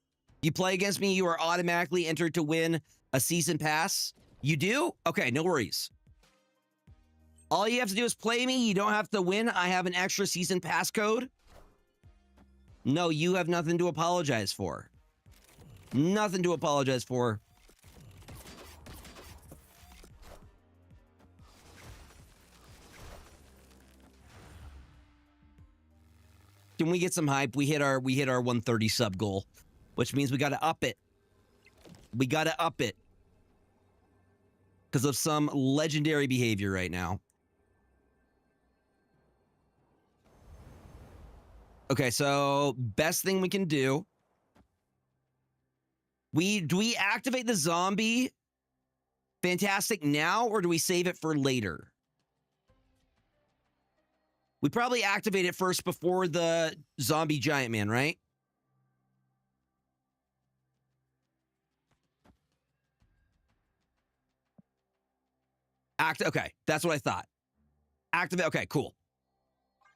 You play against me, you are automatically entered to win a season pass. You do? Okay, no worries. All you have to do is play me. You don't have to win. I have an extra season pass code. No, you have nothing to apologize for. Nothing to apologize for. Can we get some hype? We hit our 130 sub goal, which means we got to up it. We got to up it because of some legendary behavior right now. Okay, so best thing we can do. Do we activate the zombie fantastic now, or do we save it for later? We probably activate it first before the zombie giant man, right? Okay, that's what I thought. Activate. Okay, cool.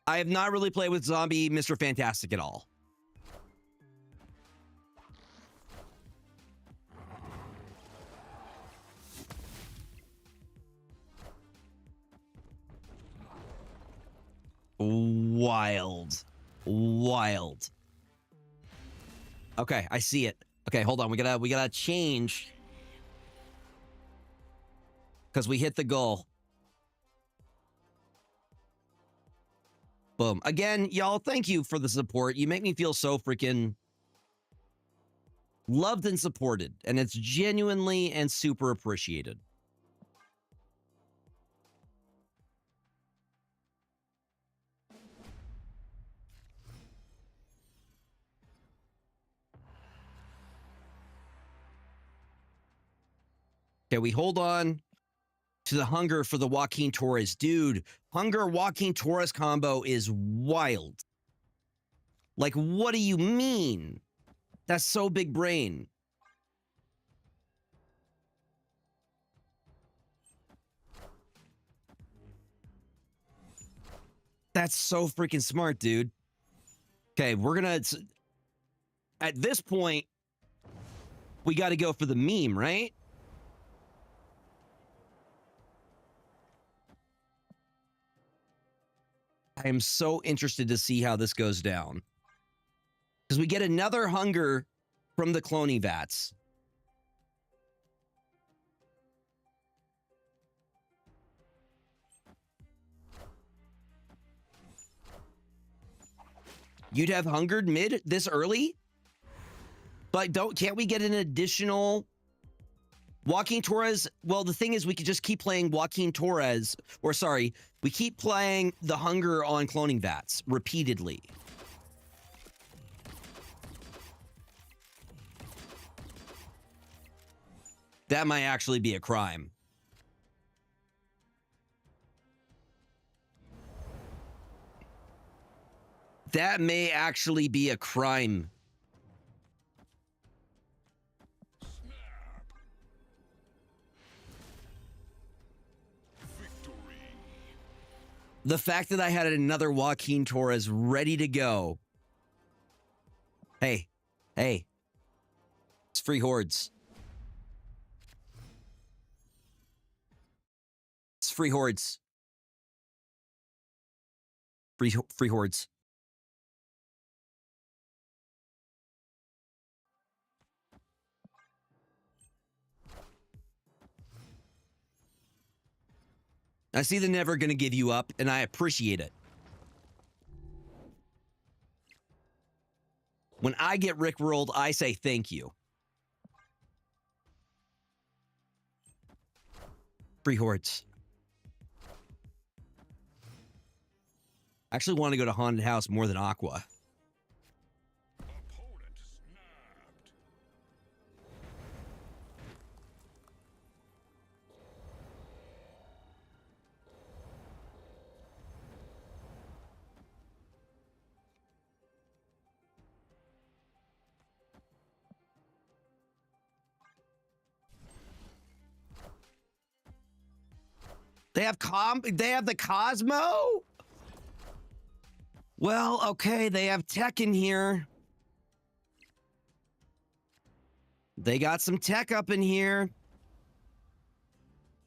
I have not really played with zombie Mr. Fantastic at all. Wild. Wild. Okay, I see it. Okay, hold on. We gotta change. Because we hit the goal. Boom. Again, y'all, thank you for the support. You make me feel so freaking loved and supported. And it's genuinely and super appreciated. Okay, we hold on to the hunger for the Joaquin Torres. Dude, hunger Joaquin Torres combo is wild. Like, what do you mean? That's so big brain. That's so freaking smart, dude. Okay, we're gonna... At this point, we got to go for the meme, right? I am so interested to see how this goes down. Because we get another hunger from the cloning vats. You'd have hungered mid this early? But can't we get an additional Joaquin Torres? Well, the thing is, we could just keep playing Joaquin Torres, or sorry, we keep playing the hunger on cloning vats repeatedly. That might actually be a crime. That may actually be a crime. The fact that I had another Joaquin Torres ready to go. Hey, it's free hordes. It's free hordes. Free hordes. I see the never gonna give you up, and I appreciate it. When I get rickrolled, I say thank you. Free hordes. I actually want to go to Haunted House more than Aqua. Opponent snapped. They have the Cosmo? Well, okay, they have tech in here. They got some tech up in here. I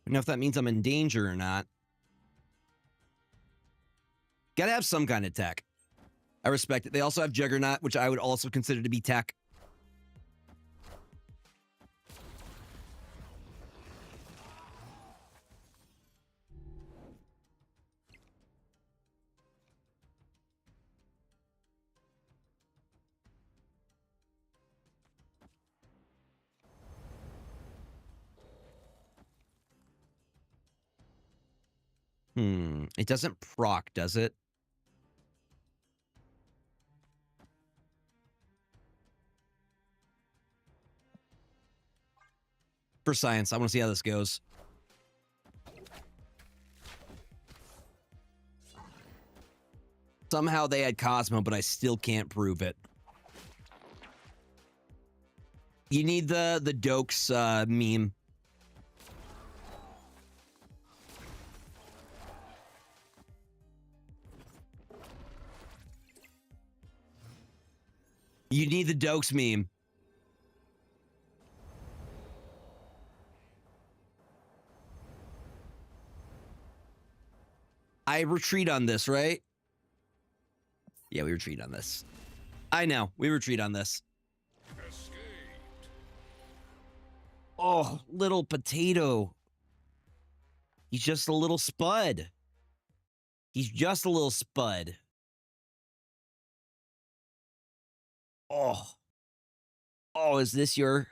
don't know if that means I'm in danger or not. Gotta have some kind of tech. I respect it. They also have Juggernaut, which I would also consider to be tech. It doesn't proc, does it? For science, I want to see how this goes. Somehow they had Cosmo, but I still can't prove it. You need the Dokes meme. You need the Dokes meme. I retreat on this, right? Yeah, we retreat on this. I know. We retreat on this. Escaped. Oh, little potato. He's just a little spud. He's just a little spud. Oh. Oh, is this your...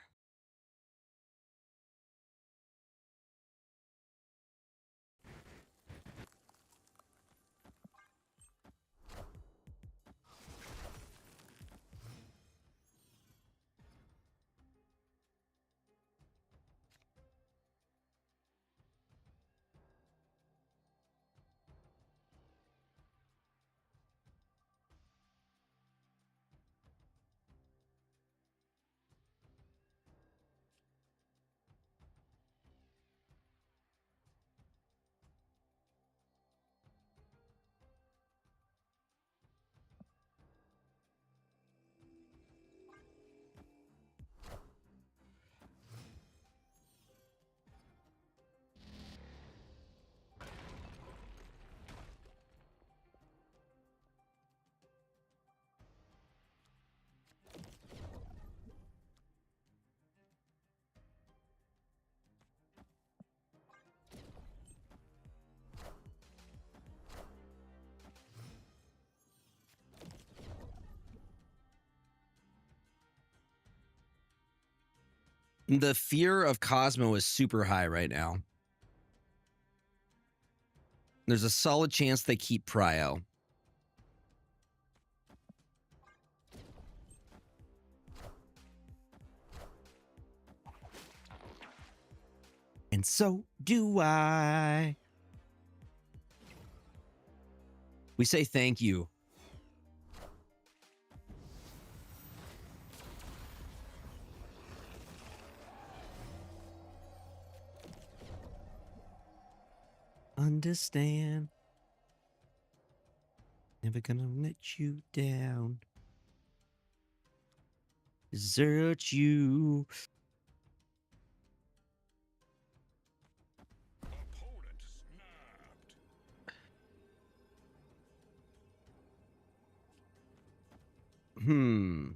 The fear of Cosmo is super high right now. There's a solid chance they keep Prio. And so do I. We say thank you. Understand. Never gonna let you down. Desert you. Opponent snapped. Hmm.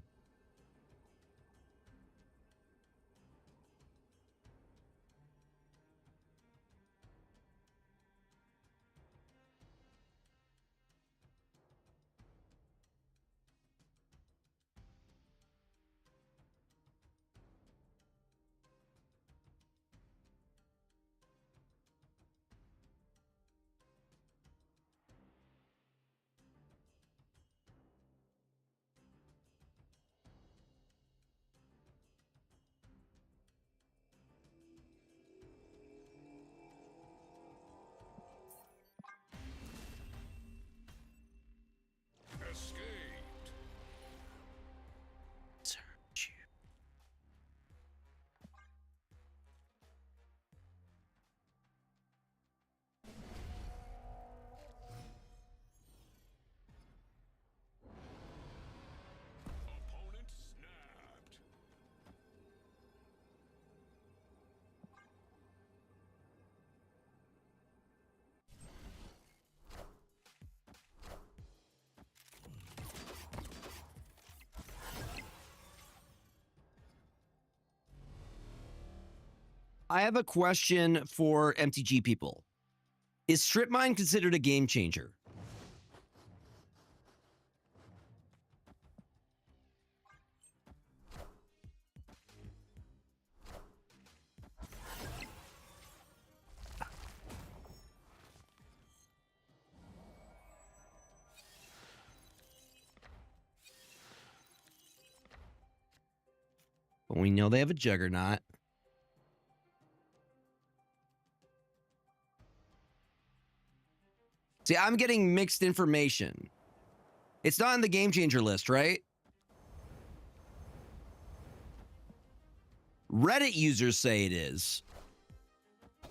I have a question for MTG people. Is strip mine considered a game changer? But we know they have a juggernaut. See, I'm getting mixed information. It's not on the game changer list, right? Reddit users say it is,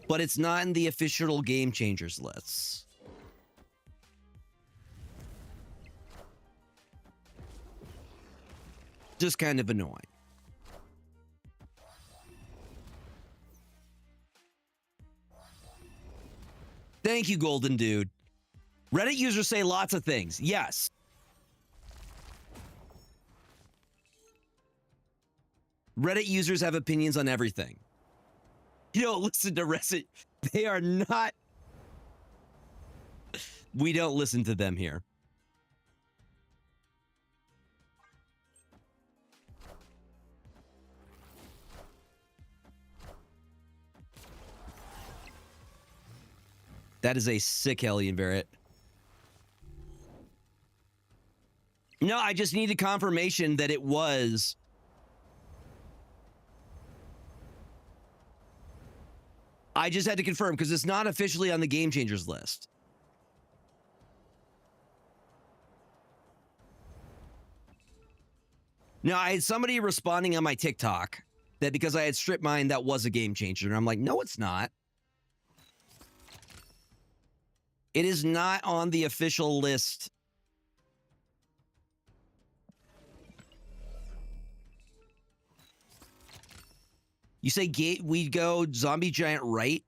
but it's not in the official game changers lists. Just kind of annoying. Thank you, Golden Dude. Reddit users say lots of things. Yes. Reddit users have opinions on everything. You don't listen to Reddit. They are not. We don't listen to them here. That is a sick Hellion Barret. No, I just needed confirmation that it was. I just had to confirm because it's not officially on the game changers list. Now, I had somebody responding on my TikTok that because I had strip mine, that was a game changer. And I'm like, no, it's not. It is not on the official list. You say we go zombie giant right?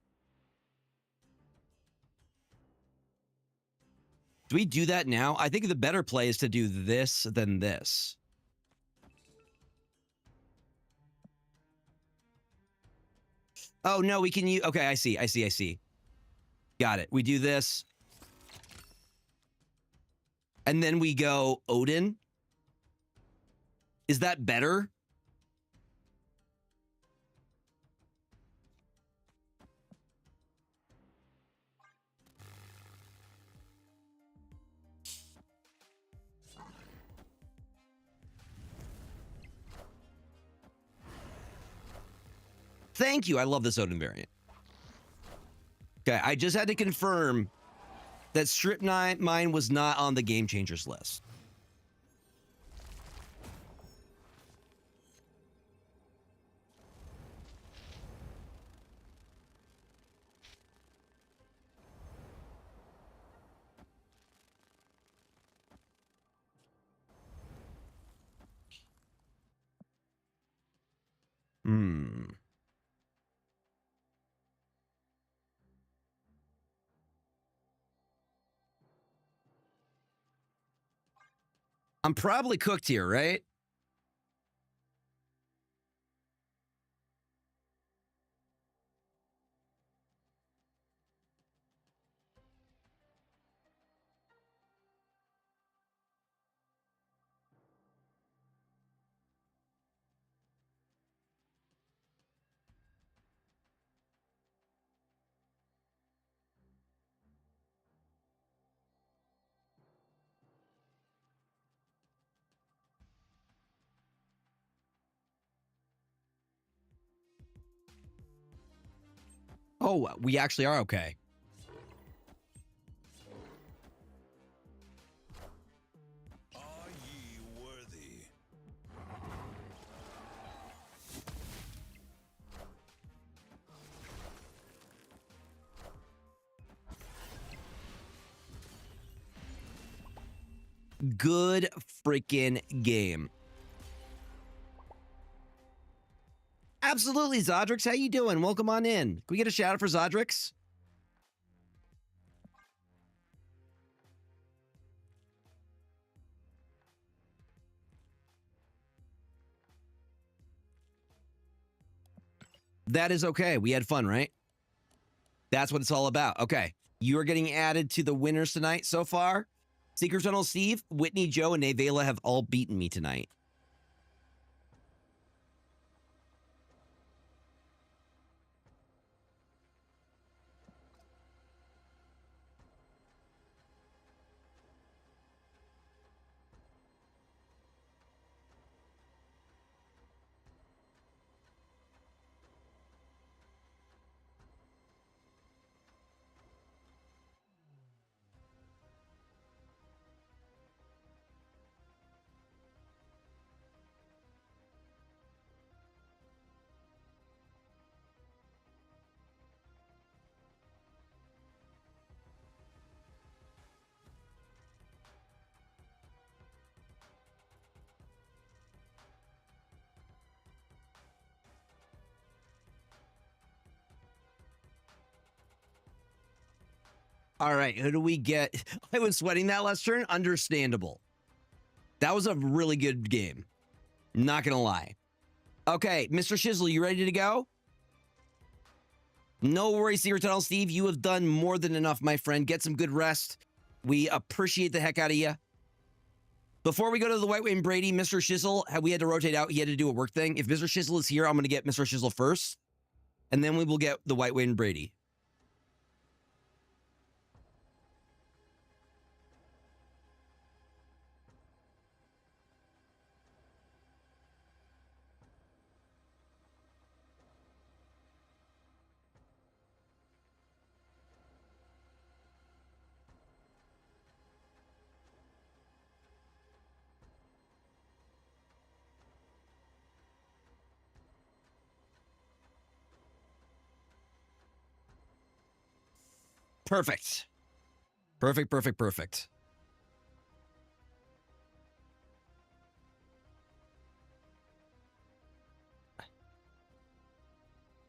Do we do that now? I think the better play is to do this than this. Oh, no, we can use... Okay, I see. Got it. We do this. And then we go Odin. Is that better? Thank you. I love this Odin variant. Okay, I just had to confirm that strip mine was not on the game changers list. I'm probably cooked here, right? Oh, we actually are okay. Are ye worthy? Good freaking game. Absolutely, Zodrix. How you doing? Welcome on in. Can we get a shout out for Zodrix? That is okay. We had fun, right? That's what it's all about. Okay. You are getting added to the winners tonight so far. Secret Tunnel Steve, Whitney, Joe, and Nevela have all beaten me tonight. All right, who do we get? I was sweating that last turn. Understandable. That was a really good game. Not gonna lie. Okay, Mr. Shizzle, you ready to go? No worries, Secret Tunnel Steve. You have done more than enough, my friend. Get some good rest. We appreciate the heck out of you. Before we go to the White Wing Brady, Mr. Shizzle, we had to rotate out. He had to do a work thing. If Mr. Shizzle is here, I'm going to get Mr. Shizzle first, and then we will get the White Wing Brady. Perfect. Perfect, perfect, perfect.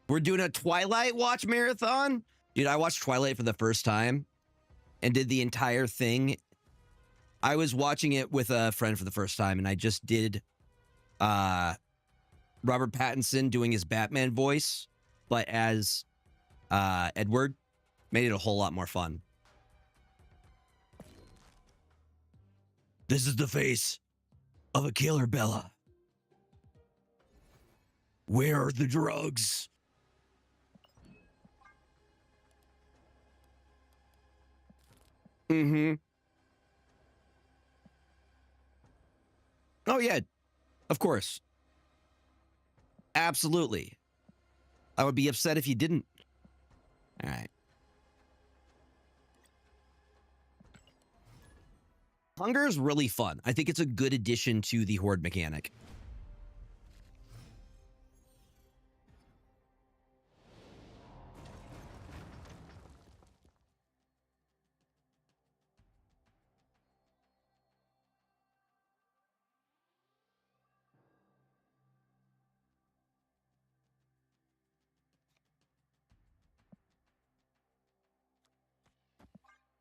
We're doing a Twilight watch marathon? Dude, I watched Twilight for the first time and did the entire thing. I was watching it with a friend for the first time, and I just did Robert Pattinson doing his Batman voice, but as Edward. Made it a whole lot more fun. This is the face of a killer, Bella. Where are the drugs? Mm-hmm. Oh, yeah. Of course. Absolutely. I would be upset if you didn't. All right. Hunger is really fun. I think it's a good addition to the horde mechanic.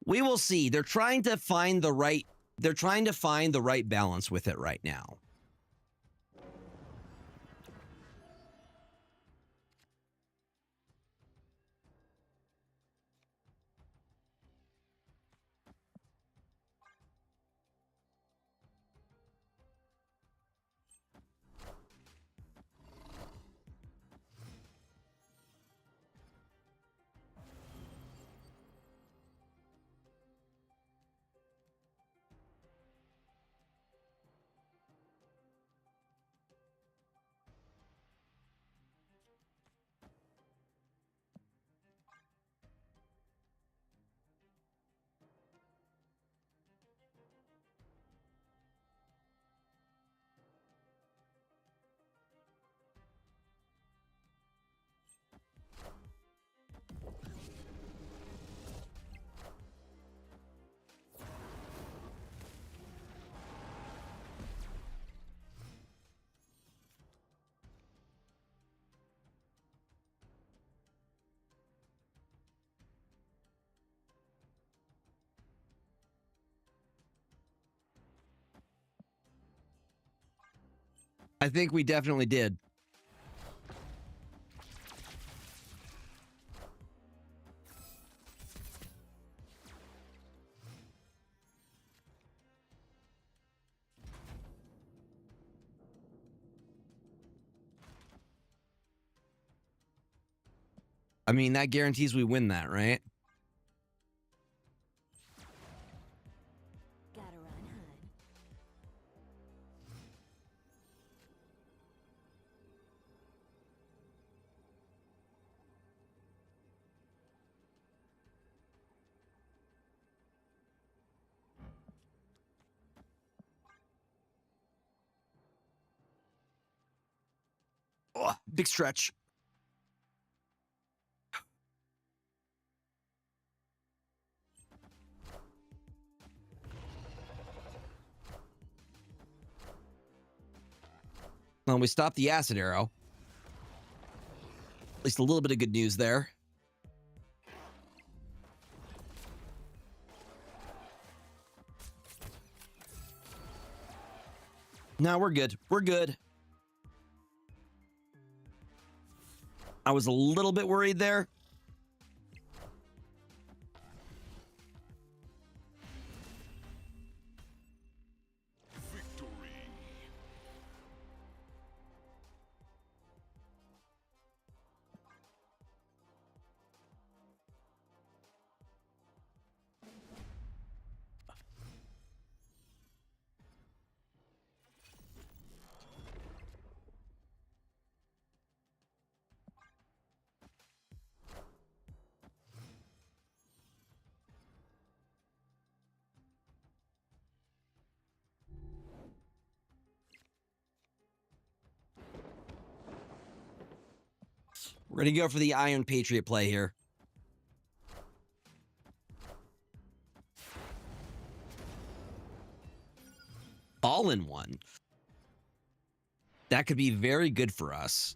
We will see. They're trying to find the right balance with it right now. I think we definitely did. I mean, that guarantees we win that, right? Gotta run, hun. Oh, big stretch. Well, we stopped the acid arrow. At least a little bit of good news there. No, we're good. We're good. I was a little bit worried there. Victory. We're going to go for the Iron Patriot play here. All in one. That could be very good for us.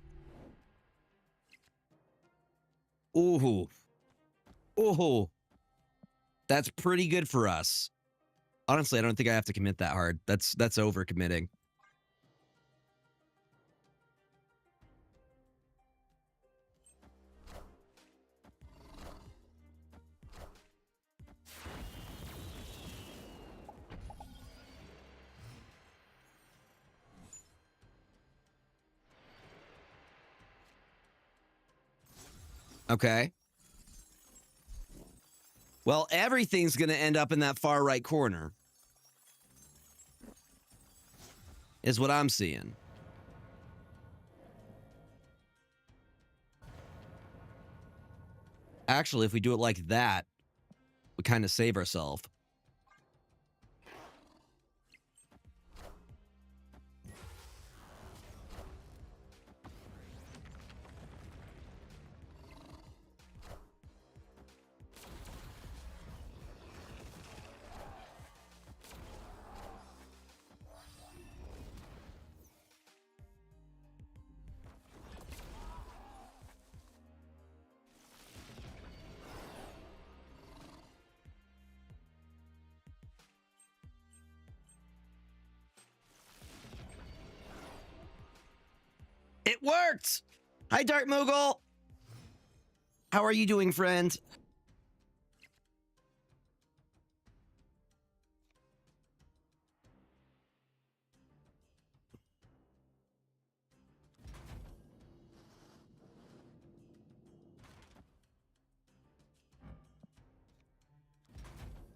Ooh. Ooh. That's pretty good for us. Honestly, I don't think I have to commit that hard. That's over committing. Okay. Well, everything's going to end up in that far right corner. Is what I'm seeing. Actually, if we do it like that, we kind of save ourselves. It worked! Hi, Dark Moogle! How are you doing, friend?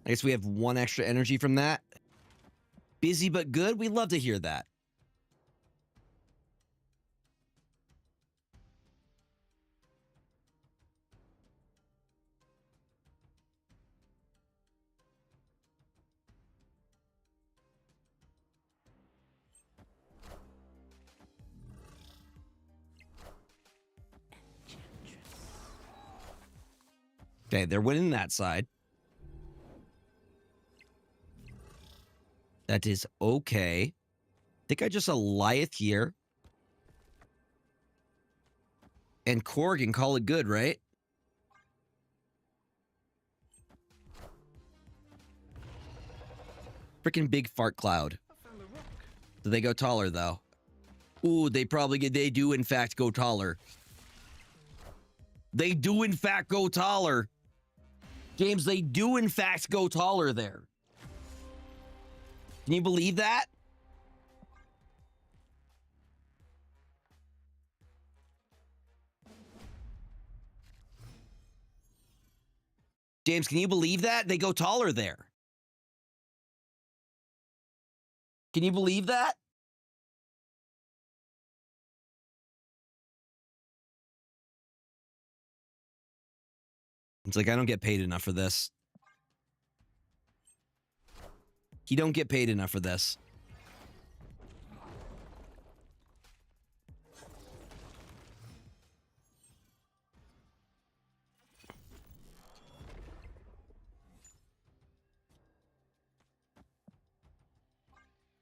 I guess we have one extra energy from that. Busy but good? We love to hear that. Okay, they're winning that side. That is okay. I think I just Goliath here. And Korg and call it good, right? Freaking big fart cloud. I found a rock. Do they go taller, though? Ooh, they do in fact go taller. They do in fact go taller. James, they do in fact go taller there. Can you believe that? James, can you believe that? They go taller there. Can you believe that? It's like, I don't get paid enough for this. You don't get paid enough for this.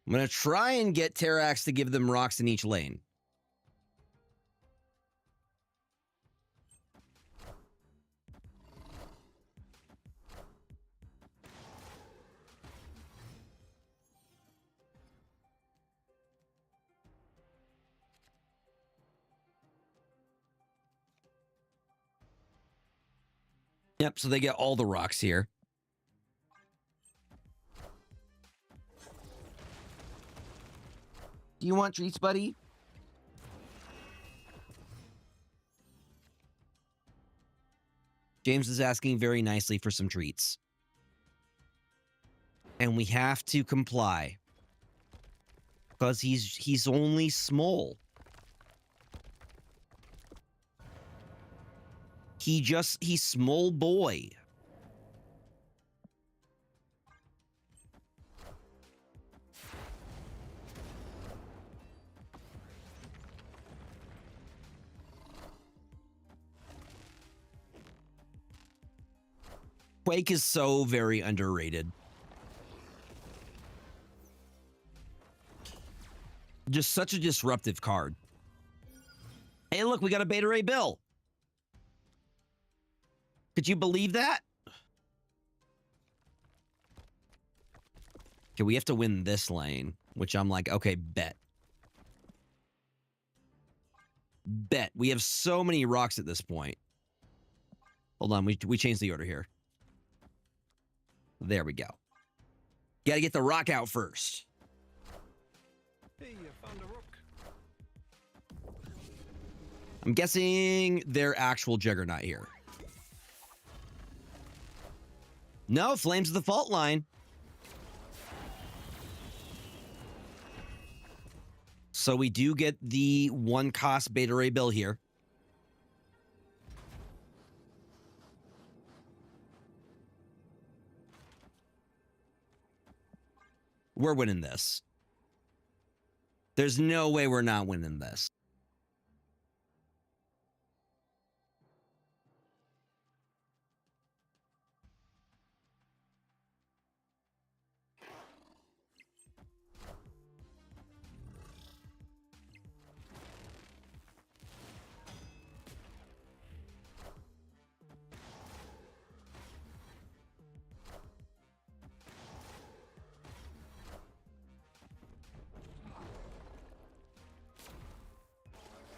I'm going to try and get Terrax to give them rocks in each lane. Yep, so they get all the rocks here. Do you want treats, buddy? James is asking very nicely for some treats. And we have to comply. Because he's only small. He's small boy. Quake is so very underrated. Just such a disruptive card. Hey, look, we got a Beta Ray Bill. Could you believe that? Okay, we have to win this lane, which I'm like, okay, bet. Bet. We have so many rocks at this point. Hold on, we changed the order here. There we go. Got to get the rock out first. Hey, you found a rook. I'm guessing they're actual Juggernaut here. No, Flames of the Fault Line. So we do get the 1-cost Beta Ray Bill here. We're winning this. There's no way we're not winning this.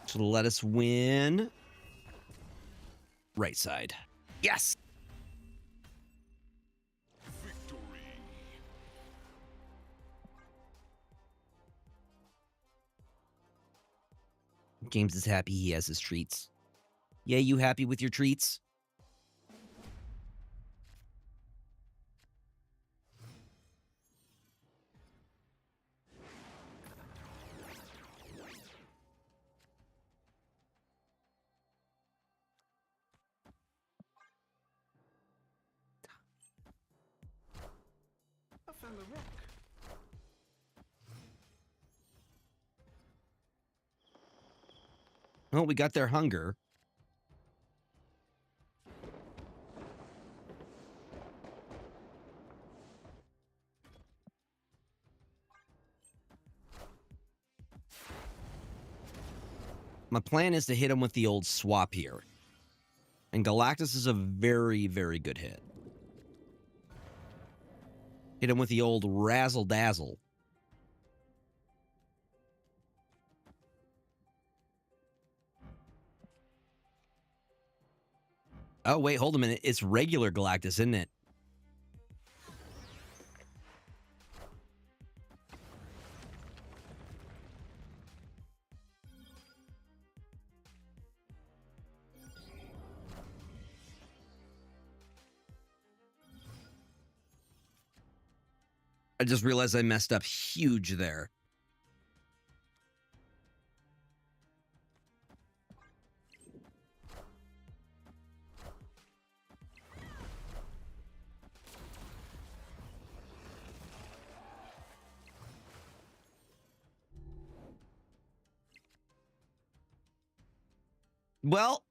So let us win. Right side. Yes. Victory. James is happy he has his treats. Yeah, you happy with your treats? I found a rook. Well, we got their hunger. My plan is to hit him with the old swap here. And Galactus is a very, very good hit. Hit him with the old Razzle Dazzle. Oh, wait, hold a minute. It's regular Galactus, isn't it? I just realized I messed up huge there. Well,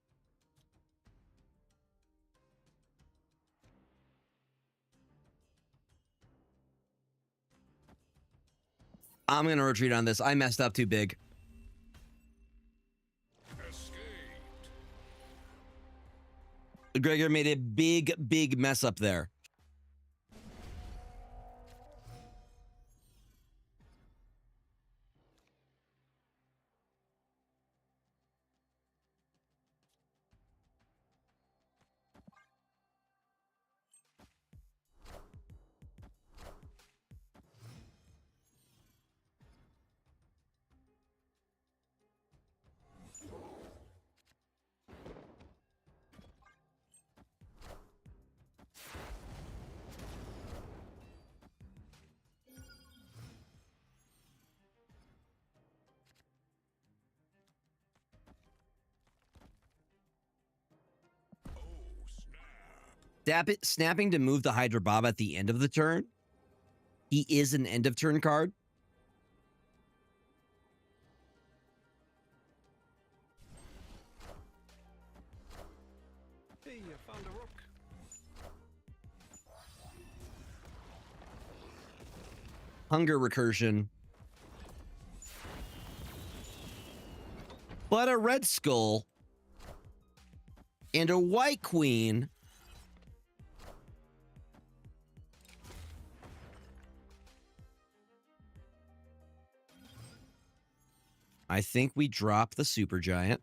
I'm going to retreat on this. I messed up too big. Escaped. Gregor made a big, big mess up there. Oh, snap. Snapping to move the Hydra Bob at the end of the turn. He is an end of turn card. Hey, you found a rook. Hunger recursion. But a red skull and a white queen. I think we drop the Supergiant.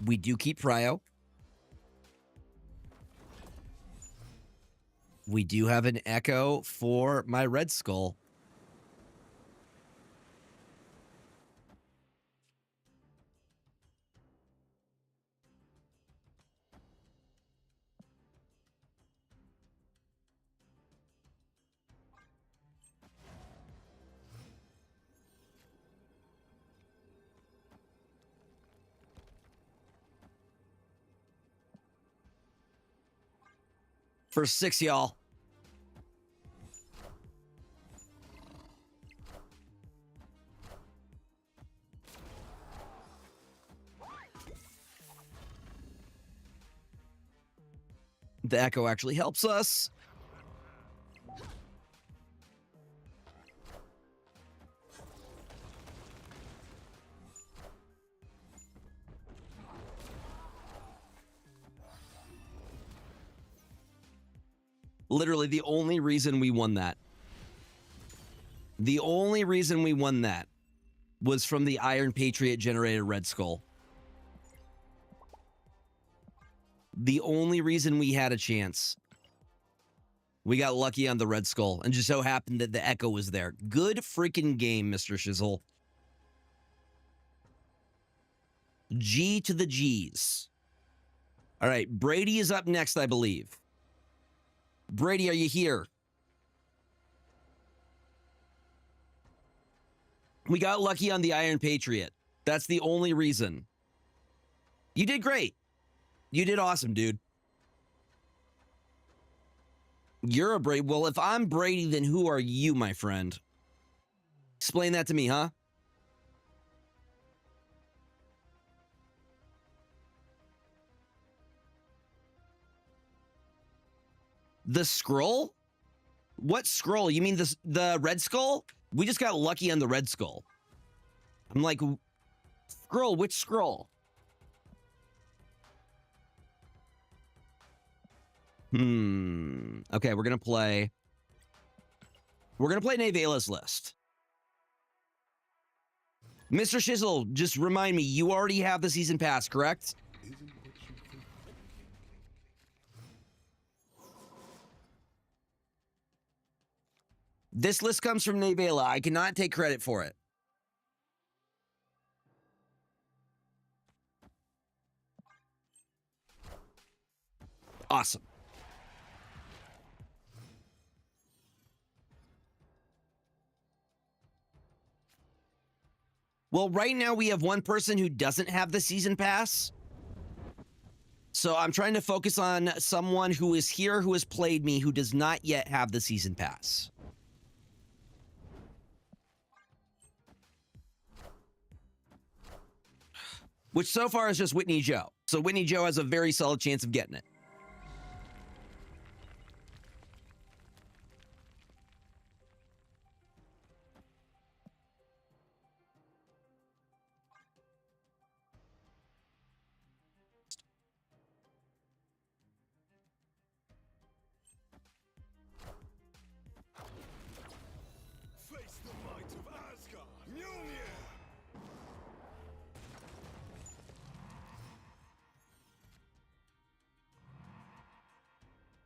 We do keep Prio. We do have an Echo for my Red Skull. For 6, y'all. The Echo actually helps us. Literally the only reason we won that. The only reason we won that was from the Iron Patriot generated Red Skull. The only reason we had a chance. We got lucky on the Red Skull and just so happened that the Echo was there. Good freaking game, Mr. Shizzle. G to the G's. All right, Brady is up next, I believe. Brady, are you here? We got lucky on the Iron Patriot. That's the only reason. You did great. You did awesome, dude. You're a Brady. Well, if I'm Brady, then who are you, my friend? Explain that to me, huh? The scroll? What scroll? You mean the Red Skull? We just got lucky on the Red Skull. I'm like, scroll, which scroll? Okay, we're gonna play Nevela's list. Mr. Shizzle, just remind me, you already have the season pass, correct? This list comes from Nevela. I cannot take credit for it. Awesome. Well, right now we have one person who doesn't have the season pass. So I'm trying to focus on someone who is here, who has played me, who does not yet have the season pass. Which so far is just Whitney Joe. So Whitney Joe has a very solid chance of getting it. Face the might of Asgard. Mjolnir.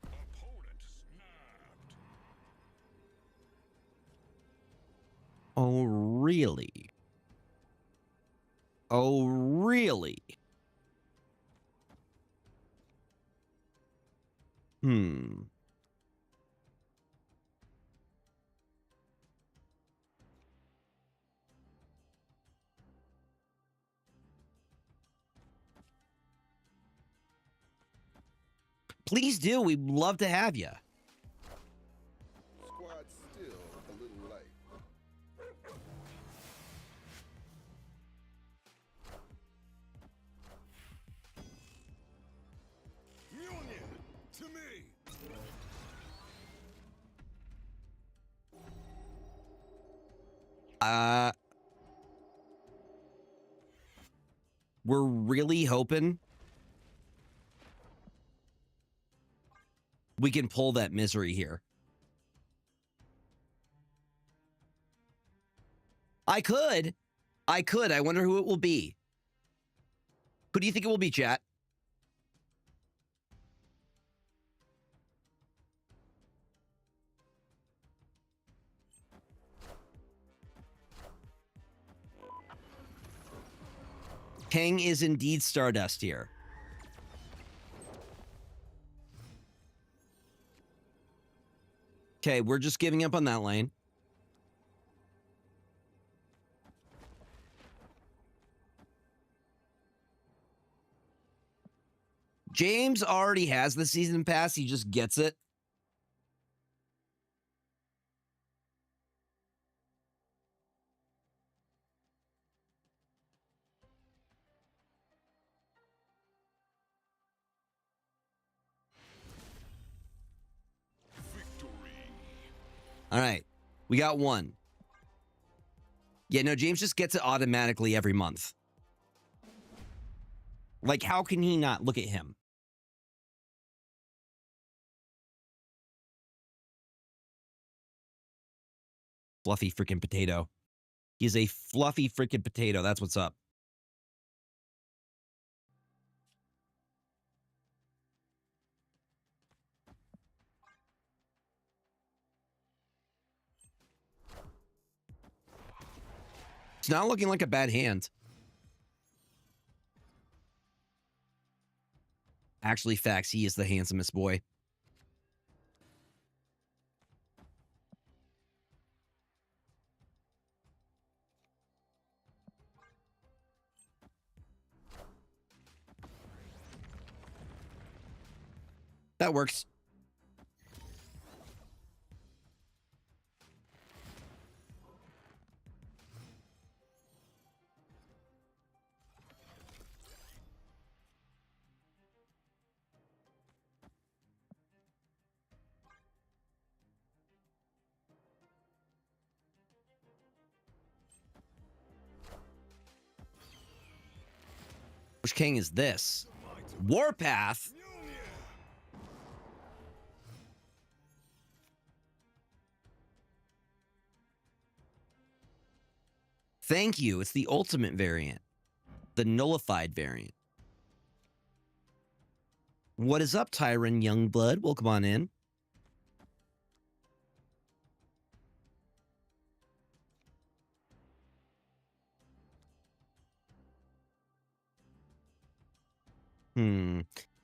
Opponent snapped. Oh, really? Oh, really? Hmm. Please do. We'd love to have you. Squad's still a little light. Mjolnir. To me. We're really hoping we can pull that misery here. I could. I wonder who it will be. Who do you think it will be, chat? Kang is indeed Stardust here. Okay, we're just giving up on that lane. James already has the season pass. He just gets it. Victory. All right. We got one. Yeah, no, James just gets it automatically every month. Like, how can he not? Look at him. Fluffy freaking potato. He's a fluffy freaking potato. That's what's up. It's not looking like a bad hand. Actually, facts, he is the handsomest boy. That works. Which king is this? Warpath? Thank you. It's the ultimate variant. The nullified variant. What is up, Tyron Youngblood? Welcome on in.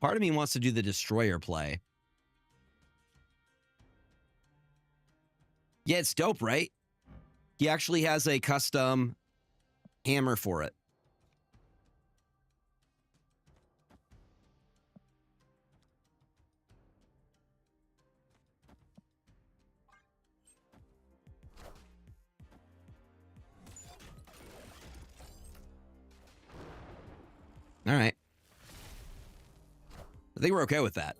Part of me wants to do the destroyer play. Yeah, it's dope, right? He actually has a custom hammer for it. All right. I think we're okay with that.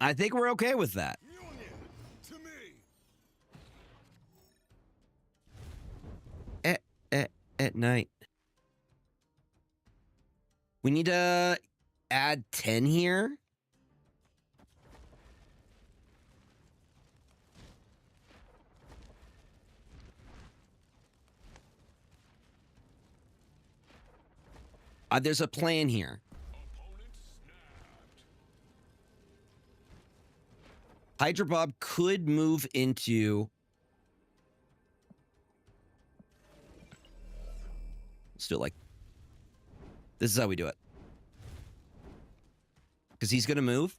I think we're okay with that. Mjolnir, to me. At night. We need to add 10 here. There's a plan here. Opponent snapped. Hydra Bob could move into... Let's do it like... This is how we do it. Because he's going to move.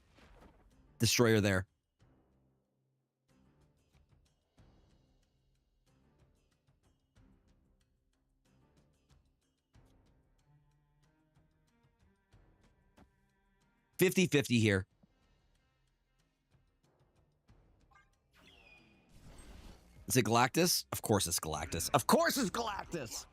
Destroyer there. $50-50 here. Is it Galactus? Of course it's Galactus. Of course it's Galactus!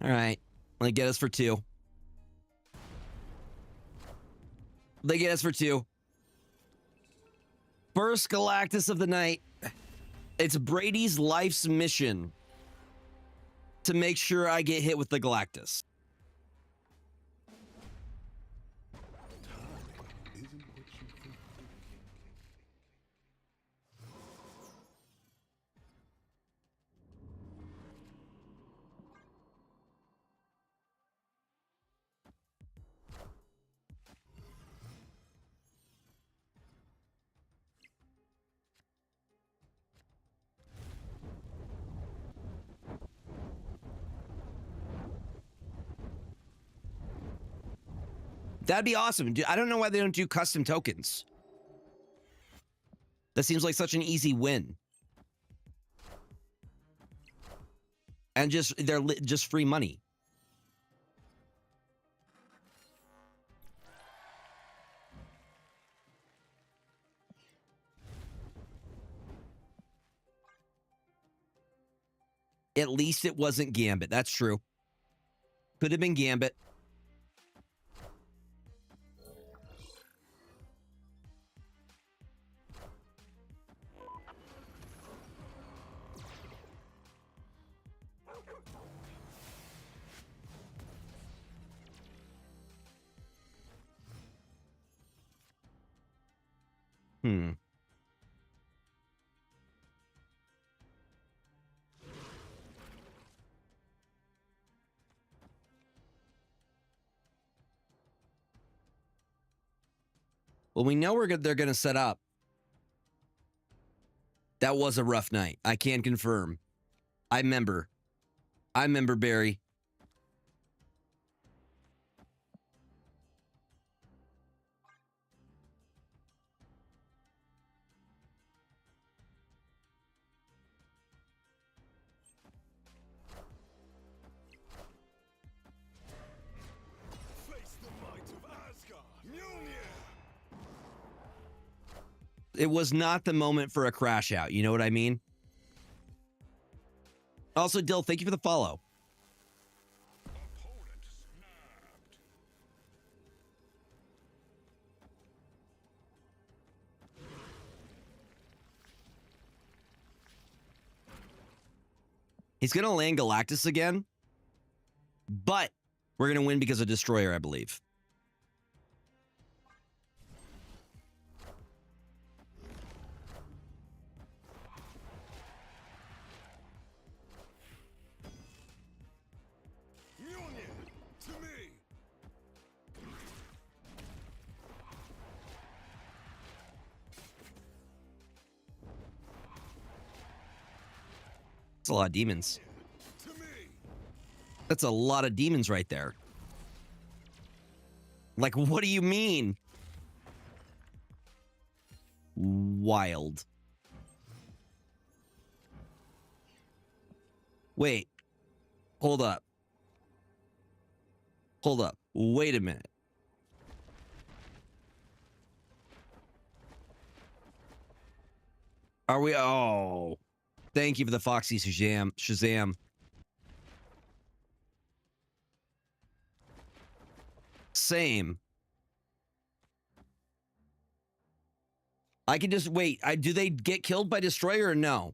All right. They get us for 2. They get us for 2. First Galactus of the night. It's Brady's life's mission to make sure I get hit with the Galactus. Isn't what you think. That'd be awesome. I don't know why they don't do custom tokens. That seems like such an easy win. And they're just free money. At least it wasn't Gambit. That's true. Could have been Gambit. Well, we know they're going to set up. That was a rough night. I can confirm. I remember. Barry. Face the might of Asgard. Mjolnir. It was not the moment for a crash out. You know what I mean? Also, Dill, thank you for the follow. Opponent snapped. He's going to land Galactus again. But we're going to win because of Destroyer, I believe. Mjolnir. That's a lot of demons. To me. That's a lot of demons right there. Like, what do you mean? Wild. Wait. Hold up. Hold up. Wait a minute. Are we? Oh. Thank you for the Foxy Shazam. Shazam. Same. I can just wait. Do they get killed by Destroyer or no?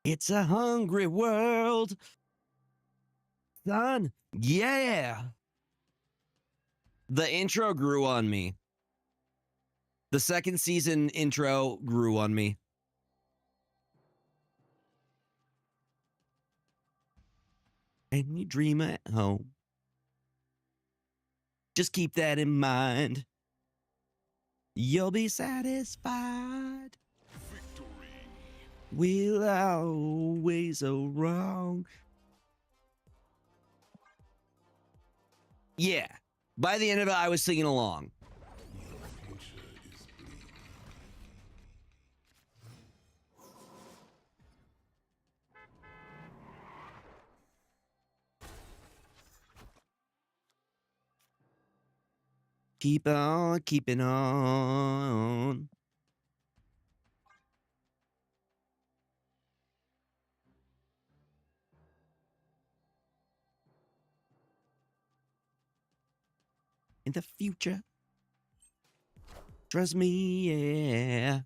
It's a hungry world. Son. Yeah. The intro grew on me. The second season intro grew on me. And you dream at home. Just keep that in mind. You'll be satisfied. Victory. We'll always wrong. Yeah. By the end of it, I was singing along. Your future is bleak. Keep on keeping on. In the future. Trust me, yeah.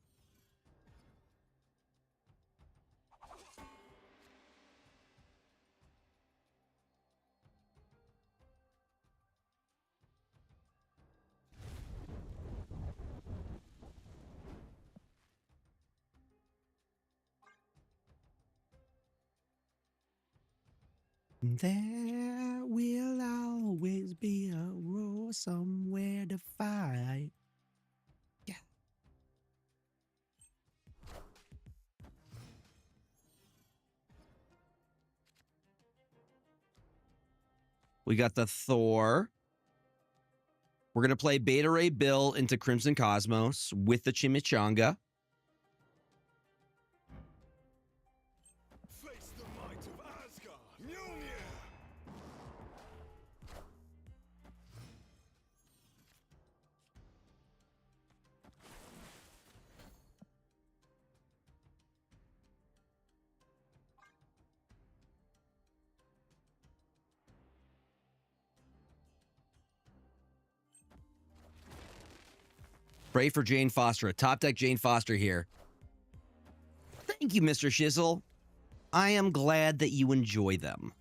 There will always be a war somewhere to fight. Yeah. We got the Thor. We're going to play Beta Ray Bill into Crimson Cosmos with the Chimichanga. Face the might of Asgard. Mjolnir. Pray for Jane Foster. A top deck Jane Foster here. Thank you, Mr. Shizzle. I am glad that you enjoy them.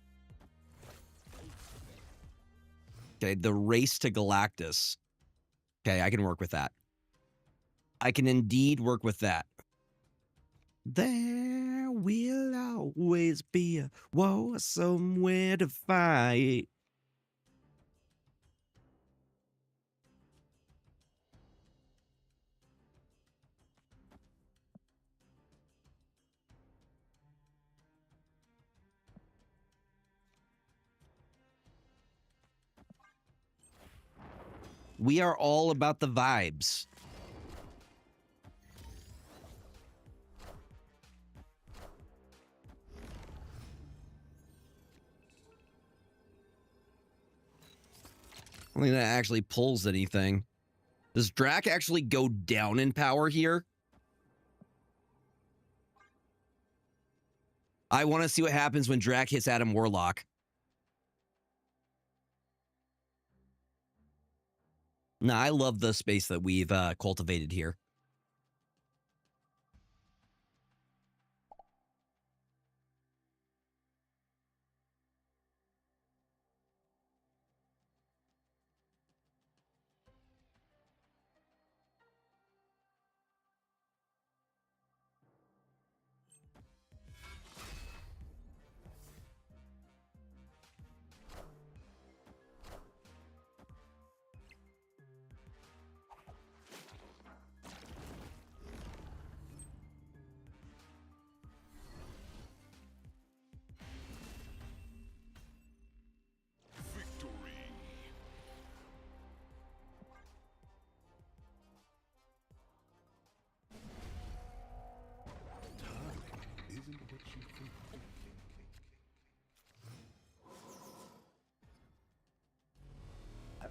Okay, the Race to Galactus. Okay, I can work with that. I can indeed work with that. There will always be a war somewhere to fight. We are all about the vibes. I don't think that actually pulls anything. Does Drac actually go down in power here? I want to see what happens when Drac hits Adam Warlock. Nah, I love the space that we've cultivated here.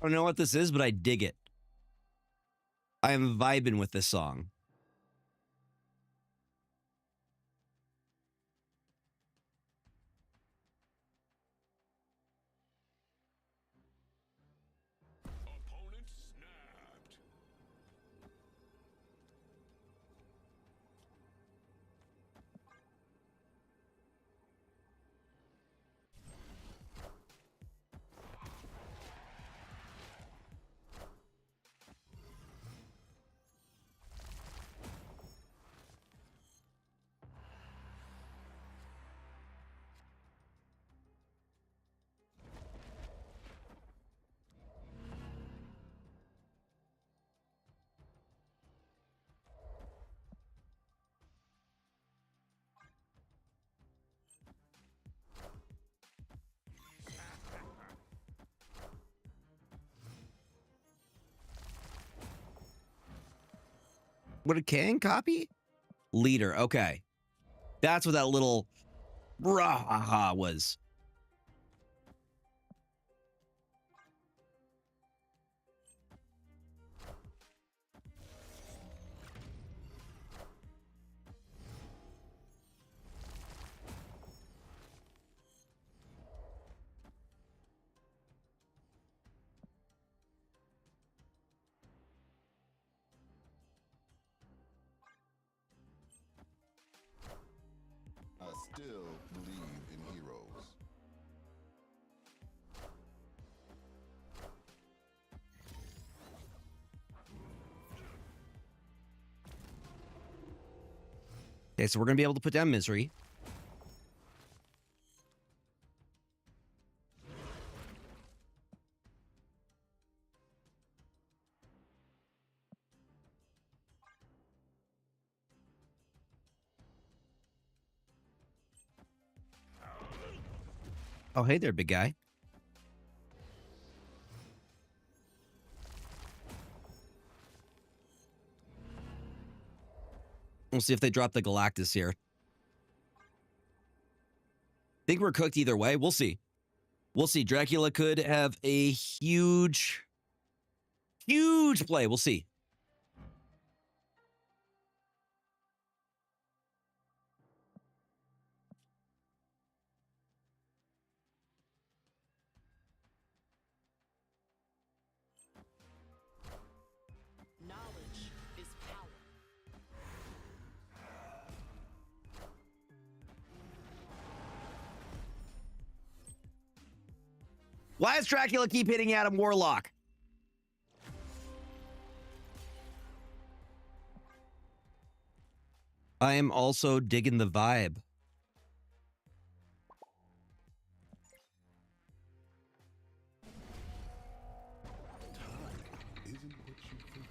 I don't know what this is, but I dig it. I am vibing with this song. Opponent snapped. What did Kang copy? Leader. Okay. That's what that little rah was. I still believe in heroes. Okay, so we're going to be able to put down Misery. Oh, hey there, big guy. We'll see if they drop the Galactus here. Think we're cooked either way. We'll see. We'll see. Dracula could have a huge play. We'll see. Knowledge is power. Why does Dracula keep hitting Adam Warlock? I am also digging the vibe. Time isn't what you think.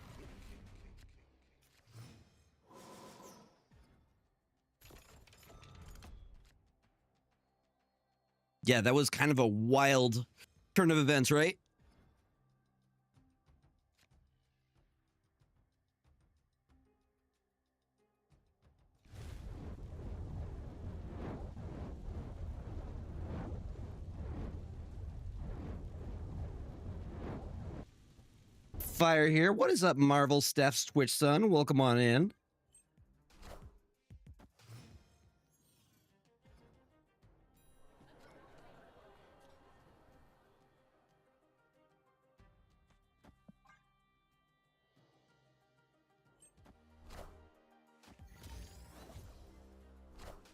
Yeah, that was kind of a wild turn of events, right? Fire here. What is up, Marvel Steph's Twitch son? Welcome on in.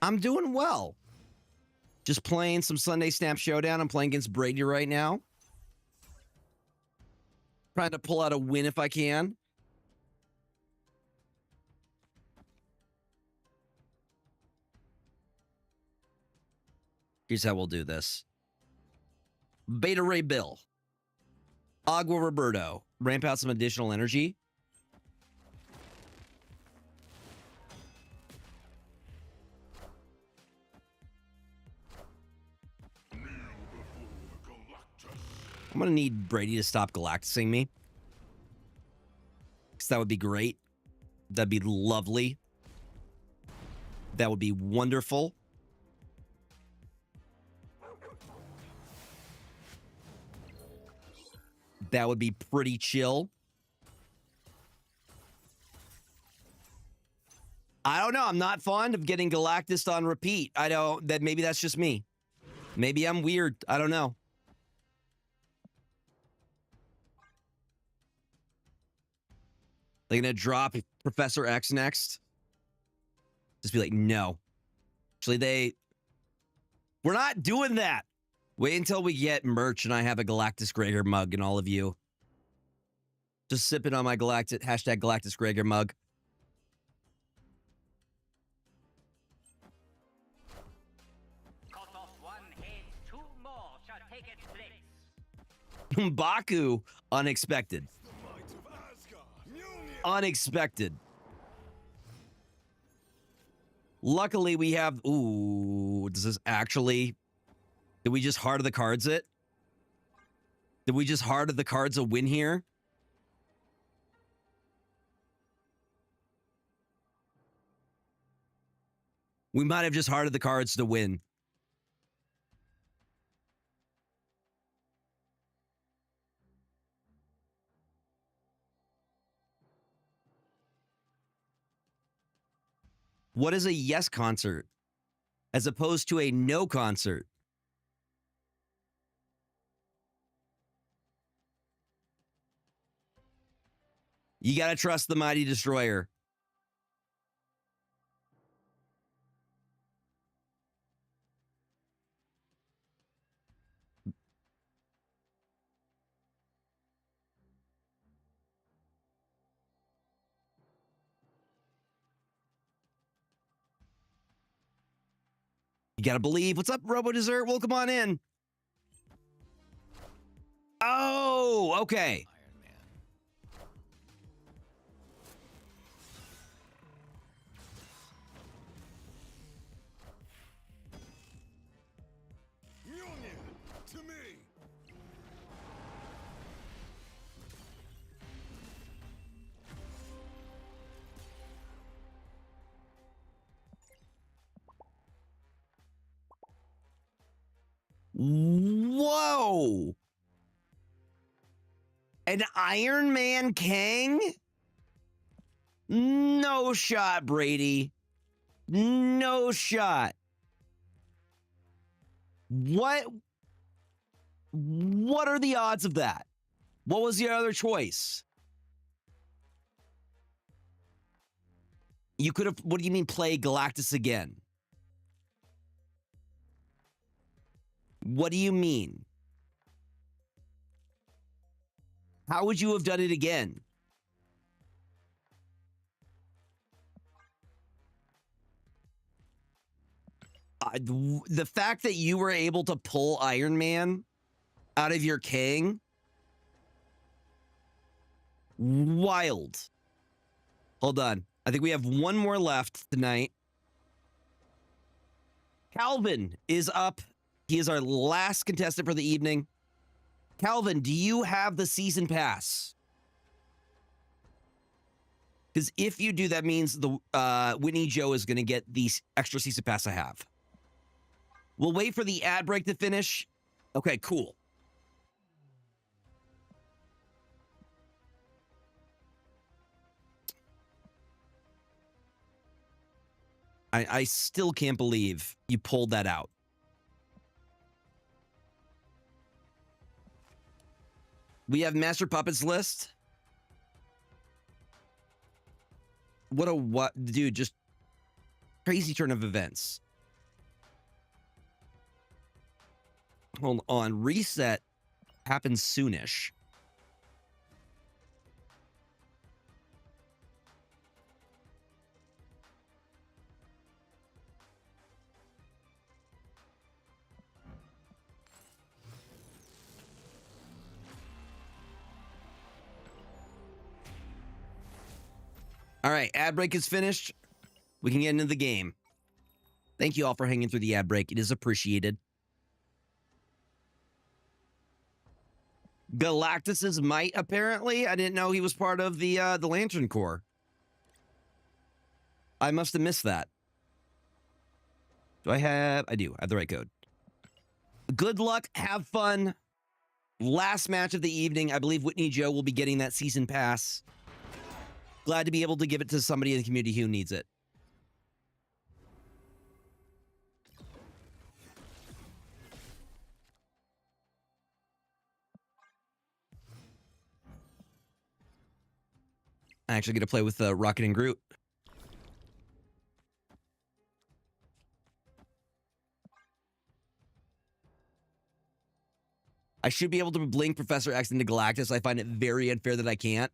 I'm doing well. Just playing some Sunday SNAP Showdown. I'm playing against Brady right now. Trying to pull out a win if I can. Here's how we'll do this. Beta Ray Bill. Agua Roberto. Ramp out some additional energy. I'm going to need Brady to stop galactusing me. Because that would be great. That'd be lovely. That would be wonderful. that would be pretty chill. I don't know. I'm not fond of getting Galactus on repeat. I don't. That maybe that's just me. Maybe I'm weird. I don't know. They're gonna drop Professor X next. Just be like, no. Actually, we're not doing that. Wait until we get merch and I have a Galactus Gregor mug and all of you. Just sipping on my hashtag Galactus Gregor mug. Cut off one head, two more shall take its place. Baku, unexpected. The might of Asgard. Mjolnir. Unexpected. Luckily, we have... Ooh, does this actually... Did we just Heart of the Cards it? Did we just Heart of the Cards a win here? We might have just Heart of the Cards to win. What is a yes concert as opposed to a no concert? You got to trust the mighty destroyer. You got to believe. What's up, Robo Dessert? Welcome on in. Oh, okay. Mjolnir. To me. Whoa. An Iron Man Kang? No shot, Brady. No shot. What are the odds of that? What was your other choice? You could have, what do you mean play Galactus again? What do you mean? How would you have done it again? The fact that you were able to pull Iron Man out of your Kang, wild. Hold on. I think we have one more left tonight. Calvin is up. He is our last contestant for the evening. Calvin, do you have the season pass? Because if you do, that means the Whitney Joe is going to get the extra season pass I have. We'll wait for the ad break to finish. Okay, cool. I still can't believe you pulled that out. We have Master Puppets list. What, dude, just crazy turn of events. Hold on, reset happens soonish. All right, ad break is finished. We can get into the game. Thank you all for hanging through the ad break. It is appreciated. Galactus's might, apparently. I didn't know he was part of the Lantern Corps. I must have missed that. Do I have... I do. I have the right code. Good luck. Have fun. Last match of the evening. I believe Whitney Joe will be getting that season pass. Glad to be able to give it to somebody in the community who needs it. I actually get to play with Rocket and Groot. I should be able to blink Professor X into Galactus. I find it very unfair that I can't.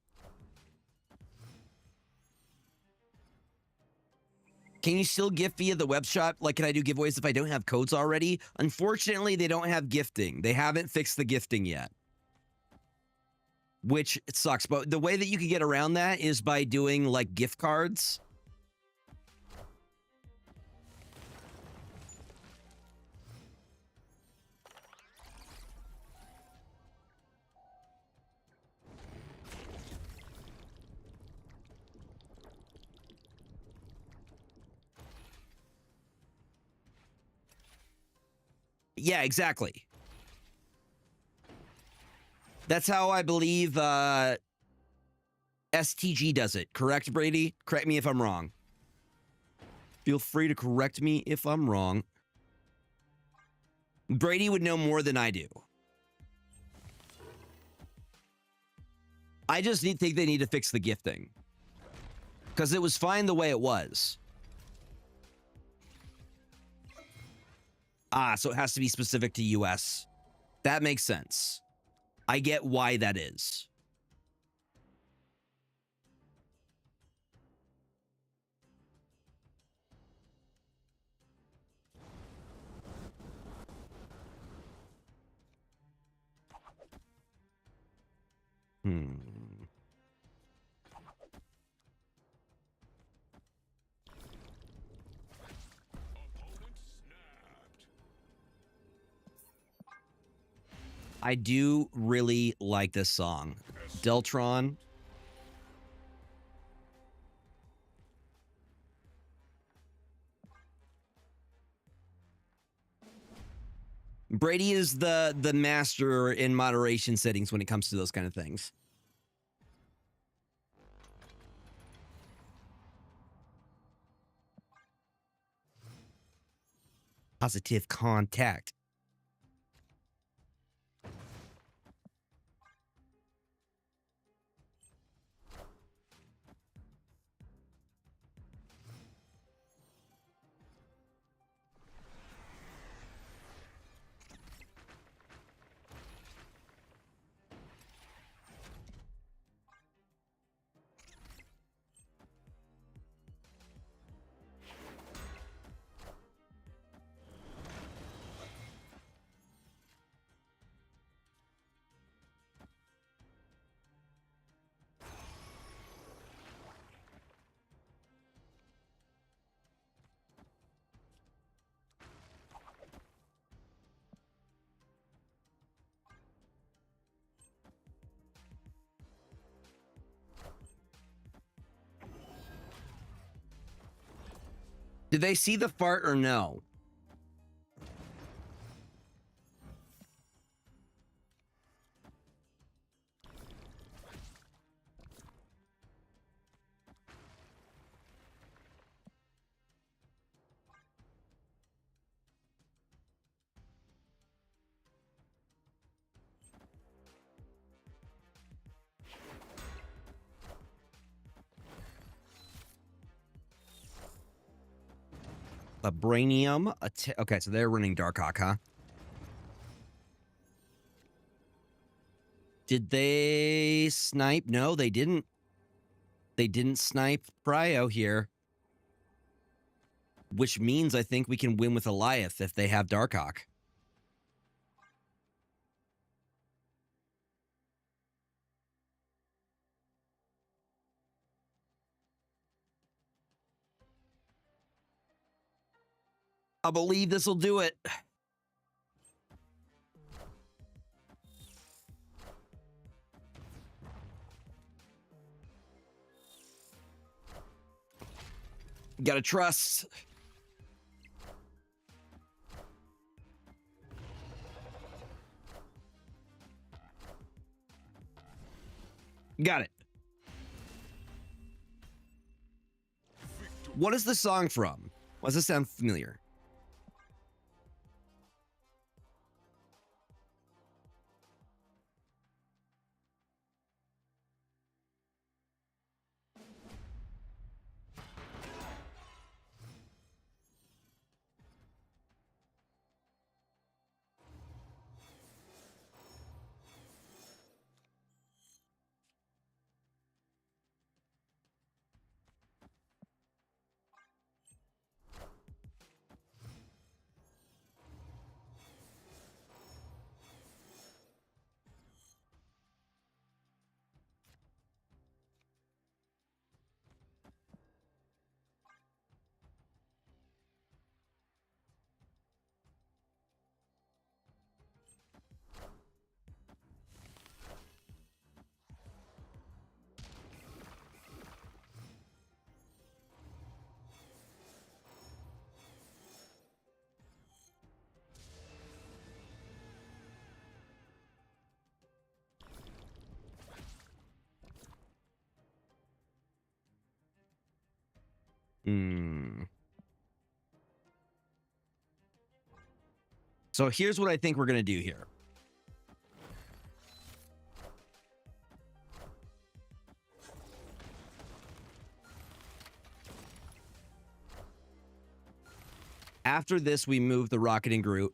Can you still gift via the web shop? Like, can I do giveaways if I don't have codes already? Unfortunately, they don't have gifting. They haven't fixed the gifting yet. Which it sucks. But the way that you can get around that is by doing, like, gift cards. Yeah, exactly. That's how I believe STG does it. Correct, Brady? Correct me if I'm wrong. Feel free to correct me if I'm wrong. Brady would know more than I do. I just think they need to fix the gifting. Because it was fine the way it was. Ah, so it has to be specific to US. That makes sense. I get why that is. I do really like this song. Deltron. Brady is the master in moderation settings when it comes to those kind of things. Positive contact. Did they see the fart or no? Vibranium. Okay, so they're running Darkhawk, huh? Did they snipe? No, they didn't. They didn't snipe Prio here. Which means I think we can win with Eliath if they have Darkhawk. I believe this will do it. Gotta trust. Got it. What is the song from? Why does this sound familiar? Hmm. So here's what I think we're going to do here. After this, we move the Rocket and Groot.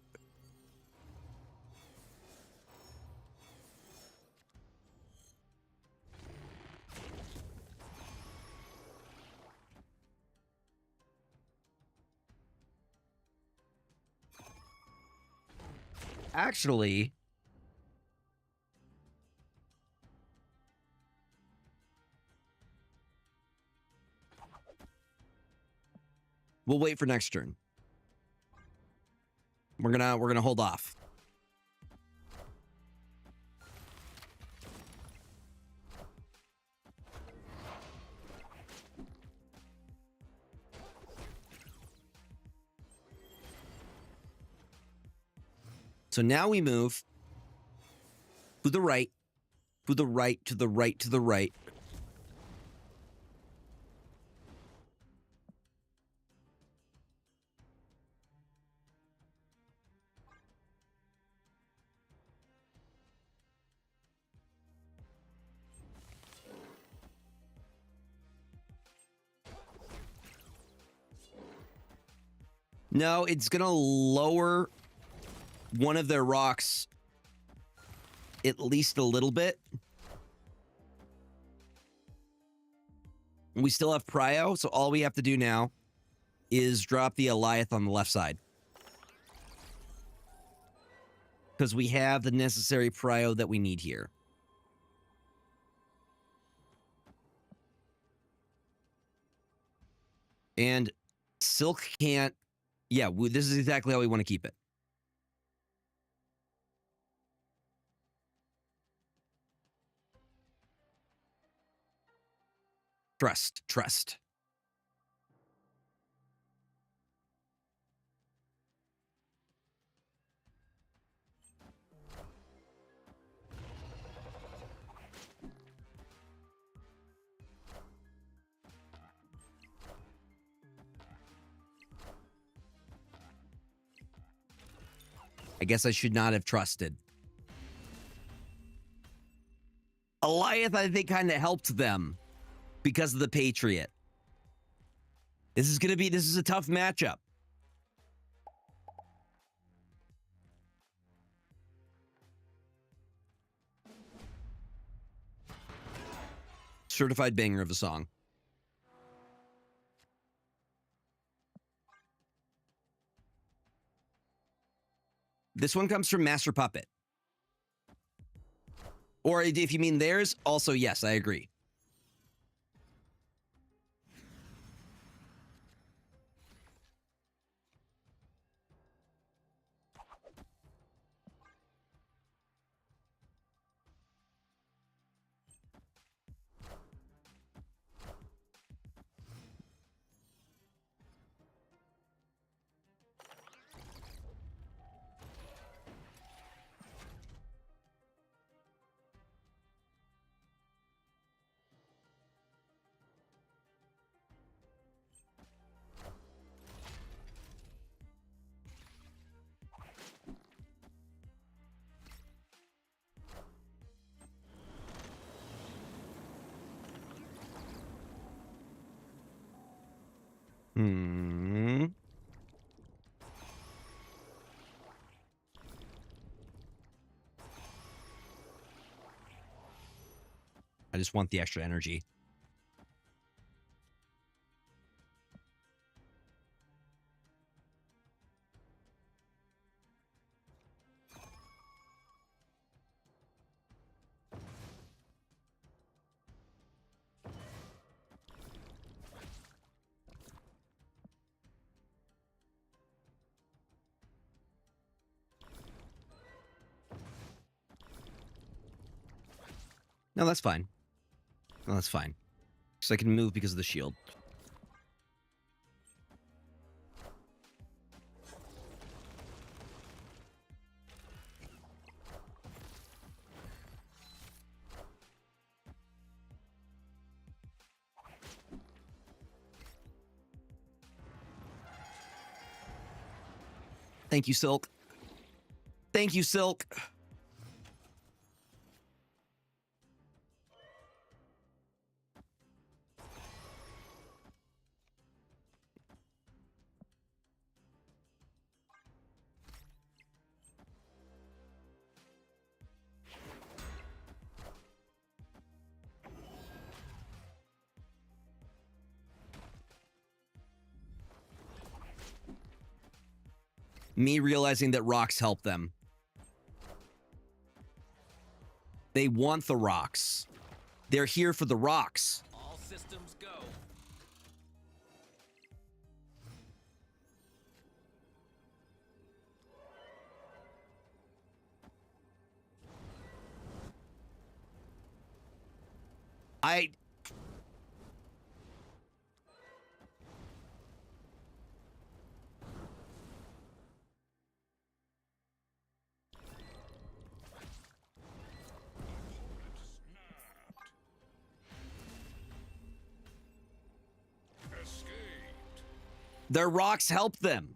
Actually, we'll wait for next turn. We're gonna hold off. So now we move to the right, to the right, to the right, to the right. No, it's gonna lower one of their rocks at least a little bit. We still have Prio, so all we have to do now is drop the Goliath on the left side. Because we have the necessary Prio that we need here. And Silk can't... Yeah, this is exactly how we want to keep it. Trust, trust. I guess I should not have trusted. Goliath, I think, kind of helped them because of the Patriot. This is a tough matchup. Certified banger of a song. This one comes from Master Puppet. Or if you mean theirs, also yes, I agree. Hmm. I just want the extra energy. No, that's fine. No, that's fine. So I can move because of the shield. Thank you, Silk. Thank you, Silk. Me realizing that rocks help them. They want the rocks. They're here for the rocks. All systems go. I... Escaped. Their rocks help them.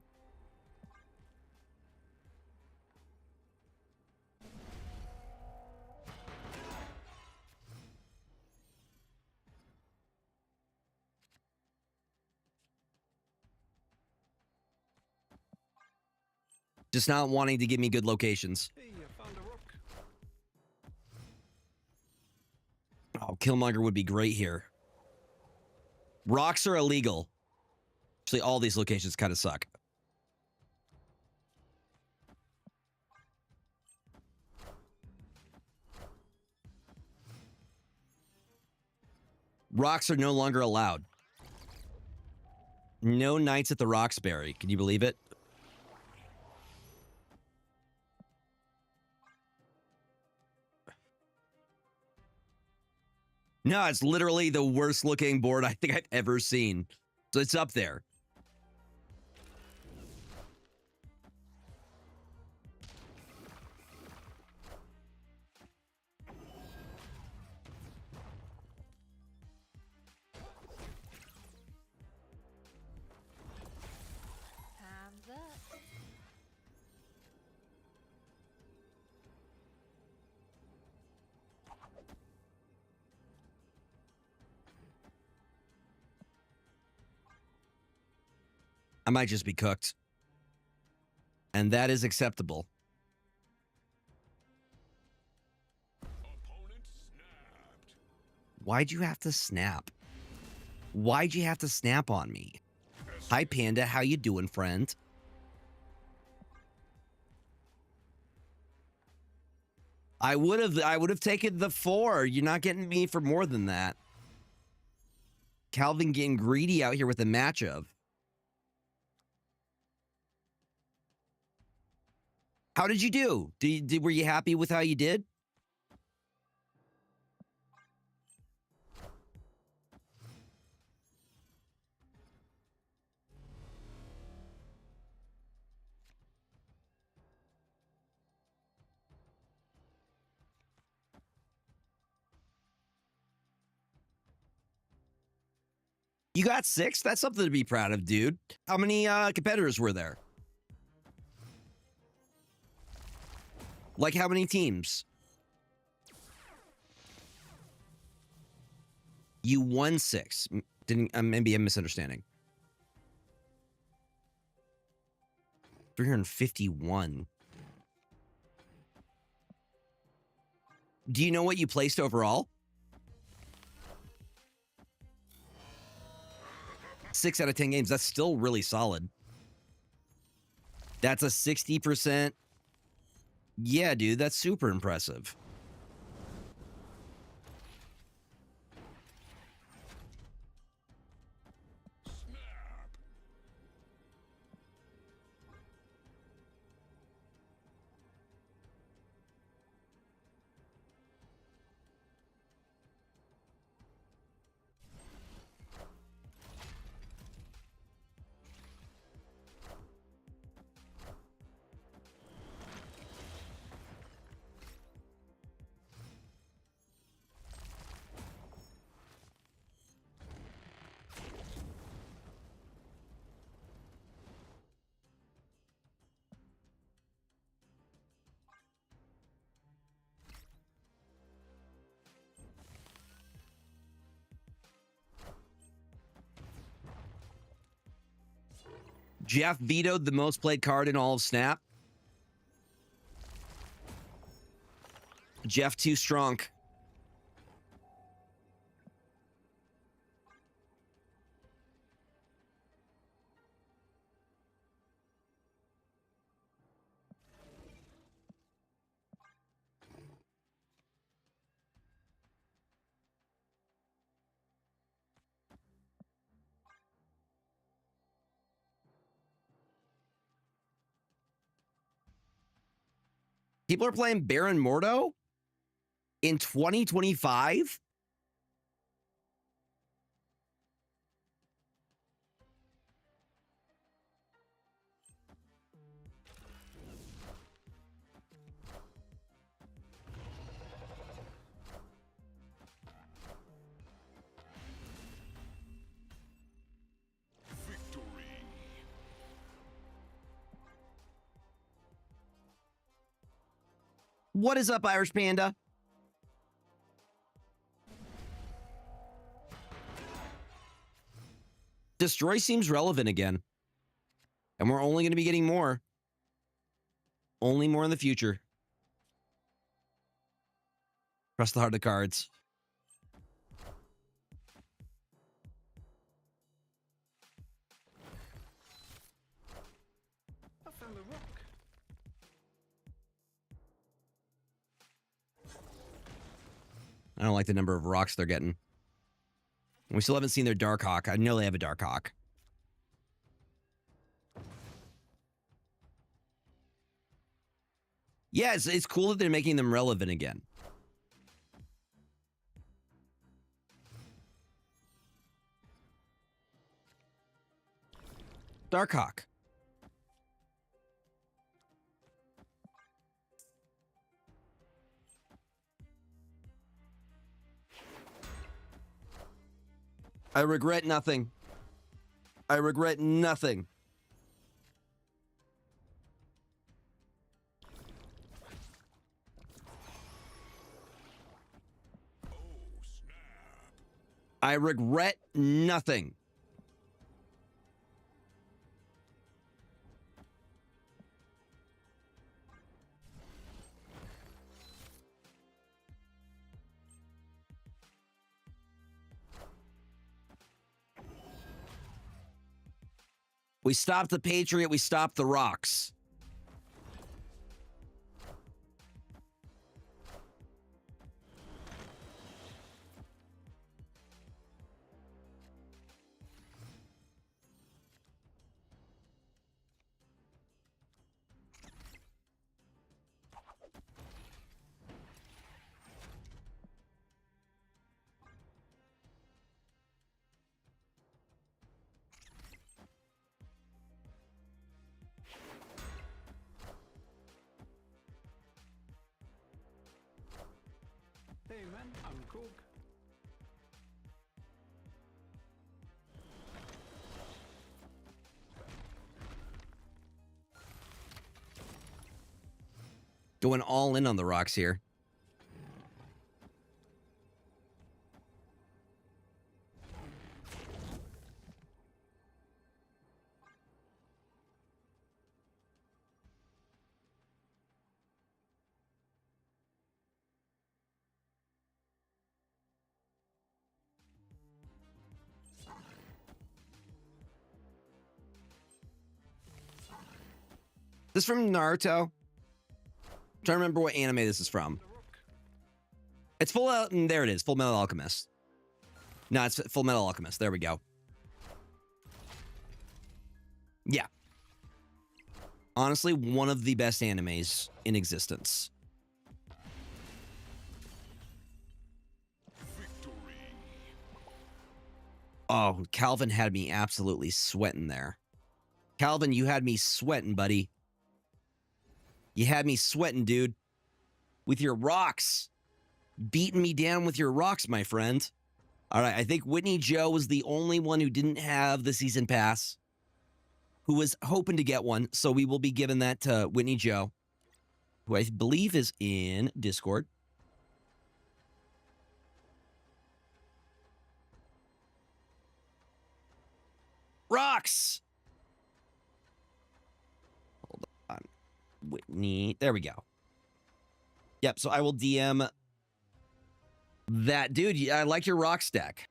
Just not wanting to give me good locations. Hey, you found a rook. Oh, Killmonger would be great here. Rocks are illegal. Actually, all these locations kind of suck. Rocks are no longer allowed. No knights at the Roxbury. Can you believe it? No, it's literally the worst looking board I think I've ever seen. So it's up there. Time's up. I might just be cooked. And that is acceptable. Opponent snapped. Why'd you have to snap? Why'd you have to snap on me? Hi, Panda. How you doing, friend? I would have taken the 4. You're not getting me for more than that. Calvin getting greedy out here with the match of. How did you do? Were you happy with how you did? You got 6? That's something to be proud of, dude. How many competitors were there? Like how many teams? You won 6. Didn't maybe I'm misunderstanding. 351. Do you know what you placed overall? 6 out of 10 games. That's still really solid. That's a 60%. Yeah, dude, that's super impressive. Jeff vetoed the most played card in all of Snap. Jeff too strong. People are playing Baron Mordo in 2025? Victory. What is up, Irish Panda? Destroy seems relevant again. And we're only going to be getting more. Only more in the future. Press the heart of the cards. I found a rock. I don't like the number of rocks they're getting. We still haven't seen their Dark Hawk. I know they have a Dark Hawk. Yeah, it's cool that they're making them relevant again. Dark Hawk. I regret nothing. I regret nothing. Oh, snap. I regret nothing. We stopped the Patriot. We stopped the rocks. Hey man, I'm Cook. Going all in on the rocks here. This from Naruto? I'm trying to remember what anime this is from. It's Full Out, and there it is, Full Metal Alchemist. No, it's Full Metal Alchemist. There we go. Yeah. Honestly, one of the best animes in existence. Victory. Oh, Calvin had me absolutely sweating there. Calvin, you had me sweating, buddy. You had me sweating, dude. With your rocks. Beating me down with your rocks, my friend. All right, I think Whitney Joe was the only one who didn't have the season pass, who was hoping to get one. So we will be giving that to Whitney Joe, who I believe is in Discord. Rocks! Hold on. Whitney. There we go. Yep, so I will DM that. Dude, I like your rock stack.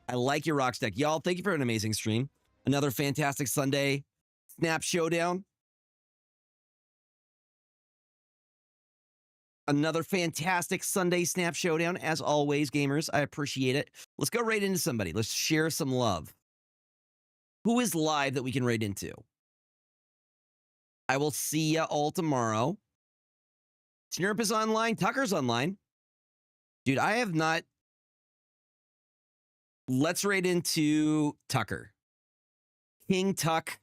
I like your rock stack. Y'all, thank you for an amazing stream. Another fantastic Sunday Snap Showdown. Another fantastic Sunday Snap Showdown. As always, gamers, I appreciate it. Let's go right into somebody. Let's share some love. Who is live that we can raid into? I will see ya all tomorrow. Snurp is online. Tucker's online. Dude, I have not. Let's raid into Tucker. King Tuck.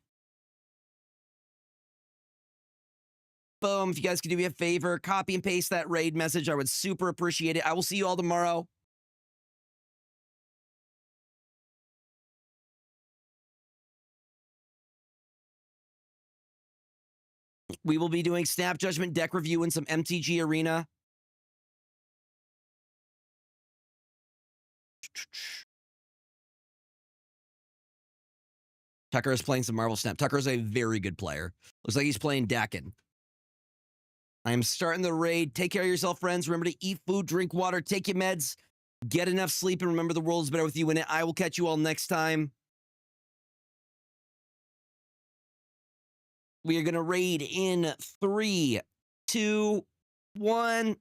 Boom. If you guys could do me a favor, copy and paste that raid message. I would super appreciate it. I will see you all tomorrow. We will be doing Snap Judgment deck review and some MTG Arena. Tucker is playing some Marvel Snap. Tucker is a very good player. Looks like he's playing Dakin. I am starting the raid. Take care of yourself, friends. Remember to eat food, drink water, take your meds, get enough sleep, and remember the world is better with you in it. I will catch you all next time. We are going to raid in 3, 2, 1.